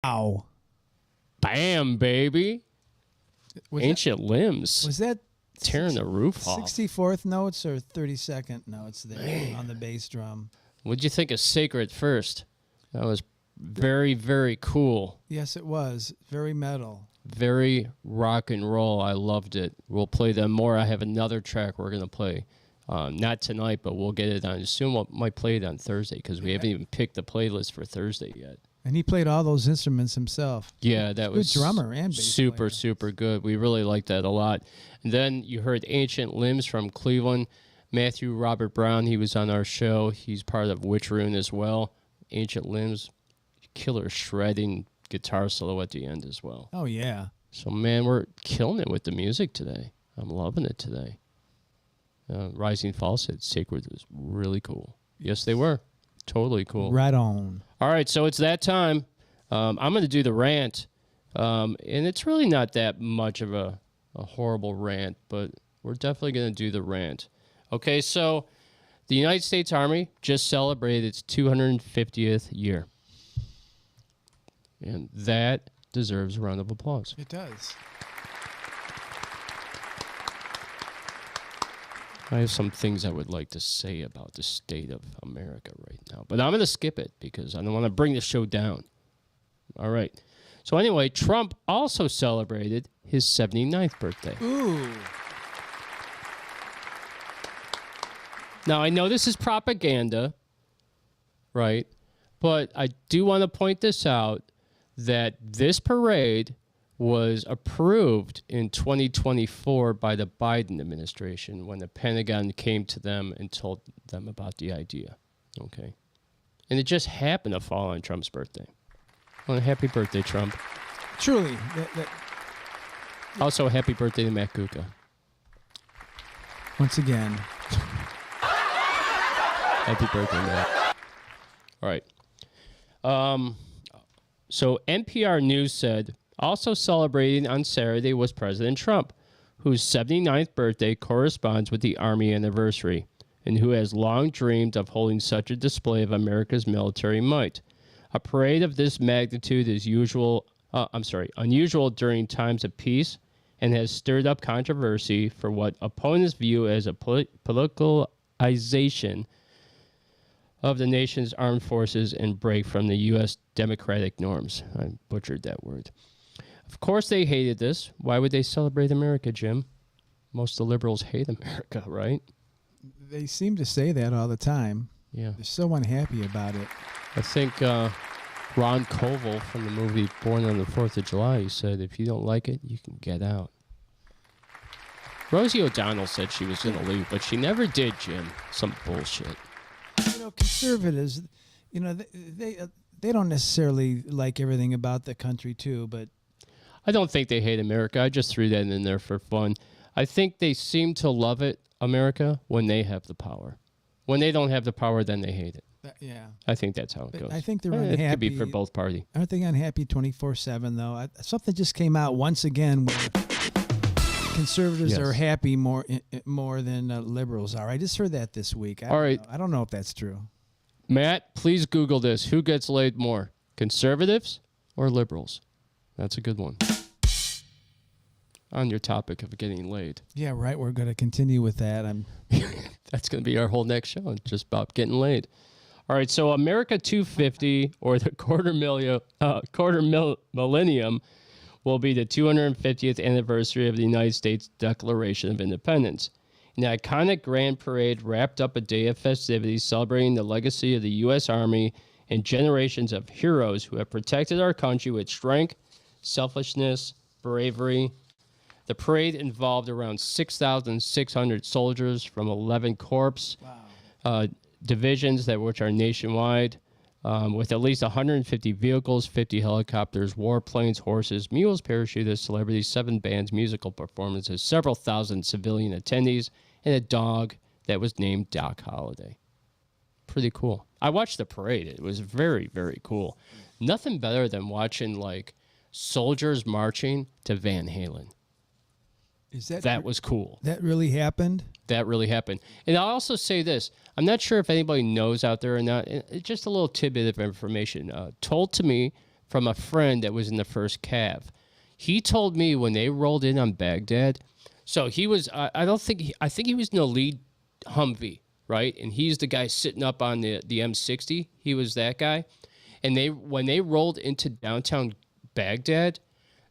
Speaker 6: Ow.
Speaker 5: Bam, baby. Ancient Limbs.
Speaker 6: Was that
Speaker 5: tearing the roof off?
Speaker 6: 64th notes or 32nd notes there on the bass drum?
Speaker 5: What'd you think of Sacred first? That was very, very cool.
Speaker 6: Yes, it was. Very metal.
Speaker 5: Very rock and roll. I loved it. We'll play them more. I have another track we're going to play. Not tonight, but we'll get it on. Soon we might play it on Thursday because we haven't even picked the playlist for Thursday yet.
Speaker 6: And he played all those instruments himself.
Speaker 5: Yeah, that was
Speaker 6: good drummer and bass
Speaker 5: super,
Speaker 6: player.
Speaker 5: super good. We really liked that a lot. And then you heard Ancient Limbs from Cleveland. Matthew Robert Brown, he was on our show. He's part of Witch Rune as well. Ancient Limbs, killer shredding guitar solo at the end as well.
Speaker 6: Oh, yeah.
Speaker 5: So, man, we're killing it with the music today. I'm loving it today. Rising Fall said Sacred was really cool. Yes, they were. Totally cool.
Speaker 6: Right on.
Speaker 5: All right, so it's that time. I'm going to do the rant. And it's really not that much of a horrible rant, but we're definitely going to do the rant. Okay, so the United States Army just celebrated its 250th year. And that deserves a round of applause.
Speaker 6: It does.
Speaker 5: I have some things I would like to say about the state of America right now, but I'm going to skip it because I don't want to bring the show down. All right. So anyway, Trump also celebrated his 79th birthday.
Speaker 6: Ooh.
Speaker 5: Now, I know this is propaganda, right? But I do want to point this out that this parade was approved in 2024 by the Biden administration when the Pentagon came to them and told them about the idea. Okay. And it just happened to fall on Trump's birthday. Well, happy birthday, Trump.
Speaker 6: Truly.
Speaker 5: Also, happy birthday to Matt Kuka.
Speaker 6: Once again.
Speaker 5: Happy birthday, Matt. All right. So NPR News said, also celebrating on Saturday was President Trump, whose 79th birthday corresponds with the Army anniversary, and who has long dreamed of holding such a display of America's military might. A parade of this magnitude is unusual during times of peace and has stirred up controversy for what opponents view as a politicalization of the nation's armed forces and break from the U.S. democratic norms. I butchered that word. Of course they hated this. Why would they celebrate America, Jim? Most of the liberals hate America, right?
Speaker 6: They seem to say that all the time.
Speaker 5: Yeah.
Speaker 6: They're so unhappy about it.
Speaker 5: I think Ron Koval from the movie Born on the 4th of July, he said, if you don't like it, you can get out. Rosie O'Donnell said she was going to leave, but she never did, Jim. Some bullshit.
Speaker 6: conservatives, they don't necessarily like everything about the country too, but
Speaker 5: I don't think they hate America. I just threw that in there for fun. I think they seem to love it, America, when they have the power. When they don't have the power, then they hate it.
Speaker 6: Yeah.
Speaker 5: I think that's how it goes.
Speaker 6: I think they're unhappy.
Speaker 5: It could be for both parties.
Speaker 6: Aren't they unhappy 24/7 though? Something just came out once again where conservatives are happy more than liberals are. I just heard that this week. I don't know if that's true.
Speaker 5: Matt, please Google this. Who gets laid more, conservatives or liberals? That's a good one. On your topic of getting laid.
Speaker 6: Yeah, right. We're going to continue with that.
Speaker 5: That's going to be our whole next show, just about getting laid. All right, so America 250, or the millennium, will be the 250th anniversary of the United States Declaration of Independence. An iconic grand parade wrapped up a day of festivities celebrating the legacy of the U.S. Army and generations of heroes who have protected our country with strength, selflessness, bravery. The parade involved around 6,600 soldiers from 11 corps divisions which are nationwide, with at least 150 vehicles, 50 helicopters, warplanes, horses, mules, parachutists, celebrities, 7 bands, musical performances, several thousand civilian attendees, and a dog that was named Doc Holliday. Pretty cool. I watched the parade. It was very, very cool. Nothing better than watching soldiers marching to Van Halen. That was cool.
Speaker 6: That really happened?
Speaker 5: That really happened. And I'll also say this. I'm not sure if anybody knows out there or not. Just a little tidbit of information told to me from a friend that was in the first Cav. He told me when they rolled in on Baghdad. So he was, I think he was in the lead Humvee, right? And he's the guy sitting up on the M60. He was that guy. And when they rolled into downtown Baghdad,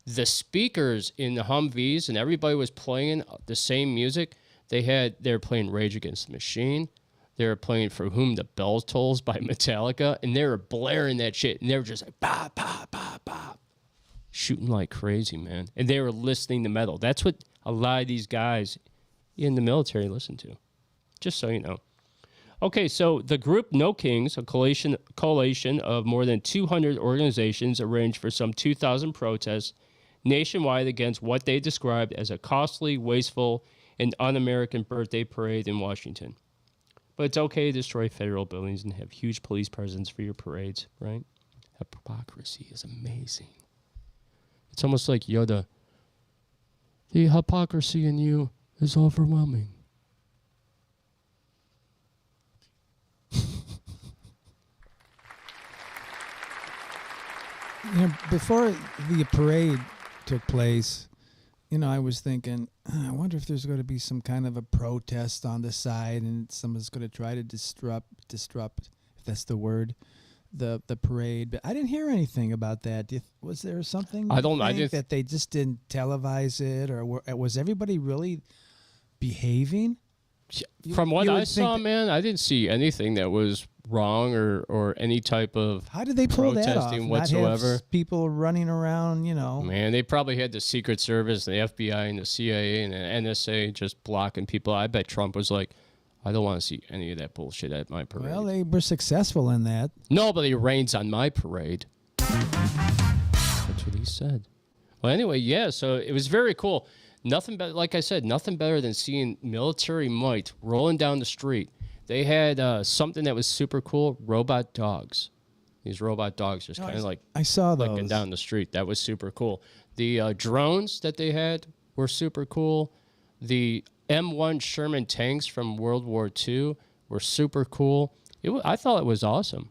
Speaker 5: the speakers in the Humvees and everybody was playing the same music. They were playing Rage Against the Machine. They were playing For Whom the Bell Tolls by Metallica, and they were blaring that shit, and they were just like, bah, bah, bah, bah, shooting like crazy, man. And they were listening to metal. That's what a lot of these guys in the military listen to, just so you know. Okay, so the group No Kings, a coalition of more than 200 organizations, arranged for some 2,000 protests nationwide against what they described as a costly, wasteful, and un-American birthday parade in Washington. But it's okay to destroy federal buildings and have huge police presence for your parades, right? Hypocrisy is amazing. It's almost like Yoda. The hypocrisy in you is overwhelming.
Speaker 6: Before the parade took place, I was thinking, I wonder if there's going to be some kind of a protest on the side and someone's going to try to disrupt, if that's the word, the parade. But I didn't hear anything about that. Was there something
Speaker 5: I didn't
Speaker 6: that they just didn't televise it, or was everybody really behaving?
Speaker 5: From what I saw, man, I didn't see anything that was wrong or any type of
Speaker 6: how did they pull that off?
Speaker 5: Protesting whatsoever.
Speaker 6: Not have people running around,
Speaker 5: Man, they probably had the Secret Service, the FBI, and the CIA, and the NSA just blocking people. I bet Trump was like, I don't want to see any of that bullshit at my parade.
Speaker 6: Well, they were successful in that.
Speaker 5: Nobody rains on my parade. That's what he said. Well, anyway, yeah, so it was very cool. Nothing better, like I said, nothing better than seeing military might rolling down the street. They had something that was super cool, robot dogs. These robot dogs just kind of
Speaker 6: I saw those.
Speaker 5: looking down the street. That was super cool. The drones that they had were super cool. The M1 Sherman tanks from World War II were super cool. I thought it was awesome.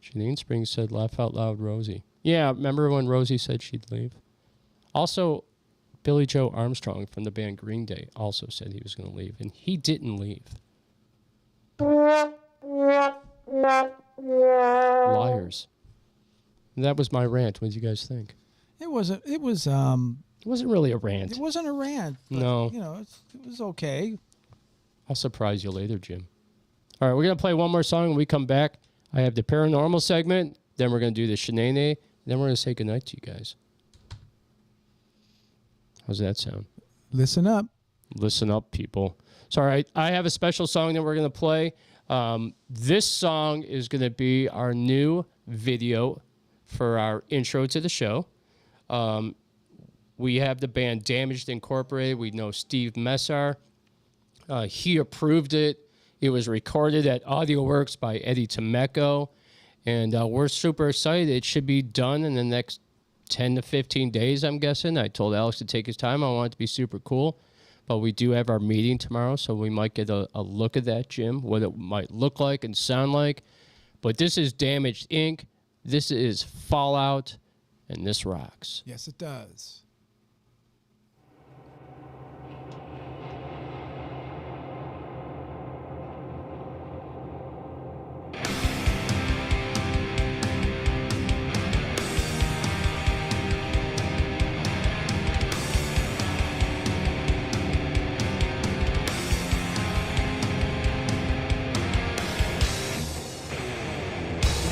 Speaker 5: Janine Springs said, laugh out loud, Rosie. Yeah, remember when Rosie said she'd leave? Also, Billy Joe Armstrong from the band Green Day also said he was going to leave, and he didn't leave. Liars. And that was my rant. What do you guys think?
Speaker 6: It wasn't
Speaker 5: really a rant.
Speaker 6: It wasn't a rant. But,
Speaker 5: no.
Speaker 6: It was okay.
Speaker 5: I'll surprise you later, Jim. All right, we're going to play one more song. When we come back, I have the paranormal segment. Then we're going to do the shenanigans. Then we're going to say goodnight to you guys. How's that sound?
Speaker 6: Listen up.
Speaker 5: Listen up, people. So, all right, I have a special song that we're going to play. This song is going to be our new video for our intro to the show. We have the band Damaged Incorporated. We know Steve Messar. He approved it. It was recorded at AudioWorks by Eddie Temecco. And we're super excited. It should be done in the next 10 to 15 days, I'm guessing. I told Alex to take his time. I want it to be super cool. But we do have our meeting tomorrow, so we might get a look at that, Jim, what it might look like and sound like. But this is Damaged Inc. This is Fallout, and this rocks.
Speaker 6: Yes, it does.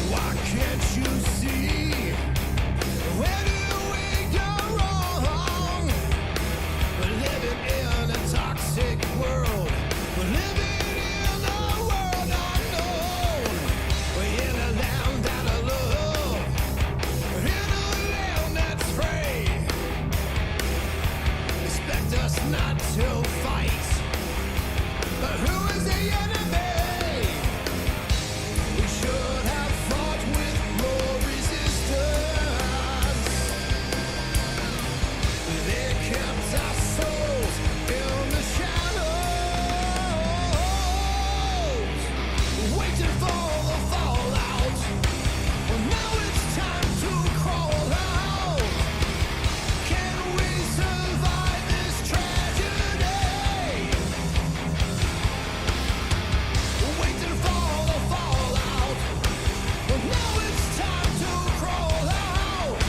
Speaker 2: Why can't you see? Where do we go wrong? We're living in a toxic world. We're living in a world unknown. We're in a land out of love. We're in a land that's free. Expect us not to fight. But who is the enemy? We should have fought with more resistance. They kept our souls in the shadows, waiting for the fallout. Well, now it's time to crawl out. Can we survive this tragedy? Waiting for the fallout. Well, now it's time to crawl out.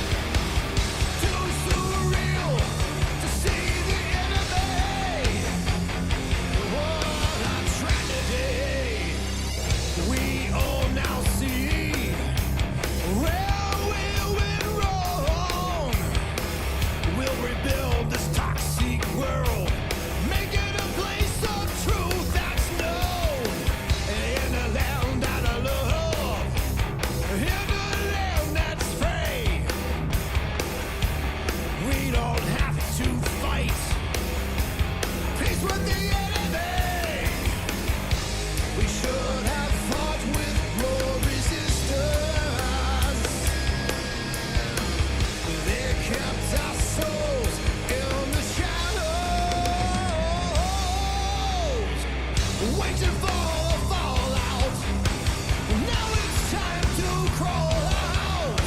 Speaker 2: Too surreal to see the enemy. What a tragedy. We all now see where we went wrong. We'll rebuild this toxic world, make it a place of truth that's known. In a land out of love, in a land that's free. We don't have to fight. Peace with the enemy. We should have fought with more resistance. They kept our souls in the shadows, waiting for the fallout. Now it's time to crawl out.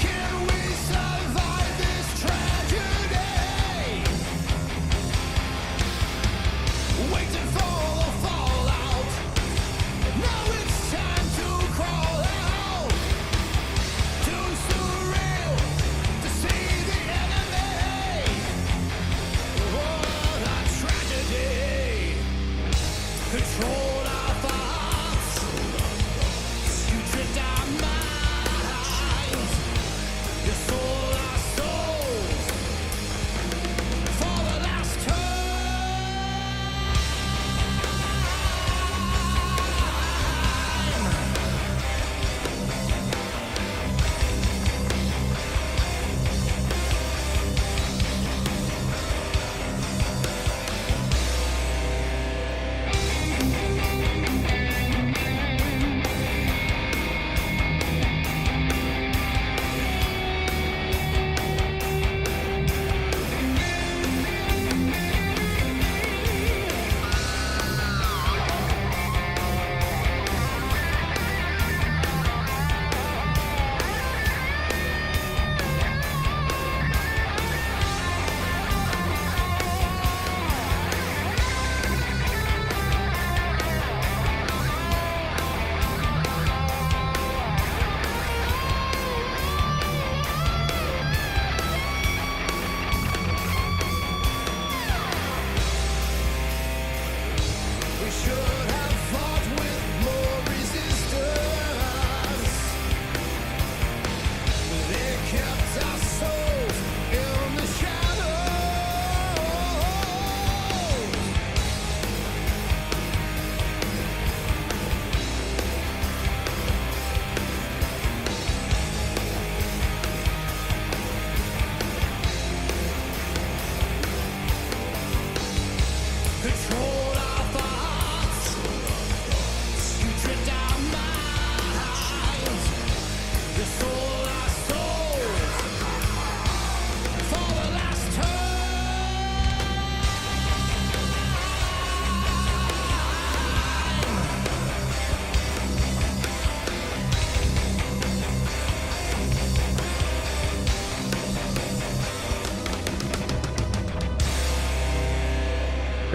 Speaker 2: Can we survive this tragedy? Waiting for the fallout. Now it's time to crawl out. Too surreal to see the enemy. What a tragedy. Control our thoughts. You tricked our minds. You sold our souls for the last time.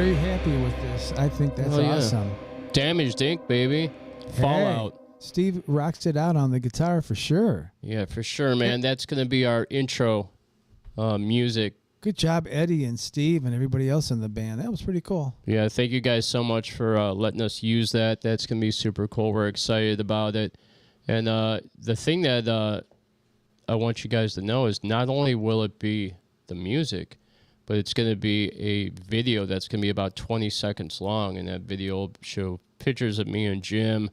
Speaker 6: very happy with this. I think that's
Speaker 5: Oh, yeah.
Speaker 6: awesome.
Speaker 5: Damaged Inc., baby. Fallout.
Speaker 6: Hey, Steve rocks it out on the guitar for sure.
Speaker 5: Yeah, for sure, man. That's going to be our intro music.
Speaker 6: Good job, Eddie and Steve and everybody else in the band. That was pretty cool.
Speaker 5: Yeah, thank you guys so much for letting us use that. That's going to be super cool. We're excited about it. And the thing that I want you guys to know is not only will it be the music, but it's going to be a video that's going to be about 20 seconds long. And that video will show pictures of me and Jim.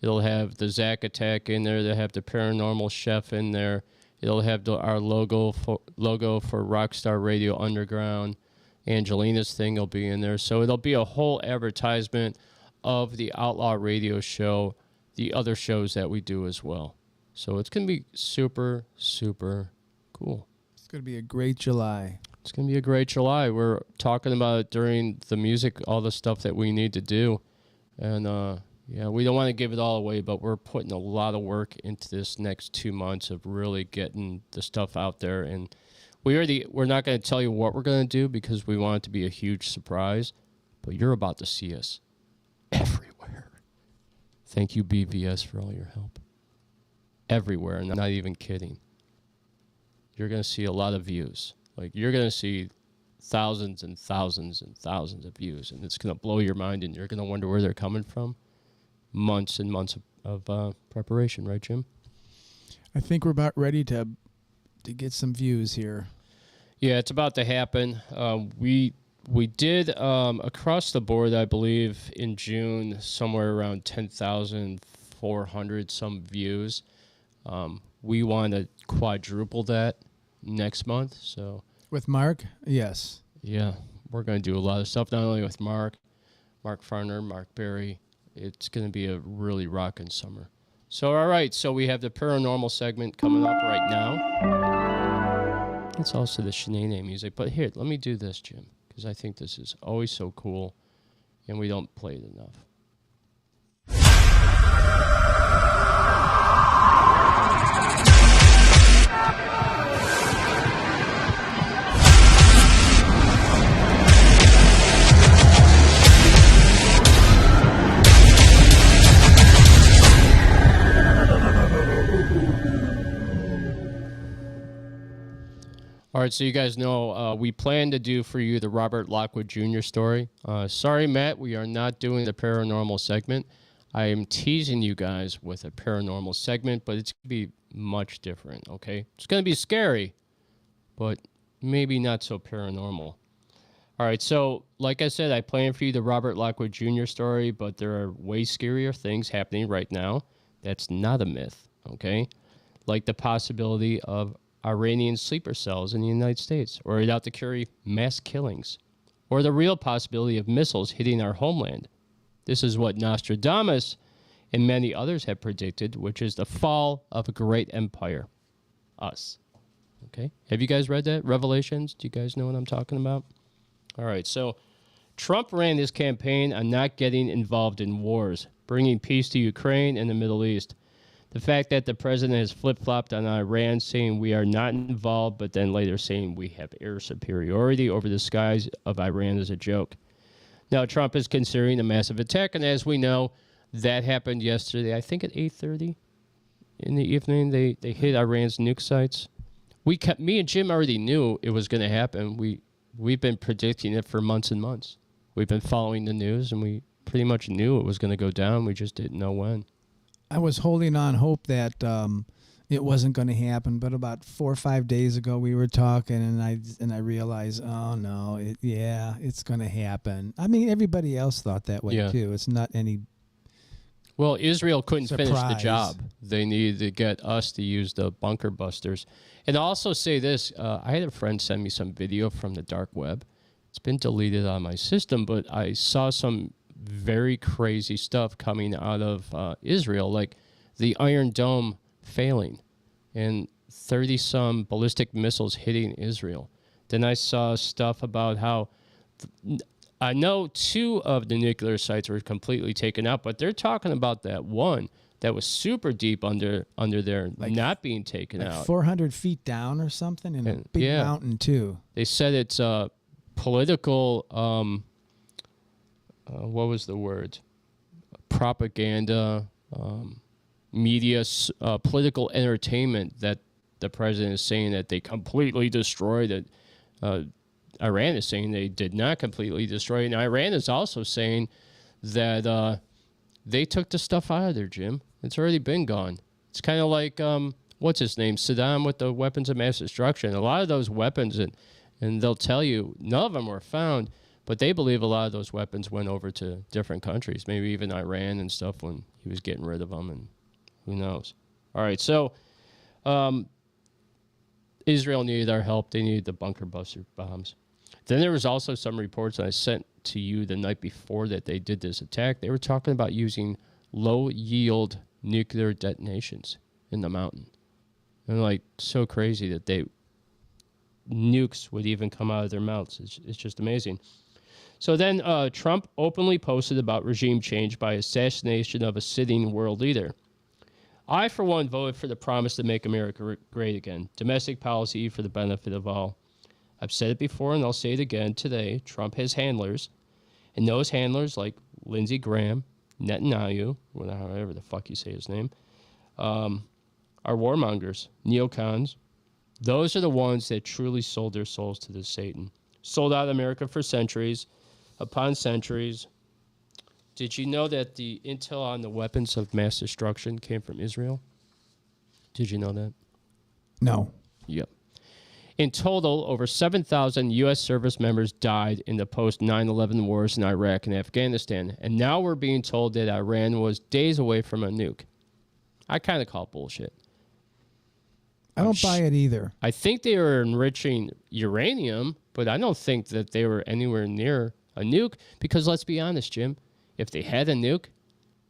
Speaker 5: It'll have the Zack Attack in there. They'll have the Paranormal Chef in there. It'll have our logo for RockStar Radio Underground. Angelina's thing will be in there. So it'll be a whole advertisement of the Outlaw Radio show, the other shows that we do as well. So it's going to be super, super cool.
Speaker 6: It's going to be a great July.
Speaker 5: It's going to be a great July. We're talking about it during the music, all the stuff that we need to do. And, yeah, we don't want to give it all away, but we're putting a lot of work into this next 2 months of really getting the stuff out there. And we're not going to tell you what we're going to do because we want it to be a huge surprise, but you're about to see us everywhere. Thank you, BVS, for all your help. Everywhere, and I'm not even kidding. You're going to see a lot of views. Like, you're going to see thousands and thousands and thousands of views, and it's going to blow your mind, and you're going to wonder where they're coming from. Months and months of preparation, right, Jim?
Speaker 6: I think we're about ready to get some views here.
Speaker 5: Yeah, it's about to happen. We did across the board, I believe, in June, somewhere around 10,400 some views. We want to quadruple that next month. So
Speaker 6: with Mark, yes.
Speaker 5: Yeah, we're going to do a lot of stuff, not only with Mark Farner, Mark Berry. It's going to be a really rocking summer. So, all right. So we have the paranormal segment coming up right now. It's also the Shanae music. But here, let me do this, Jim, because I think this is always so cool, and we don't play it enough. All right, so you guys know we plan to do for you the Robert Lockwood Jr. story. Sorry, Matt, we are not doing the paranormal segment. I am teasing you guys with a paranormal segment, but it's going to be much different, okay? It's going to be scary, but maybe not so paranormal. All right, so like I said, I planned for you the Robert Lockwood Jr. story, but there are way scarier things happening right now. That's not a myth, okay? Like the possibility of Iranian sleeper cells in the United States, or out to carry mass killings, or the real possibility of missiles hitting our homeland. This is what Nostradamus and many others have predicted, which is the fall of a great empire. Us. Okay? Have you guys read that? Revelations? Do you guys know what I'm talking about? All right, so Trump ran his campaign on not getting involved in wars, bringing peace to Ukraine and the Middle East. The fact that the president has flip-flopped on Iran, saying we are not involved, but then later saying we have air superiority over the skies of Iran is a joke. Now, Trump is considering a massive attack, and as we know, that happened yesterday, I think at 8:30 in the evening. They hit Iran's nuke sites. Me and Jim already knew it was going to happen. We've been predicting it for months and months. We've been following the news, and we pretty much knew it was going to go down. We just didn't know when.
Speaker 6: I was holding on hope that it wasn't going to happen, but about 4 or 5 days ago we were talking, and I realized, oh no, it's going to happen. I mean, everybody else thought that way too. It's not any.
Speaker 5: Well, Israel couldn't
Speaker 6: surprise.
Speaker 5: finish the job. They needed to get us to use the bunker busters. And I'll also say this: I had a friend send me some video from the dark web. It's been deleted on my system, but I saw some very crazy stuff coming out of Israel, like the Iron Dome failing and 30-some ballistic missiles hitting Israel. Then I saw stuff about how I know 2 of the nuclear sites were completely taken out, but they're talking about that one that was super deep under there, like, not being taken out.
Speaker 6: 400 feet down or something, in a big mountain too.
Speaker 5: They said it's political what was the word? Propaganda, media, political entertainment that the president is saying that they completely destroyed it. Iran is saying they did not completely destroy it. And Iran is also saying that they took the stuff out of there, Jim. It's already been gone. It's kind of like, what's his name? Saddam with the weapons of mass destruction. A lot of those weapons, and they'll tell you, none of them were found, but they believe a lot of those weapons went over to different countries, maybe even Iran and stuff when he was getting rid of them, and who knows. All right, so Israel needed our help. They needed the bunker buster bombs. Then there was also some reports that I sent to you the night before that they did this attack. They were talking about using low-yield nuclear detonations in the mountain. And like, so crazy that nukes would even come out of their mouths. It's just amazing. So then Trump openly posted about regime change by assassination of a sitting world leader. I, for one, voted for the promise to make America great again. Domestic policy for the benefit of all. I've said it before and I'll say it again today. Trump has handlers. And those handlers like Lindsey Graham, Netanyahu, whatever the fuck you say his name, are warmongers, neocons. Those are the ones that truly sold their souls to the Satan. Sold out America for centuries upon centuries. Did you know that the intel on the weapons of mass destruction came from Israel? Did you know that?
Speaker 6: No.
Speaker 5: Yep. In total, over 7,000 U.S. service members died in the post-9/11 wars in Iraq and Afghanistan. And now we're being told that Iran was days away from a nuke. I kind of call it bullshit.
Speaker 6: I don't buy it either.
Speaker 5: I think they were enriching uranium, but I don't think that they were anywhere near a nuke. Because let's be honest, Jim, if they had a nuke,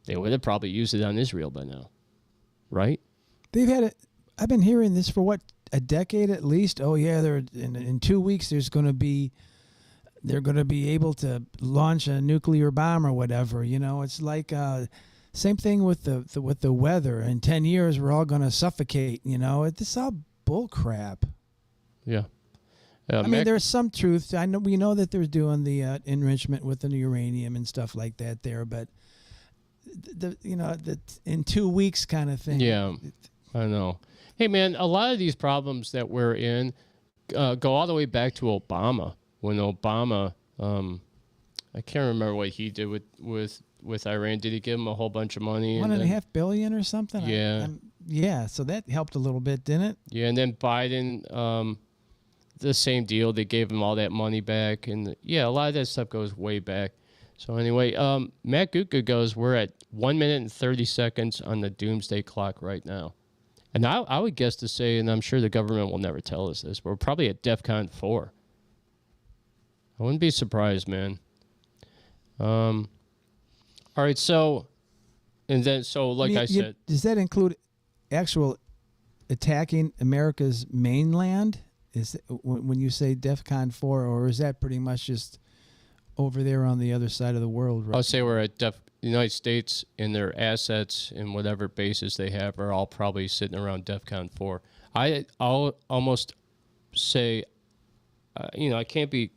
Speaker 5: they would have probably used it on Israel by now. Right?
Speaker 6: They've had it. I've been hearing this for what? A decade at least. Oh yeah, in 2 weeks they're going to be able to launch a nuclear bomb or whatever. You know, it's like same thing with the weather. In 10 years we're all going to suffocate. You know, it's all bull crap.
Speaker 5: Yeah.
Speaker 6: I mean, there's some truth. We know that they're doing the enrichment with the uranium and stuff like that there, but the in 2 weeks kind of thing.
Speaker 5: Yeah, I know. Hey, man, a lot of these problems that we're in go all the way back to Obama. When Obama, I can't remember what he did with Iran. Did he give him a whole bunch of money?
Speaker 6: $1.5 billion or something?
Speaker 5: Yeah.
Speaker 6: Yeah, so that helped a little bit, didn't it?
Speaker 5: Yeah, and then Biden, the same deal. They gave him all that money back. And, yeah, a lot of that stuff goes way back. So, anyway, Matt Gutka goes, we're at 1 minute and 30 seconds on the doomsday clock right now. And I would guess to say, and I'm sure the government will never tell us this, but we're probably at DEFCON 4. I wouldn't be surprised, man. All right, so, and then, so like I said.
Speaker 6: Does that include actual attacking America's mainland? Is when you say DEFCON 4, or is that pretty much just over there on the other side of the world? Right?
Speaker 5: I'll say we're at the United States, and their assets and whatever bases they have are all probably sitting around DEFCON 4. I'll almost say, I can't be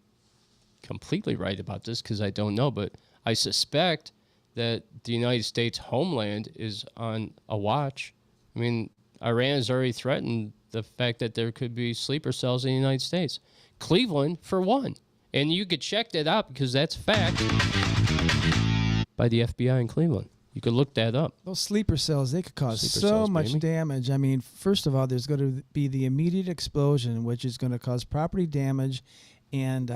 Speaker 5: completely right about this because I don't know, but I suspect that the United States homeland is on a watch. I mean, Iran has already threatened the fact that there could be sleeper cells in the United States. Cleveland, for one. And you could check that out because that's fact by the FBI in Cleveland. You could look that up.
Speaker 6: Those sleeper cells, they could cause so much damage. I mean, first of all, there's going to be the immediate explosion, which is going to cause property damage and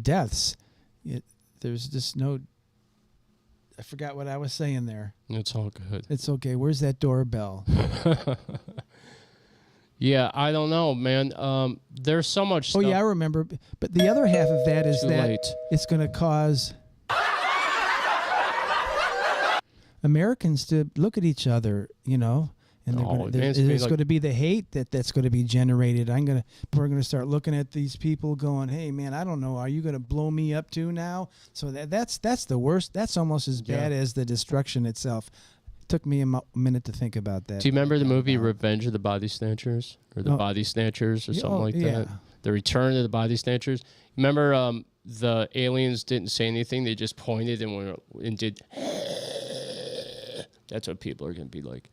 Speaker 6: deaths. There's just no... I forgot what I was saying there.
Speaker 5: It's all good.
Speaker 6: It's okay. Where's that doorbell?
Speaker 5: Yeah, I don't know, man. There's so much stuff.
Speaker 6: Oh, yeah, I remember. But the other half of that is that it's going to cause Americans to look at each other, and there's going to be the hate that's going to be generated. We're going to start looking at these people going, hey, man, I don't know. Are you going to blow me up too now? So that's the worst. That's almost as bad as the destruction itself. Took me a minute to think about that.
Speaker 5: Do you remember the movie Revenge of the Body Snatchers? Or the Body Snatchers or something like that? The Return of the Body Snatchers? Remember the aliens didn't say anything. They just pointed and did. That's what people are going to be like.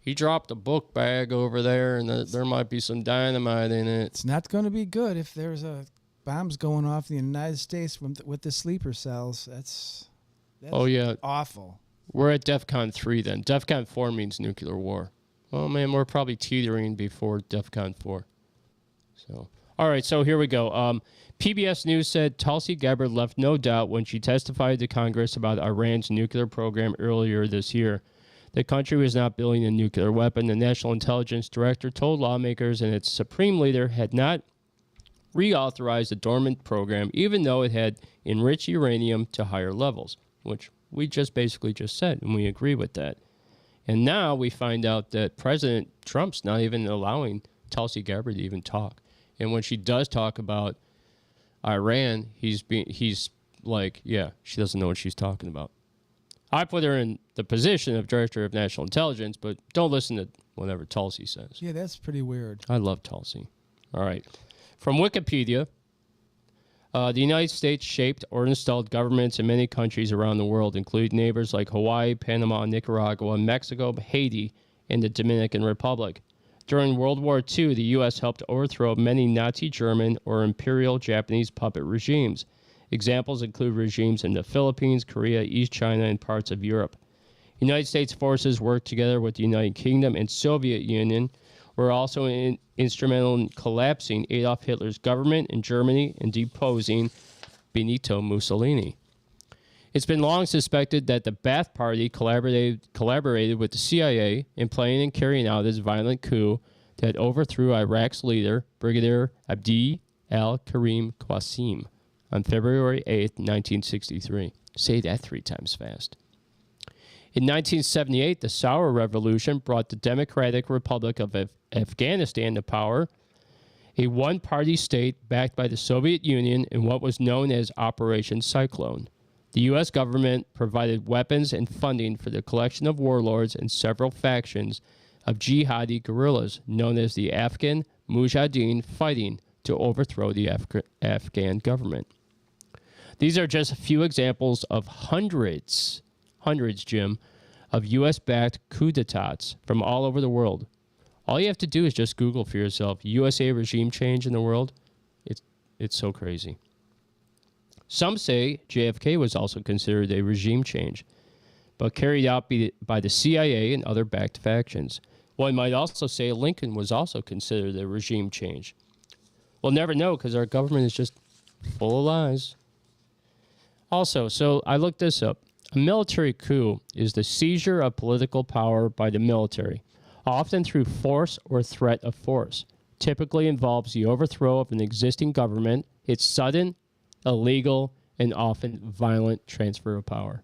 Speaker 5: He dropped a book bag over there, and there might be some dynamite in it.
Speaker 6: It's not going to be good if there's bombs going off in the United States with the sleeper cells. That's
Speaker 5: oh, yeah.
Speaker 6: awful.
Speaker 5: We're at DEFCON 3 then. DEFCON 4 means nuclear war. Well, man, we're probably teetering before DEFCON 4. So, all right, so here we go. PBS News said Tulsi Gabbard left no doubt when she testified to Congress about Iran's nuclear program earlier this year. The country was not building a nuclear weapon. The National Intelligence Director told lawmakers and its supreme leader had not reauthorized the dormant program, even though it had enriched uranium to higher levels, which we just basically just said, and we agree with that. And now we find out that President Trump's not even allowing Tulsi Gabbard to even talk. And when she does talk about Iran, he's like, yeah, she doesn't know what she's talking about. I put her in the position of Director of National Intelligence, but don't listen to whatever Tulsi says.
Speaker 6: Yeah, that's pretty weird.
Speaker 5: I love Tulsi. All right. From Wikipedia, the United States shaped or installed governments in many countries around the world, including neighbors like Hawaii, Panama, Nicaragua, Mexico, Haiti, and the Dominican Republic. During World War II, the U.S. helped overthrow many Nazi German or Imperial Japanese puppet regimes. Examples include regimes in the Philippines, Korea, East China, and parts of Europe. United States forces worked together with the United Kingdom and Soviet Union, were also instrumental in collapsing Adolf Hitler's government in Germany and deposing Benito Mussolini. It's been long suspected that the Ba'ath Party collaborated with the CIA in planning and carrying out this violent coup that overthrew Iraq's leader, Brigadier Abdi al-Karim Qasim, on February 8, 1963. Say that 3 times fast. In 1978, the Saur Revolution brought the Democratic Republic of Afghanistan to power, a one-party state backed by the Soviet Union in what was known as Operation Cyclone. The U.S. government provided weapons and funding for the collection of warlords and several factions of jihadi guerrillas known as the Afghan Mujahideen fighting to overthrow the Afghan government. These are just a few examples of hundreds, Jim, of U.S.-backed coup d'etats from all over the world. All you have to do is just Google for yourself, USA regime change in the world. It's so crazy. Some say JFK was also considered a regime change, but carried out by the CIA and other backed factions. One might also say Lincoln was also considered a regime change. We'll never know because our government is just full of lies. Also, so I looked this up. A military coup is the seizure of political power by the military, often through force or threat of force. Typically involves the overthrow of an existing government. It's sudden, illegal, and often violent transfer of power.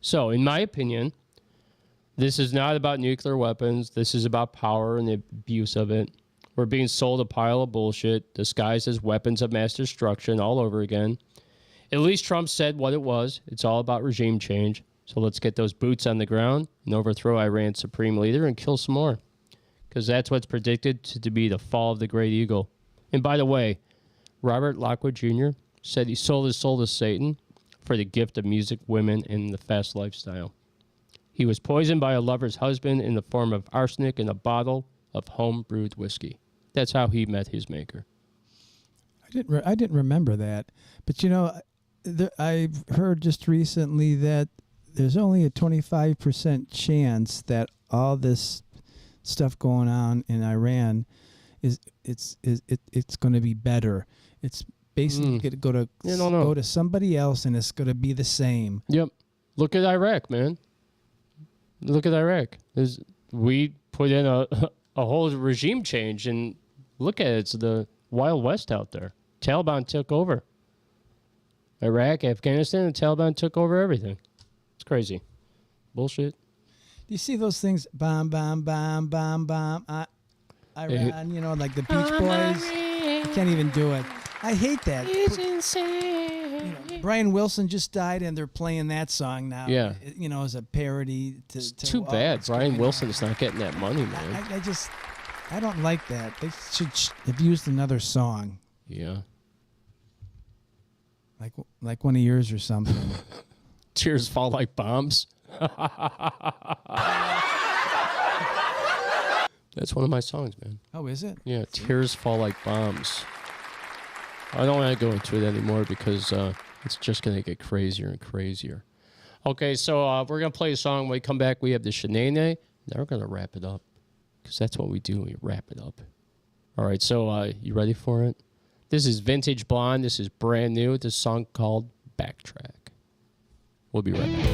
Speaker 5: So, in my opinion, this is not about nuclear weapons. This is about power and the abuse of it. We're being sold a pile of bullshit disguised as weapons of mass destruction all over again. At least Trump said what it was. It's all about regime change. So let's get those boots on the ground and overthrow Iran's supreme leader and kill some more. Because that's what's predicted to be the fall of the great eagle. And by the way, Robert Lockwood Jr. said he sold his soul to Satan for the gift of music, women, and the fast lifestyle. He was poisoned by a lover's husband in the form of arsenic in a bottle of home-brewed whiskey. That's how he met his maker.
Speaker 6: I didn't remember that. But, you know, I've heard just recently that there's only a 25% chance that all this stuff going on in Iran it's going to be better. It's basically going to go to somebody else, and it's going to be the same.
Speaker 5: Yep. Look at Iraq, man. Look at Iraq. We put in a whole regime change, and look at it. It's the Wild West out there. Taliban took over. Iraq, Afghanistan, the Taliban took over everything. It's crazy. Bullshit.
Speaker 6: Do you see those things? Bomb, bomb, bomb, bomb, bomb. Iran, you know, like the Beach Boys. You can't even do it. I hate that.
Speaker 5: It's insane.
Speaker 6: You know, Brian Wilson just died, and they're playing that song now.
Speaker 5: Yeah.
Speaker 6: You know, as a parody.
Speaker 5: It's too bad. Brian Wilson's not getting that money, man.
Speaker 6: I don't like that. They should have used another song.
Speaker 5: Yeah.
Speaker 6: Like one of yours or something.
Speaker 5: Tears fall like bombs. That's one of my songs, man.
Speaker 6: Oh, is it?
Speaker 5: Yeah, Tears Fall Like Bombs. I don't want to go into it anymore because it's just going to get crazier and crazier. Okay, so we're going to play a song. When we come back, we have the Shenane. Then we're going to wrap it up because that's what we do. We wrap it up. All right, so you ready for it? This is Vintage Blonde. This is brand new. This song called Backtrack. We'll be right back.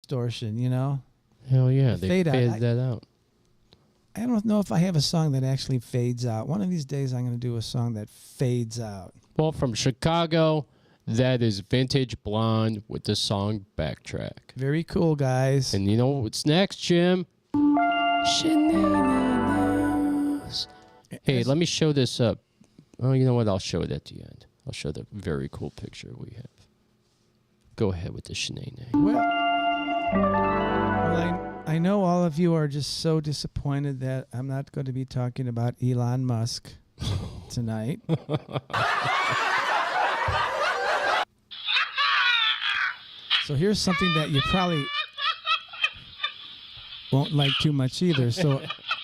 Speaker 6: Distortion, you know?
Speaker 5: Hell yeah, they
Speaker 6: Fade out.
Speaker 5: faded that out.
Speaker 6: I don't know if I have a song that actually fades out. One of these days I'm going to do a song that fades out.
Speaker 5: Well, from Chicago, that is Vintage Blonde with the song Backtrack.
Speaker 6: Very cool, guys.
Speaker 5: And you know what's next, Jim? Shenanigans. Hey, let me show this up. Oh, you know what? I'll show it at the end. I'll show the very cool picture we have. Go ahead with the shenanigans.
Speaker 6: Well, I know all of you are just so disappointed that I'm not going to be talking about Elon Musk tonight. So here's something that you probably won't like too much either. So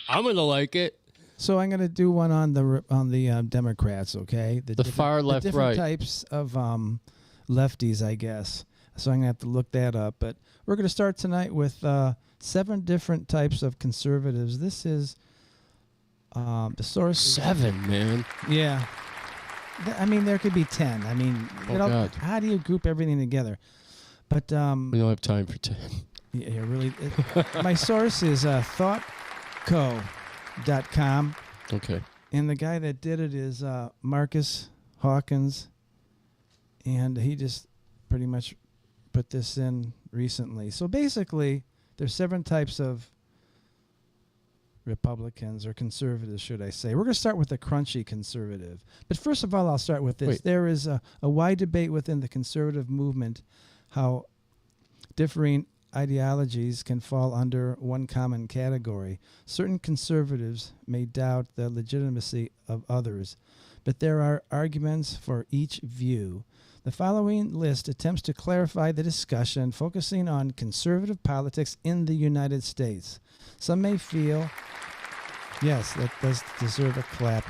Speaker 5: I'm gonna like it.
Speaker 6: So I'm gonna do one on the Democrats. Okay,
Speaker 5: The far left,
Speaker 6: the different
Speaker 5: right.
Speaker 6: types of lefties, I guess. So I'm gonna have to look that up. But we're gonna start tonight with 7 different types of conservatives. This is the source.
Speaker 5: 7, man.
Speaker 6: Yeah. I mean, there could be 10. I mean,
Speaker 5: Oh, God.
Speaker 6: how do you group everything together? But
Speaker 5: We don't have time for 10.
Speaker 6: yeah, really. My source is thoughtco.com.
Speaker 5: Okay.
Speaker 6: And the guy that did it is Marcus Hawkins. And he just pretty much put this in recently. So basically, there's 7 types of Republicans or conservatives, should I say. We're going to start with the crunchy conservative. But first of all, I'll start with this.
Speaker 5: Wait.
Speaker 6: There is a wide debate within the conservative movement how differing ideologies can fall under one common category. Certain conservatives may doubt the legitimacy of others, but there are arguments for each view. The following list attempts to clarify the discussion, focusing on conservative politics in the United States. Some may feel, yes, that does deserve a clap.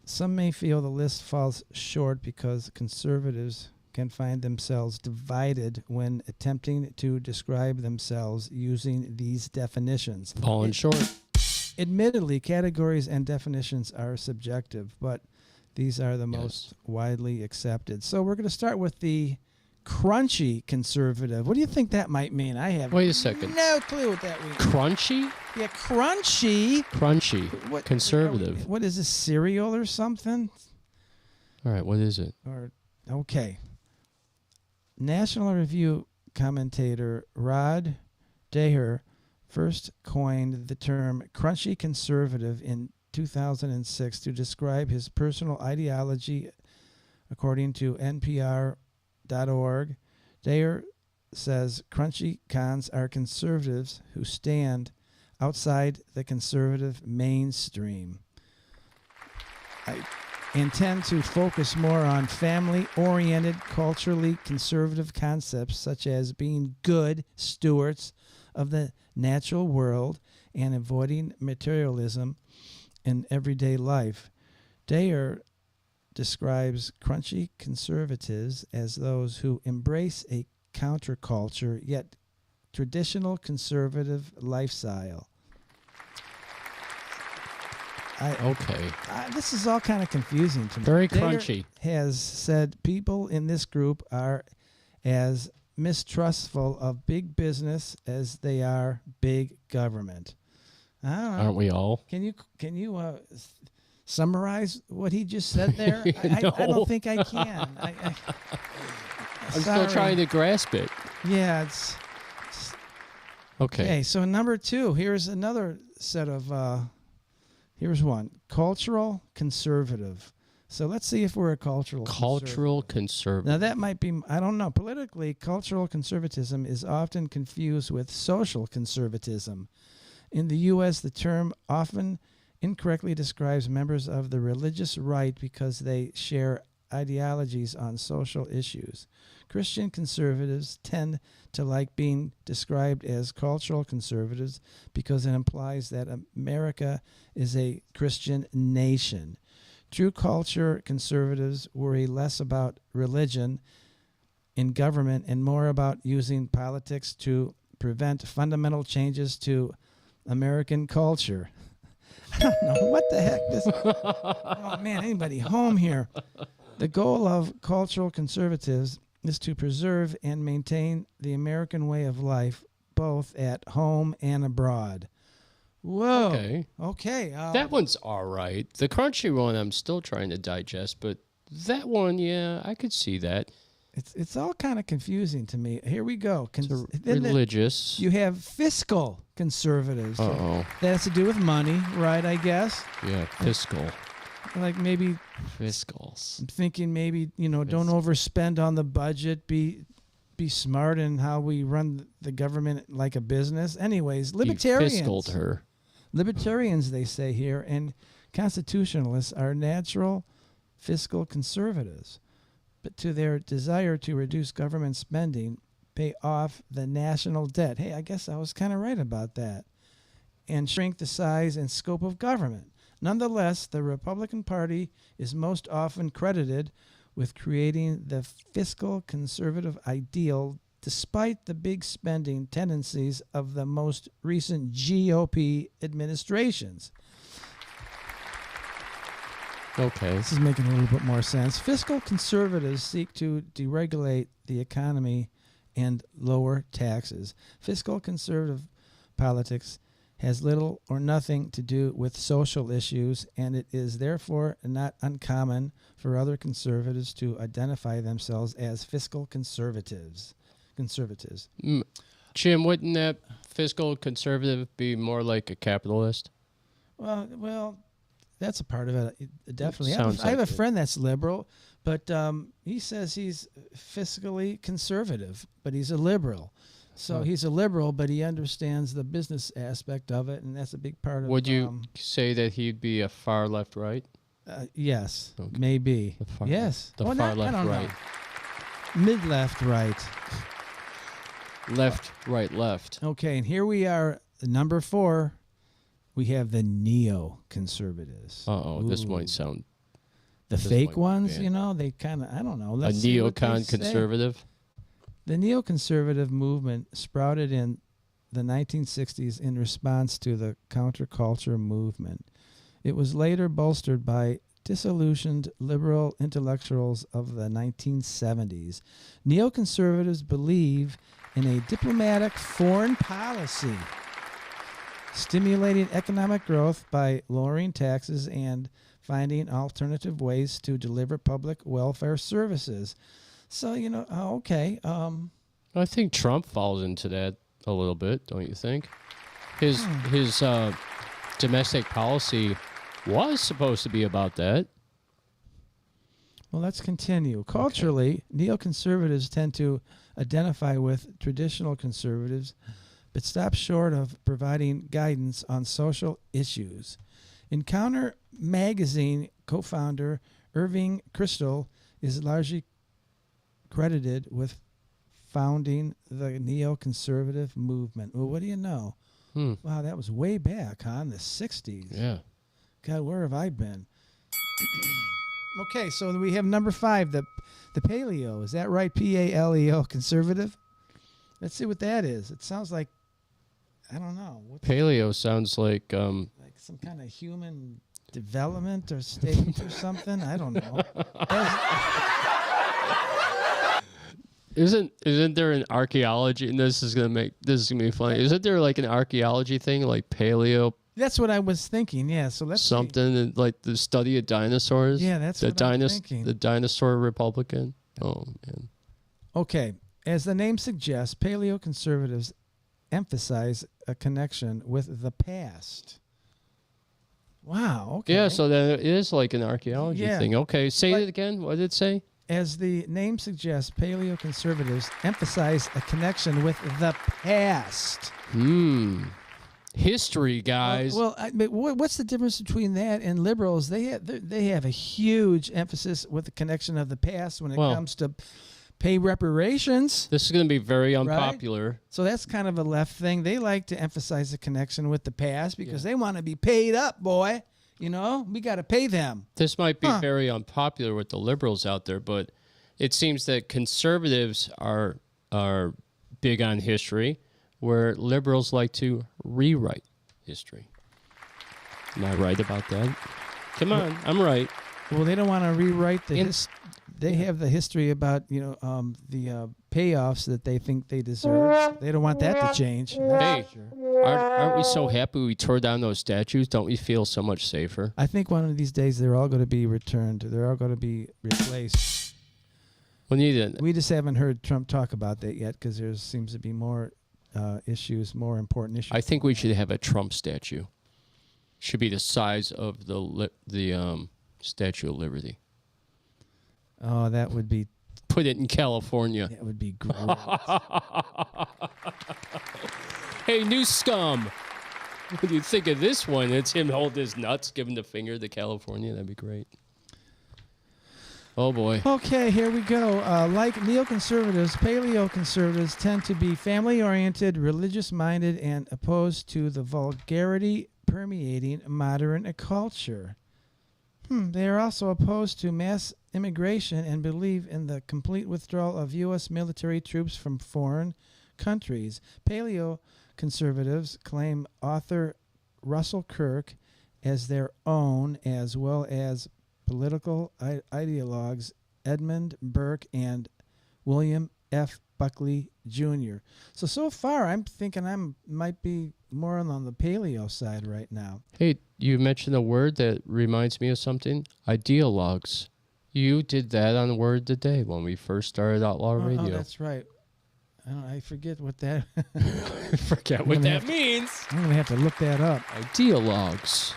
Speaker 6: Some may feel the list falls short because conservatives can find themselves divided when attempting to describe themselves using these definitions.
Speaker 5: Falling short.
Speaker 6: Admittedly, categories and definitions are subjective, but these are the most widely accepted. So we're going to start with the crunchy conservative. What do you think that might mean? I have
Speaker 5: Wait a second.
Speaker 6: no clue what that means.
Speaker 5: Crunchy?
Speaker 6: Yeah, crunchy.
Speaker 5: Crunchy. Conservative.
Speaker 6: What is this, cereal or something?
Speaker 5: All right, what is it?
Speaker 6: Or okay. National Review commentator Rod Daher first coined the term crunchy conservative in 2006 to describe his personal ideology, according to NPR.org. Daher says crunchy cons are conservatives who stand outside the conservative mainstream. I intend to focus more on family-oriented, culturally conservative concepts such as being good stewards of the natural world and avoiding materialism in everyday life. Dayer describes crunchy conservatives as those who embrace a counterculture yet traditional conservative lifestyle. This is all kind of confusing to me.
Speaker 5: Very
Speaker 6: Dayer
Speaker 5: crunchy.
Speaker 6: has said people in this group are as mistrustful of big business as they are big government. I don't know.
Speaker 5: Aren't we all?
Speaker 6: Can you summarize what he just said there? I don't think I can.
Speaker 5: I'm still trying to grasp it.
Speaker 6: Yeah,
Speaker 5: Okay.
Speaker 6: Okay, so number 2, here's another set of, here's one, cultural conservative. So let's see if we're a cultural
Speaker 5: conservative.
Speaker 6: Now that might be, I don't know, politically, cultural conservatism is often confused with social conservatism. In the U.S., the term often incorrectly describes members of the religious right because they share ideologies on social issues. Christian conservatives tend to like being described as cultural conservatives because it implies that America is a Christian nation. True culture conservatives worry less about religion in government and more about using politics to prevent fundamental changes to American culture. I don't know what the heck this. Oh man, anybody home here? The goal of cultural conservatives is to preserve and maintain the American way of life, both at home and abroad. Whoa. Okay.
Speaker 5: That one's all right. The crunchy one, I'm still trying to digest, but that one, yeah, I could see that.
Speaker 6: It's all kind of confusing to me. Here we go.
Speaker 5: Religious.
Speaker 6: You have fiscal conservatives.
Speaker 5: Uh-oh.
Speaker 6: That has to do with money, right, I guess?
Speaker 5: Yeah, fiscal.
Speaker 6: Like maybe
Speaker 5: Fiscals.
Speaker 6: I'm thinking maybe, don't overspend on the budget, be be smart in how we run the government like a business. Anyways,
Speaker 5: He
Speaker 6: libertarians.
Speaker 5: fiscaled her.
Speaker 6: Libertarians, they say here, and constitutionalists are natural fiscal conservatives. But to their desire to reduce government spending, pay off the national debt. Hey, I guess I was kind of right about that. And shrink the size and scope of government. Nonetheless, the Republican Party is most often credited with creating the fiscal conservative ideal despite the big spending tendencies of the most recent GOP administrations.
Speaker 5: Okay.
Speaker 6: This is making a little bit more sense. Fiscal conservatives seek to deregulate the economy and lower taxes. Fiscal conservative politics has little or nothing to do with social issues, and it is therefore not uncommon for other conservatives to identify themselves as fiscal conservatives.
Speaker 5: Jim, wouldn't that fiscal conservative be more like a capitalist?
Speaker 6: Well, that's a part of it. Definitely.
Speaker 5: Sounds
Speaker 6: I have a
Speaker 5: like it.
Speaker 6: friend that's liberal, but he says he's fiscally conservative, but he's a liberal. So he's a liberal, but he understands the business aspect of it, and that's a big part of it.
Speaker 5: Would you say that he'd be a far left right?
Speaker 6: Yes, maybe. Yes.
Speaker 5: The
Speaker 6: Well,
Speaker 5: far
Speaker 6: not-
Speaker 5: left
Speaker 6: I don't know.
Speaker 5: right.
Speaker 6: Mid-left right.
Speaker 5: Left, right, left.
Speaker 6: Okay, and here we are, number 4. We have the neo-conservatives.
Speaker 5: Uh-oh, this
Speaker 6: Ooh.
Speaker 5: might sound...
Speaker 6: The
Speaker 5: this
Speaker 6: fake
Speaker 5: might be
Speaker 6: ones,
Speaker 5: bad.
Speaker 6: you know, they kind of, I don't know.
Speaker 5: A
Speaker 6: Let's see what they
Speaker 5: neocon
Speaker 6: say.
Speaker 5: conservative?
Speaker 6: The neoconservative movement sprouted in the 1960s in response to the counterculture movement. It was later bolstered by disillusioned liberal intellectuals of the 1970s. Neoconservatives believe in a diplomatic foreign policy, stimulating economic growth by lowering taxes and finding alternative ways to deliver public welfare services. So, you know, okay.
Speaker 5: I think Trump falls into that a little bit, don't you think? His domestic policy was supposed to be about that.
Speaker 6: Well, let's continue. Culturally, neoconservatives tend to identify with traditional conservatives, but stop short of providing guidance on social issues. Encounter magazine co-founder Irving Kristol is largely credited with founding the neoconservative movement. Well, what do you know? Wow, that was way back, huh? In the 60s.
Speaker 5: Yeah.
Speaker 6: God, where have I been? Okay, so we have number 5, the paleo. Is that right? Paleo, conservative? Let's see what that is. It sounds like, I don't know.
Speaker 5: Paleo sounds like...
Speaker 6: Like some kind of human development or stage or something? I don't know.
Speaker 5: Isn't there an archaeology, and this is gonna be funny. Isn't there like an archaeology thing, like paleo?
Speaker 6: That's what I was thinking. Yeah. So let's see.
Speaker 5: Something and like the study of dinosaurs.
Speaker 6: Yeah, that's what I'm thinking.
Speaker 5: The dinosaur Republican. Oh man.
Speaker 6: Okay. As the name suggests, paleoconservatives emphasize a connection with the past. Wow. Okay.
Speaker 5: Yeah. So that is like an archaeology
Speaker 6: Yeah.
Speaker 5: thing. Okay. Say it again. What did it say?
Speaker 6: As the name suggests, paleoconservatives emphasize a connection with the past.
Speaker 5: History, guys.
Speaker 6: But what's the difference between that and liberals? They have a huge emphasis with the connection of the past when it comes to pay reparations.
Speaker 5: This is going to be very
Speaker 6: Right?
Speaker 5: unpopular.
Speaker 6: So that's kind of a left thing. They like to emphasize the connection with the past because they want to be paid up, boy. You know, we got to pay them.
Speaker 5: This might be very unpopular with the liberals out there, but it seems that conservatives are big on history, where liberals like to rewrite history. Am I right about that? Come on, I'm right.
Speaker 6: Well, they don't want to rewrite the They have the history about the payoffs that they think they deserve. They don't want that to change.
Speaker 5: Hey, aren't we so happy we tore down those statues? Don't we feel so much safer?
Speaker 6: I think one of these days they're all going to be returned. They're all going to be replaced. We just haven't heard Trump talk about that yet because there seems to be more issues, more important issues.
Speaker 5: I think we should have a Trump statue. Should be the size of the Statue of Liberty.
Speaker 6: Oh, that would be
Speaker 5: put it in California.
Speaker 6: That would be great.
Speaker 5: Hey, new scum. What do you think of this one? It's him holding his nuts, giving the finger to California. That'd be great. Oh, boy.
Speaker 6: Okay, here we go. Like neoconservatives, paleoconservatives tend to be family-oriented, religious-minded, and opposed to the vulgarity permeating modern culture. They are also opposed to mass immigration and believe in the complete withdrawal of U.S. military troops from foreign countries. Paleoconservatives claim author Russell Kirk as their own, as well as political ideologues Edmund Burke and William F. Buckley Jr. So far, I'm thinking I might be more on the paleo side right now.
Speaker 5: Hey, you mentioned a word that reminds me of something. Ideologues. You did that on Word Today when we first started Outlaw Radio.
Speaker 6: Oh, that's right. I forget what that...
Speaker 5: Forget what that means.
Speaker 6: I'm going to have to look that up.
Speaker 5: Ideologues.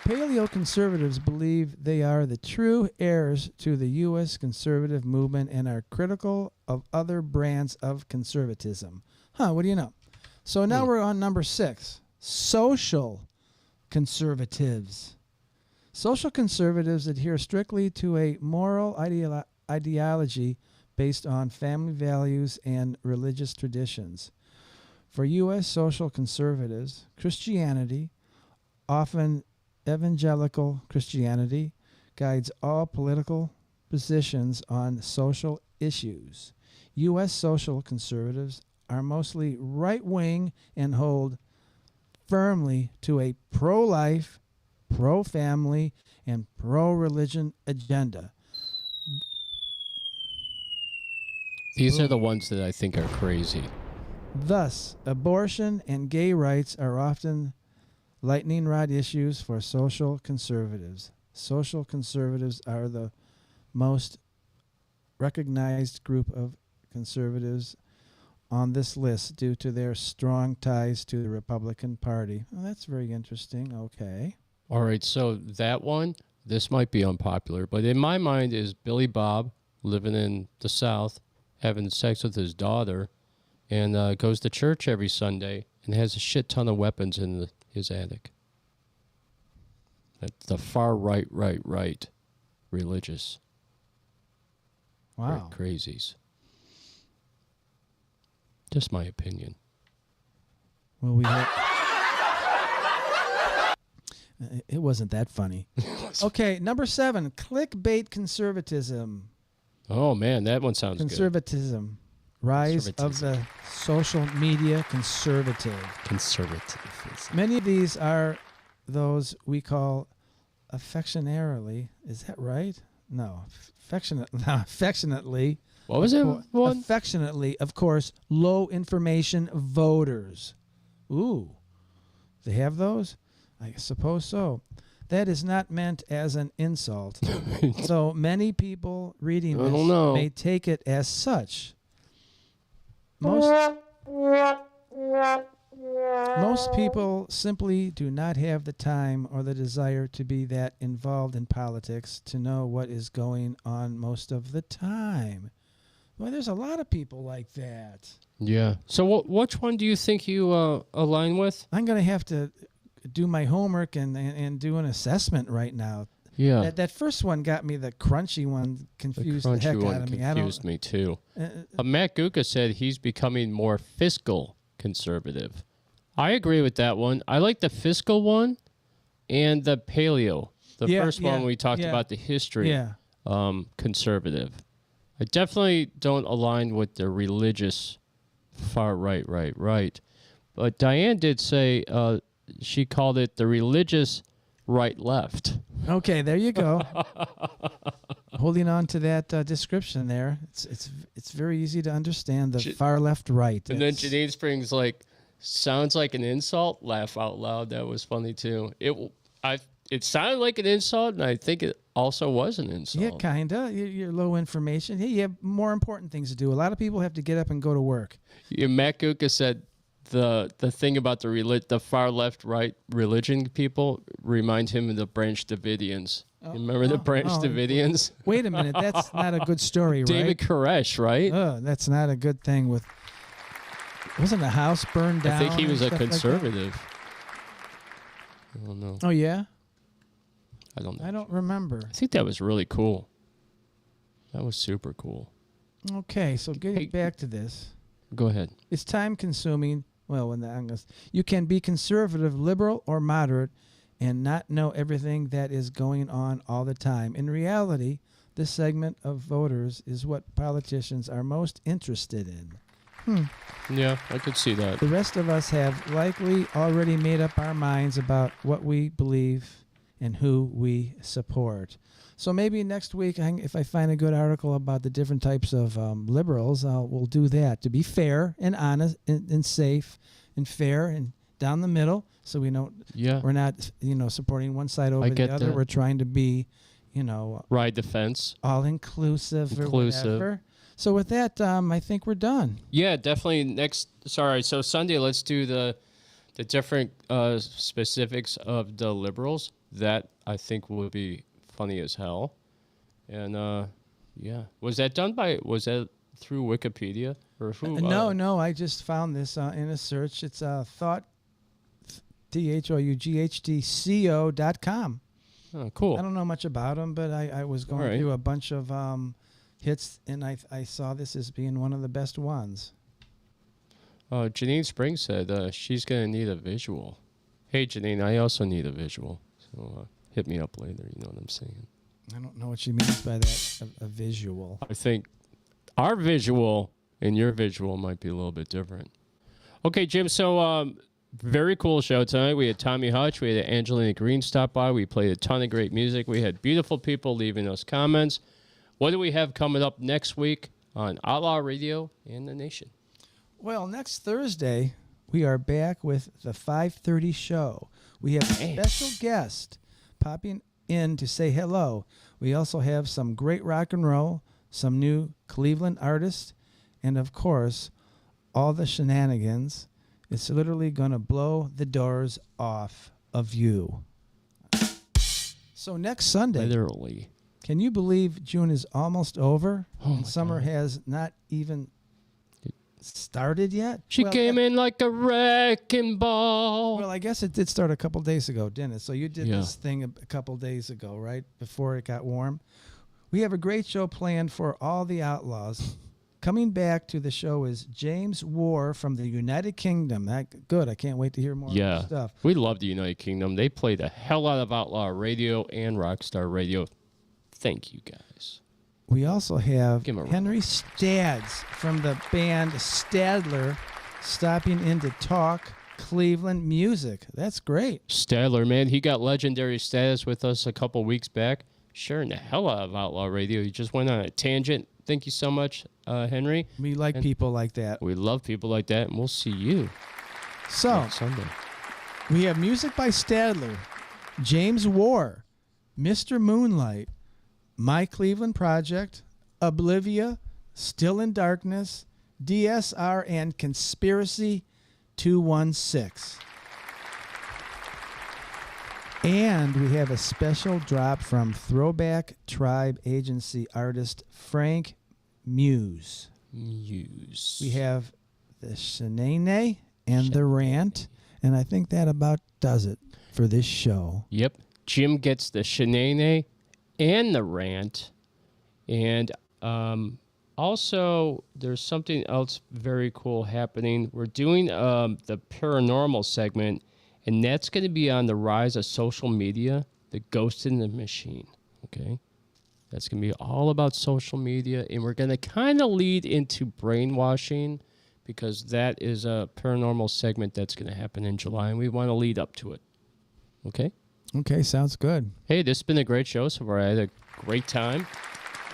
Speaker 6: Paleoconservatives believe they are the true heirs to the U.S. conservative movement and are critical of other brands of conservatism. What do you know? So now we're on number 6, social conservatives. Social conservatives adhere strictly to a moral ideology based on family values and religious traditions. For U.S. social conservatives, Christianity, often evangelical Christianity, guides all political positions on social issues. U.S. social conservatives are mostly right-wing and hold firmly to a pro-life, pro-family, and pro-religion agenda.
Speaker 5: These are the ones that I think are crazy.
Speaker 6: Thus, abortion and gay rights are often lightning rod issues for social conservatives. Social conservatives are the most recognized group of conservatives on this list due to their strong ties to the Republican Party. Well, that's very interesting. Okay.
Speaker 5: All right, so that one, this might be unpopular, but in my mind is Billy Bob living in the South, having sex with his daughter, and goes to church every Sunday and has a shit ton of weapons in his attic. That's the far right religious.
Speaker 6: Wow.
Speaker 5: Crazies. Just my opinion.
Speaker 6: Well, we had... It wasn't that funny. Okay, number 7, clickbait conservatism.
Speaker 5: Oh, man, that one sounds
Speaker 6: Conservatism. Rise of the social media conservative.
Speaker 5: Conservative.
Speaker 6: Many of these are those we call affectionately. Is that right? No. Affectionately.
Speaker 5: What was it?
Speaker 6: Affectionately, of course, low information voters. Ooh. They have those? I suppose so. That is not meant as an insult. So many people reading this may take it as such. Most people simply do not have the time or the desire to be that involved in politics to know what is going on most of the time. Well, there's a lot of people like that.
Speaker 5: Yeah. So which one do you think you align with?
Speaker 6: I'm going to have to do my homework and do an assessment right now.
Speaker 5: Yeah.
Speaker 6: That first one got me. The crunchy one confused the heck out of me.
Speaker 5: Confused me too. Matt Guka said he's becoming more fiscal conservative. I agree with that one. I like the fiscal one and the paleo. The first one we talked about the history. Conservative. I definitely don't align with the religious far right. But Diane did say she called it the religious right-left.
Speaker 6: Okay, there you go. Holding on to that description there, it's very easy to understand the far left right.
Speaker 5: And then Janine Springs sounds like an insult. Laugh out loud. That was funny too. It sounded like an insult, and I think it also was an insult.
Speaker 6: Yeah, kinda. You're low information. Hey, you have more important things to do. A lot of people have to get up and go to work.
Speaker 5: Yeah, Matt Guka said the thing about the far left right religion people remind him of the Branch Davidians. You remember the Branch Davidians?
Speaker 6: Wait a minute, that's not a good story, right?
Speaker 5: David Koresh, right?
Speaker 6: That's not a good thing. Wasn't the house burned down?
Speaker 5: I think he was a
Speaker 6: and stuff like that?
Speaker 5: conservative. I don't know.
Speaker 6: Oh yeah.
Speaker 5: I don't know.
Speaker 6: I don't remember.
Speaker 5: I think that was really cool. That was super cool.
Speaker 6: Okay, so getting back to this.
Speaker 5: Go ahead.
Speaker 6: It's time consuming. Well, you can be conservative, liberal, or moderate and not know everything that is going on all the time. In reality, this segment of voters is what politicians are most interested in.
Speaker 5: Yeah, I could see that.
Speaker 6: The rest of us have likely already made up our minds about what we believe and who we support. So maybe next week, if I find a good article about the different types of liberals, we'll do that to be fair and honest and safe and fair and down the middle. So we know we're not supporting one side over the other.
Speaker 5: That.
Speaker 6: We're trying to be
Speaker 5: ride the fence,
Speaker 6: all inclusive or whatever. So with that, I think we're done.
Speaker 5: Yeah, definitely. So Sunday, let's do the different specifics of the liberals. That I think will be funny as hell. And was that through Wikipedia or who?
Speaker 6: No, I just found this in a search. It's thought THOUGHTCO.com.
Speaker 5: Oh, cool.
Speaker 6: I don't know much about them, but I was going through a bunch of hits, and I saw this as being one of the best ones.
Speaker 5: Janine Springs said she's going to need a visual. Hey, Janine, I also need a visual. So hit me up later. You know what I'm saying?
Speaker 6: I don't know what she means by that, a visual.
Speaker 5: I think our visual and your visual might be a little bit different. Okay, Jim, so very cool show tonight. We had Thommy Hutch. We had Angelina Greene stop by. We played a ton of great music. We had beautiful people leaving us comments. What do we have coming up next week on Outlaw Radio and the Nation?
Speaker 6: Well, next Thursday, we are back with the 5:30 show. We have a special guest popping in to say hello. We also have some great rock and roll, some new Cleveland artists, and of course, all the shenanigans. It's literally going to blow the doors off of you. So next Sunday,
Speaker 5: literally,
Speaker 6: can you believe June is almost over and summer has not even started yet?
Speaker 5: She came in like a wrecking ball.
Speaker 6: Well, I guess it did start a couple days ago, didn't it? So you did this thing a couple days ago, right? Before it got warm. We have a great show planned for all the Outlaws. Coming back to the show is James War from the United Kingdom. Good. I can't wait to hear more of this stuff.
Speaker 5: We love the United Kingdom. They play the hell out of Outlaw Radio and RockStar Radio. Thank you, guys.
Speaker 6: We also have Henry Stads from the band Stadler stopping in to talk Cleveland music. That's great.
Speaker 5: Stadler, man, he got legendary status with us a couple weeks back. Sharing the hell out of Outlaw Radio. He just went on a tangent. Thank you so much, Henry.
Speaker 6: We like people like that.
Speaker 5: We love people like that, and we'll see you next Sunday.
Speaker 6: We have music by Stadler, James War, Mr. Moonlight, My Cleveland Project, Oblivia, Still in Darkness, DSR, and Conspiracy 216. And we have a special drop from Throwback Tribe Agency artist Frank Muse. We have the Shenanay and the Rant, and I think that about does it for this show.
Speaker 5: Yep. Jim gets the Shenanay and the Rant. And also, there's something else very cool happening. We're doing the paranormal segment, and that's going to be on the rise of social media, the ghost in the machine, okay? That's going to be all about social media, and we're going to kind of lead into brainwashing because that is a paranormal segment that's going to happen in July, and we want to lead up to it, okay?
Speaker 6: Okay, sounds good.
Speaker 5: Hey, this has been a great show so far. I had a great time.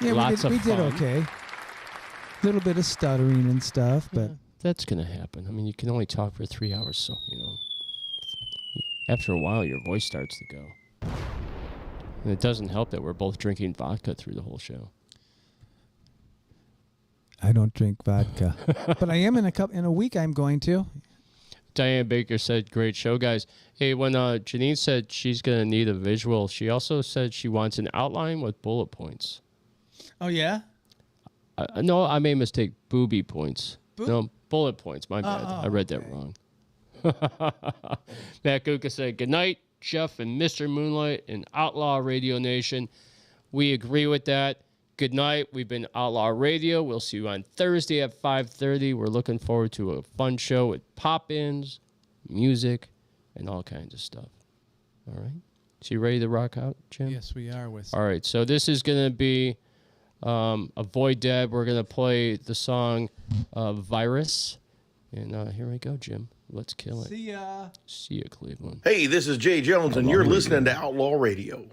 Speaker 6: Yeah,
Speaker 5: Lots of
Speaker 6: we
Speaker 5: fun.
Speaker 6: did okay. A little bit of stuttering and stuff, but...
Speaker 5: That's going to happen. I mean, you can only talk for 3 hours, so, after a while, your voice starts to go. And it doesn't help that we're both drinking vodka through the whole show.
Speaker 6: I don't drink vodka. But I am in a week I'm going to.
Speaker 5: Diane Baker said, great show, guys. Hey, when Janine said she's going to need a visual, she also said she wants an outline with bullet points.
Speaker 6: Oh, yeah?
Speaker 5: No, I made a mistake. Booby points. No, bullet points. My bad. I read that wrong. Matt Guka said, good night, Jeff and Mr. Moonlight and Outlaw Radio Nation. We agree with that. Good night. We've been Outlaw Radio. We'll see you on Thursday at 5:30. We're looking forward to a fun show with pop-ins, music, and all kinds of stuff. All right. So you ready to rock out, Jim?
Speaker 6: Yes, we are.
Speaker 5: All right. So this is going to be Avoid Dead. We're going to play the song Virus. And here we go, Jim. Let's kill it.
Speaker 6: See ya.
Speaker 5: See ya, Cleveland.
Speaker 14: Hey, this is Jay Jones, and you're listening to Outlaw Radio.